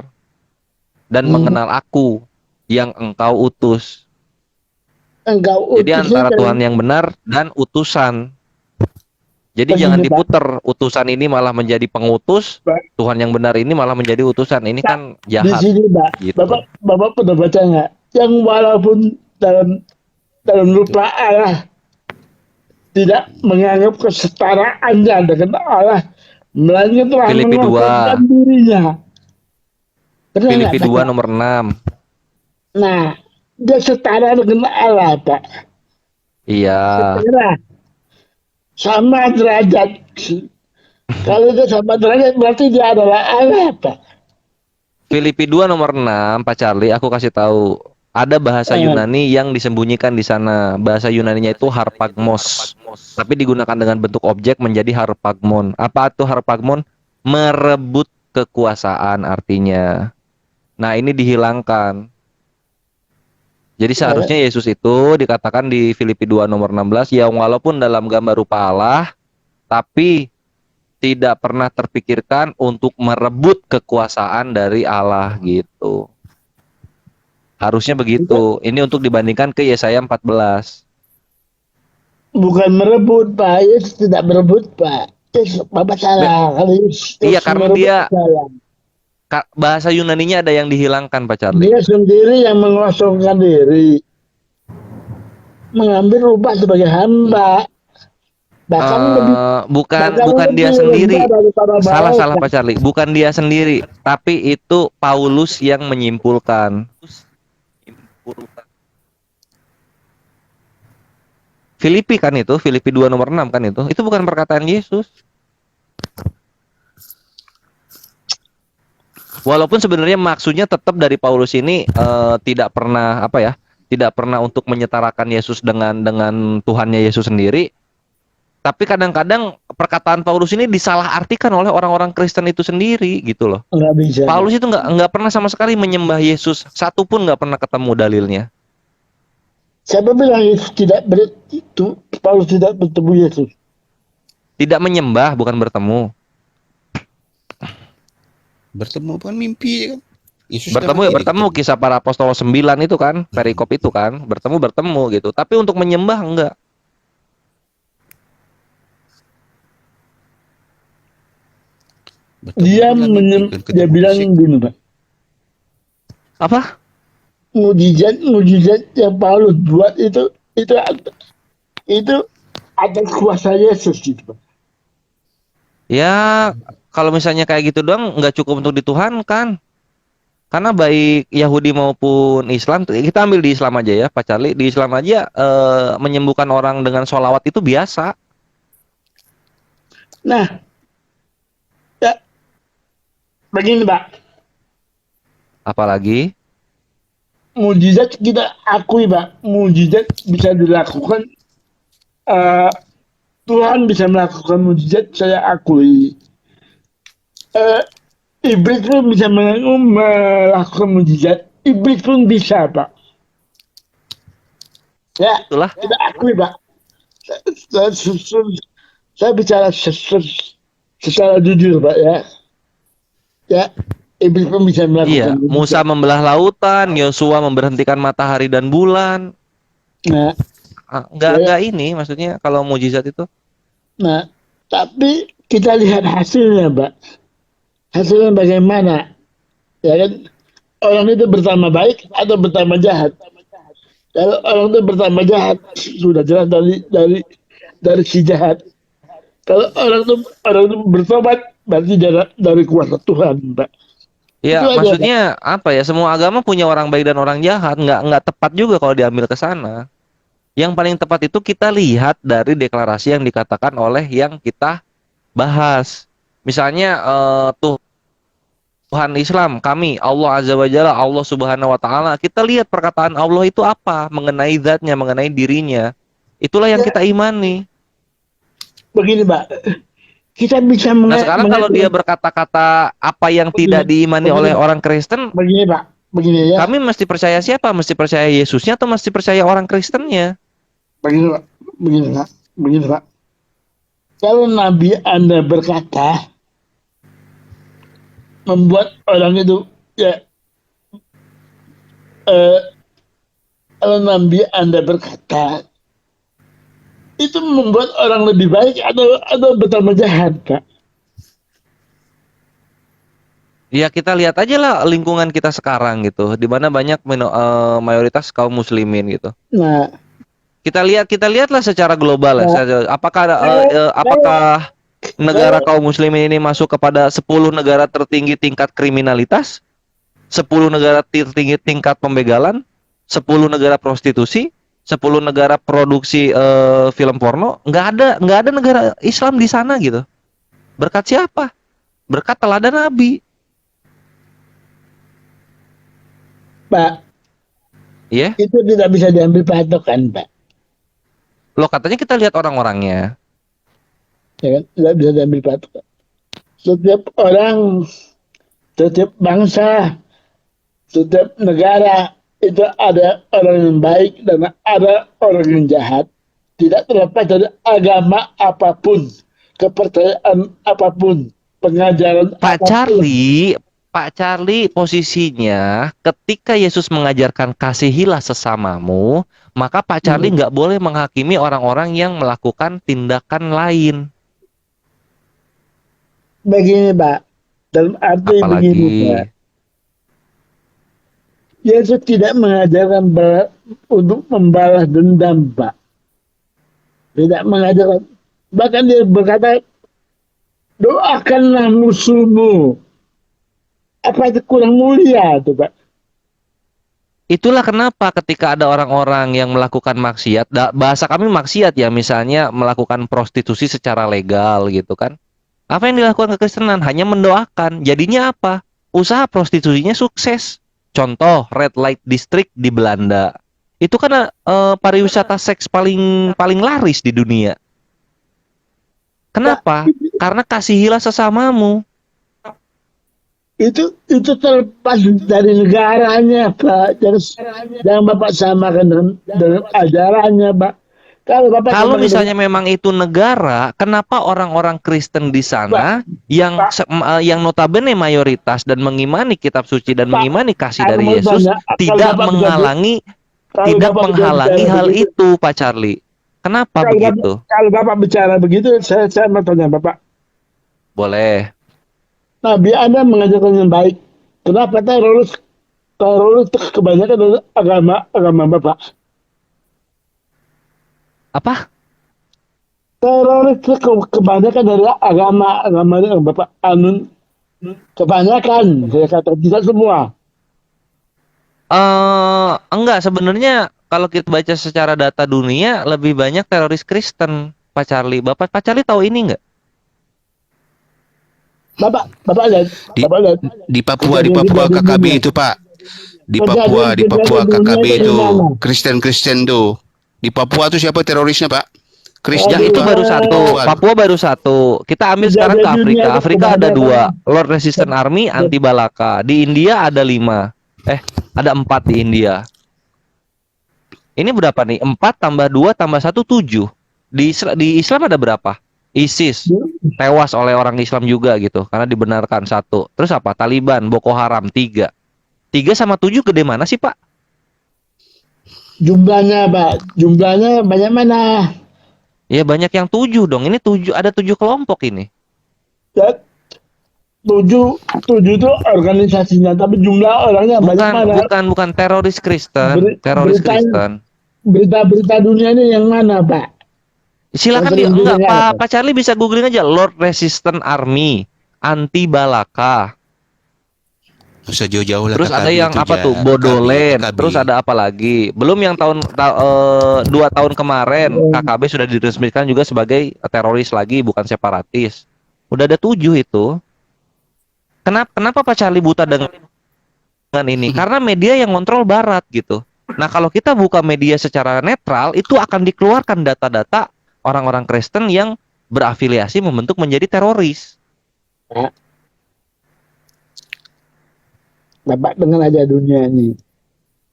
[SPEAKER 4] dan mengenal Aku yang Engkau utus. Jadi antara Tuhan yang benar dan utusan. Jadi jangan diputer, utusan ini malah menjadi pengutus, Tuhan yang benar ini malah menjadi utusan. Ini kan jahat.
[SPEAKER 8] Di sini Pak,
[SPEAKER 4] gitu.
[SPEAKER 8] Bapak pernah baca nggak? Yang walaupun dalam rupa Allah tidak menganggap kesetaraannya dengan Allah, melainkan telah
[SPEAKER 4] Filipi 2.
[SPEAKER 8] dirinya.
[SPEAKER 4] Filipi 2 nomor 6.
[SPEAKER 8] Nah, dia setara dengan Allah Pak.
[SPEAKER 4] Iya.
[SPEAKER 8] Setara. Sama derajat Kalau dia sama derajat berarti dia adalah Allah, Pak.
[SPEAKER 4] Filipi 2 nomor 6, Pak Charlie, aku kasih tahu. Ada bahasa Yunani yang disembunyikan di sana. Bahasa Yunaninya itu harpagmos. Tapi digunakan dengan bentuk objek menjadi harpagmon. Apa itu harpagmon? Merebut kekuasaan artinya. Nah, ini dihilangkan. Jadi seharusnya Yesus itu dikatakan di Filipi 2 nomor 16, ya walaupun dalam gambar rupa Allah, tapi tidak pernah terpikirkan untuk merebut kekuasaan dari Allah gitu. Harusnya begitu. Ini untuk dibandingkan ke Yesaya 14.
[SPEAKER 8] Bukan merebut, Pak. Yesus tidak merebut, Pak. Yesus, Bapak salah.
[SPEAKER 4] Iya, karena dia bahasa Yunaninya ada yang dihilangkan, Pak Charlie.
[SPEAKER 8] Dia sendiri yang mengosongkan diri, mengambil rupa sebagai hamba. Bahkan
[SPEAKER 4] bukan dia sendiri. Salah Pak Charlie. Bukan dia sendiri, tapi itu Paulus yang menyimpulkan. Filipi kan itu, Filipi 2 nomor 6 kan itu. Itu bukan perkataan Yesus. Walaupun sebenarnya maksudnya tetap dari Paulus ini tidak pernah tidak pernah untuk menyetarakan Yesus dengan Tuhannya Yesus sendiri. Tapi kadang-kadang perkataan Paulus ini disalahartikan oleh orang-orang Kristen itu sendiri gitu loh.
[SPEAKER 8] Nggak bisa.
[SPEAKER 4] Paulus itu nggak pernah sama sekali menyembah Yesus, satu pun nggak pernah ketemu dalilnya.
[SPEAKER 8] Siapa bilang Yesus tidak itu? Paulus tidak bertemu Yesus.
[SPEAKER 4] Tidak menyembah, bukan bertemu.
[SPEAKER 10] Bertemu bukan mimpi kan? Yesus
[SPEAKER 4] Bertemu ya bertemu, kisah para apostol 9 itu kan, perikop itu kan, bertemu gitu. Tapi untuk menyembah enggak.
[SPEAKER 8] Dia bilang gini, Pak.
[SPEAKER 4] Apa?
[SPEAKER 8] Mujizat yang Paulus buat itu atas kuasa Yesus gitu, Pak.
[SPEAKER 4] Ya, kalau misalnya kayak gitu doang nggak cukup untuk dituhankan. Karena baik Yahudi maupun Islam, kita ambil di Islam aja ya, Pak Charlie. Di Islam aja menyembuhkan orang dengan sholawat itu biasa.
[SPEAKER 8] Nah, ya, begini, Pak.
[SPEAKER 4] Apalagi?
[SPEAKER 8] Mujizat kita akui, Pak. Mujizat bisa dilakukan. Tuhan bisa melakukan mujizat, saya akui. Iblis pun bisa melakukan mujizat. Iblis pun bisa, Pak. Ya,
[SPEAKER 4] Itulah.
[SPEAKER 8] kita akui, Pak. Saya bicara secara jujur, Pak, ya. Ya, iblis pun bisa
[SPEAKER 4] Iya,
[SPEAKER 8] melakukan mujizat.
[SPEAKER 4] Musa membelah lautan, Yosua memberhentikan matahari dan bulan.
[SPEAKER 8] Nah,
[SPEAKER 4] Enggak ini maksudnya kalau mujizat itu.
[SPEAKER 8] Nah, tapi kita lihat hasilnya, Pak. Hasilnya bagaimana? Ya kan, orang itu bertambah baik atau bertambah jahat. Kalau orang itu bertambah jahat, sudah jelas dari si jahat. Kalau orang itu bertobat, berarti dari kuasa Tuhan, Pak.
[SPEAKER 4] Ya,
[SPEAKER 8] Itu aja,
[SPEAKER 4] maksudnya apa ya? Semua agama punya orang baik dan orang jahat. Nggak tepat juga kalau diambil ke sana. Yang paling tepat itu kita lihat dari deklarasi yang dikatakan oleh yang kita bahas. Misalnya Tuhan Islam, kami, Allah Azza wa Jalla, Allah Subhanahu wa Ta'ala. Kita lihat perkataan Allah itu apa mengenai zatnya, mengenai dirinya. Itulah yang kita imani.
[SPEAKER 8] Begini, Pak. Kita bisa
[SPEAKER 4] Nah, sekarang kalau dia berkata-kata apa yang tidak diimani oleh orang Kristen,
[SPEAKER 8] begini, Pak. Begini ya.
[SPEAKER 4] kami mesti percaya siapa? Mesti percaya Yesusnya atau mesti percaya orang Kristennya?
[SPEAKER 8] Begini, Pak. Begini, Pak. Kalau Nabi Anda berkata, membuat orang itu, ya, kalau Nabi Anda berkata, itu membuat orang lebih baik atau bertambah jahat, Pak?
[SPEAKER 4] Ya kita lihat aja lah lingkungan kita sekarang gitu, di mana banyak mayoritas kaum muslimin gitu.
[SPEAKER 8] Nah,
[SPEAKER 4] kita lihatlah secara global ya. Apakah negara kaum muslimin ini masuk kepada 10 negara tertinggi tingkat kriminalitas, 10 negara tertinggi tingkat pembegalan, 10 negara prostitusi, 10 negara produksi film porno? Nggak ada negara Islam di sana gitu. Berkat siapa? Berkat teladan Nabi.
[SPEAKER 8] Pak,
[SPEAKER 4] Ya,
[SPEAKER 8] itu tidak bisa diambil patokan, Pak.
[SPEAKER 4] loh katanya kita lihat orang-orangnya.
[SPEAKER 8] Ya kan? Tidak bisa diambil patokan. Setiap orang, setiap bangsa, setiap negara itu ada orang yang baik dan ada orang yang jahat. Tidak terlepas dari agama apapun, kepercayaan apapun, pengajaran
[SPEAKER 4] Pak
[SPEAKER 8] apapun.
[SPEAKER 4] Charlie posisinya ketika Yesus mengajarkan kasihilah sesamamu, maka Pak Charlie nggak boleh menghakimi orang-orang yang melakukan tindakan lain.
[SPEAKER 8] Begini, Pak. Dalam arti begini, Pak.
[SPEAKER 4] Apalagi
[SPEAKER 8] Yesus tidak mengajarkan untuk membalas dendam, Pak. Tidak mengajarkan. Bahkan dia berkata, doakanlah musuhmu. Apa itu kurang mulia, tuh, Pak?
[SPEAKER 4] itulah kenapa ketika ada orang-orang yang melakukan maksiat, bahasa kami maksiat ya, misalnya melakukan prostitusi secara legal gitu kan. Apa yang dilakukan kekristenan? Hanya mendoakan. Jadinya apa? Usaha prostitusinya sukses. Contoh Red Light District di Belanda. Itu kan pariwisata seks paling laris di dunia. Kenapa? Karena kasihilah sesamamu.
[SPEAKER 8] Itu terlepas dari negaranya, Pak. Jangan Bapak samakan dengan ajarannya, Pak.
[SPEAKER 4] Kalau misalnya memang itu negara, kenapa orang-orang Kristen di sana yang notabene mayoritas dan mengimani kitab suci dan mengimani kasih dari Yesus tidak menghalangi hal itu, Pak Charlie? Kenapa begitu?
[SPEAKER 8] Kalau Bapak bicara begitu, saya mau tanya Bapak.
[SPEAKER 4] Boleh.
[SPEAKER 8] Nabi Anda mengajarkan yang baik. Kenapa teroris kebanyakan dari agama Bapak?
[SPEAKER 4] Apa?
[SPEAKER 8] Teroris kebanyakan dari agama yang Bapak anun. Kebanyakan, saya kata tidak semua.
[SPEAKER 4] Enggak, sebenarnya kalau kita baca secara data dunia lebih banyak teroris Kristen, Pak Charlie. Pak Charlie tahu ini enggak?
[SPEAKER 8] Bapak lihat.
[SPEAKER 10] Di Papua KKB itu, Pak. Di Papua KKB itu Kristen tuh. Di Papua tuh siapa terorisnya, Pak? Kristen
[SPEAKER 4] Itu baru satu. Papua baru satu. Kita ambil sekarang ke Afrika. Afrika ada 2, Lord Resistance Army, anti Balaka. Di India ada 5. Ada 4 di India. Ini berapa nih? 4 tambah 2 tambah 1 7. Di Islam ada berapa? ISIS tewas oleh orang Islam juga gitu karena dibenarkan 1. Terus apa? Taliban, Boko Haram 3. 3 sama 7 gede mana sih, Pak?
[SPEAKER 8] Jumlahnya, Pak. Jumlahnya banyak mana?
[SPEAKER 4] Ya banyak yang 7 dong. Ini 7, ada 7 kelompok ini.
[SPEAKER 8] Ya, 7 itu organisasinya, tapi jumlah orangnya banyak mana?
[SPEAKER 4] Bukan teroris Kristen.
[SPEAKER 8] Berita dunia ini yang mana, Pak?
[SPEAKER 4] Silakan Pak Charlie bisa googling aja Lord Resistance Army anti Balaka.
[SPEAKER 10] Usah jauh-jauh lah.
[SPEAKER 4] Terus ada yang apa tuh? Bodolen. Terus ada apa lagi? Belum yang 2 tahun kemarin KKB sudah diresmikan juga sebagai teroris lagi, bukan separatis. Udah ada 7 itu. Kenapa Pak Charlie buta dengan ini? Karena media yang kontrol Barat gitu. Nah, kalau kita buka media secara netral, itu akan dikeluarkan data-data orang-orang Kristen yang berafiliasi membentuk menjadi teroris.
[SPEAKER 8] Bapak dengar aja dunia ini.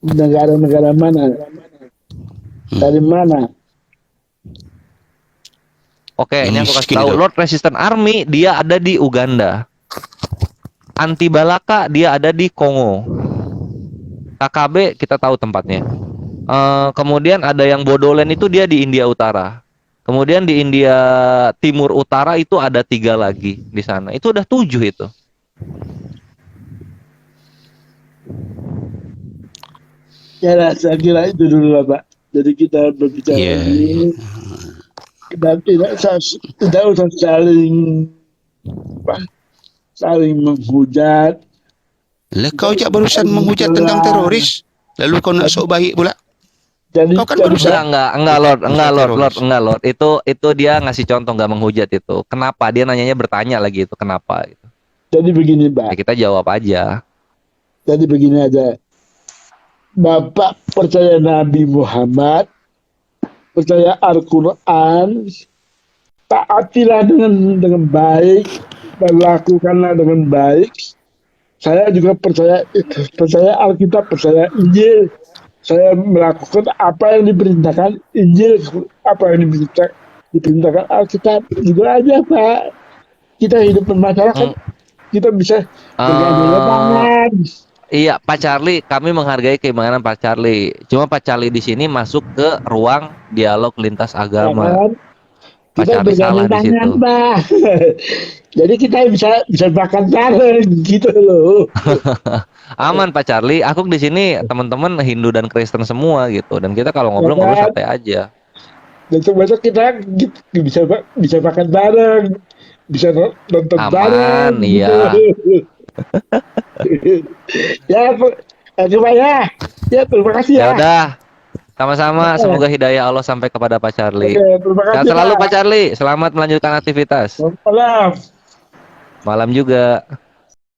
[SPEAKER 8] Negara-negara mana? Dari mana?
[SPEAKER 4] Oke, ini aku kasih tahu. Lord Resistance Army dia ada di Uganda. Anti Balaka dia ada di Kongo. KKB kita tahu tempatnya. Kemudian ada yang Bodolen itu dia di India Utara. Kemudian di India Timur Utara itu ada 3 lagi di sana. Itu udah 7 itu.
[SPEAKER 8] Ya, saya kira itu dulu, Bapak. Jadi kita berbicara ini, kita tidak usah saling menghujat.
[SPEAKER 10] Lah kau jak barusan menghujat tentang teroris, lalu kau nak sok baik pula.
[SPEAKER 8] Jadi
[SPEAKER 10] Kau kan
[SPEAKER 8] jadi-
[SPEAKER 10] barusan
[SPEAKER 4] Enggak, Lord,
[SPEAKER 10] Teroris.
[SPEAKER 4] enggak, Lord. Itu dia ngasih contoh, nggak menghujat itu. Kenapa? Dia nanyanya bertanya lagi itu, kenapa gitu.
[SPEAKER 8] jadi begini,
[SPEAKER 4] Ya,
[SPEAKER 8] Pak.
[SPEAKER 4] kita jawab aja.
[SPEAKER 8] Jadi begini aja. Bapak percaya Nabi Muhammad, percaya Al-Quran, taatilah dengan baik dan lakukanlah dengan baik. Saya juga percaya Alkitab, percaya Injil. Saya melakukan apa yang diperintahkan Injil, apa yang diperintahkan Alkitab. Gitu aja, Pak. Kita hidup bermasyarakat, kita bisa bergandengan tangan.
[SPEAKER 4] Iya, Pak Charlie, kami menghargai keimanan Pak Charlie. Cuma Pak Charlie di sini masuk ke ruang dialog lintas agama.
[SPEAKER 8] Kan?
[SPEAKER 4] Pak
[SPEAKER 8] Kita
[SPEAKER 4] Charlie salah
[SPEAKER 8] bergandengan
[SPEAKER 4] di
[SPEAKER 8] tangan,
[SPEAKER 4] situ.
[SPEAKER 8] Pak. Jadi kita bisa makan bareng gitu loh.
[SPEAKER 4] Aman Pak Charlie, aku di sini teman-teman Hindu dan Kristen semua gitu. Dan kita kalau ngobrol santai aja.
[SPEAKER 8] Besok kita bisa makan bareng, bisa nonton
[SPEAKER 4] Aman,
[SPEAKER 8] bareng.
[SPEAKER 4] iya.
[SPEAKER 8] Gitu. Ya, oke Pak ya. Ya, terima kasih
[SPEAKER 4] Ya
[SPEAKER 8] ya.
[SPEAKER 4] udah. Sama-sama, semoga hidayah Allah sampai kepada Pak Charlie.
[SPEAKER 8] Oke, terima kasih.
[SPEAKER 4] Sehat selalu Pak Charlie. Selamat melanjutkan aktivitas.
[SPEAKER 8] Malam.
[SPEAKER 4] Malam juga.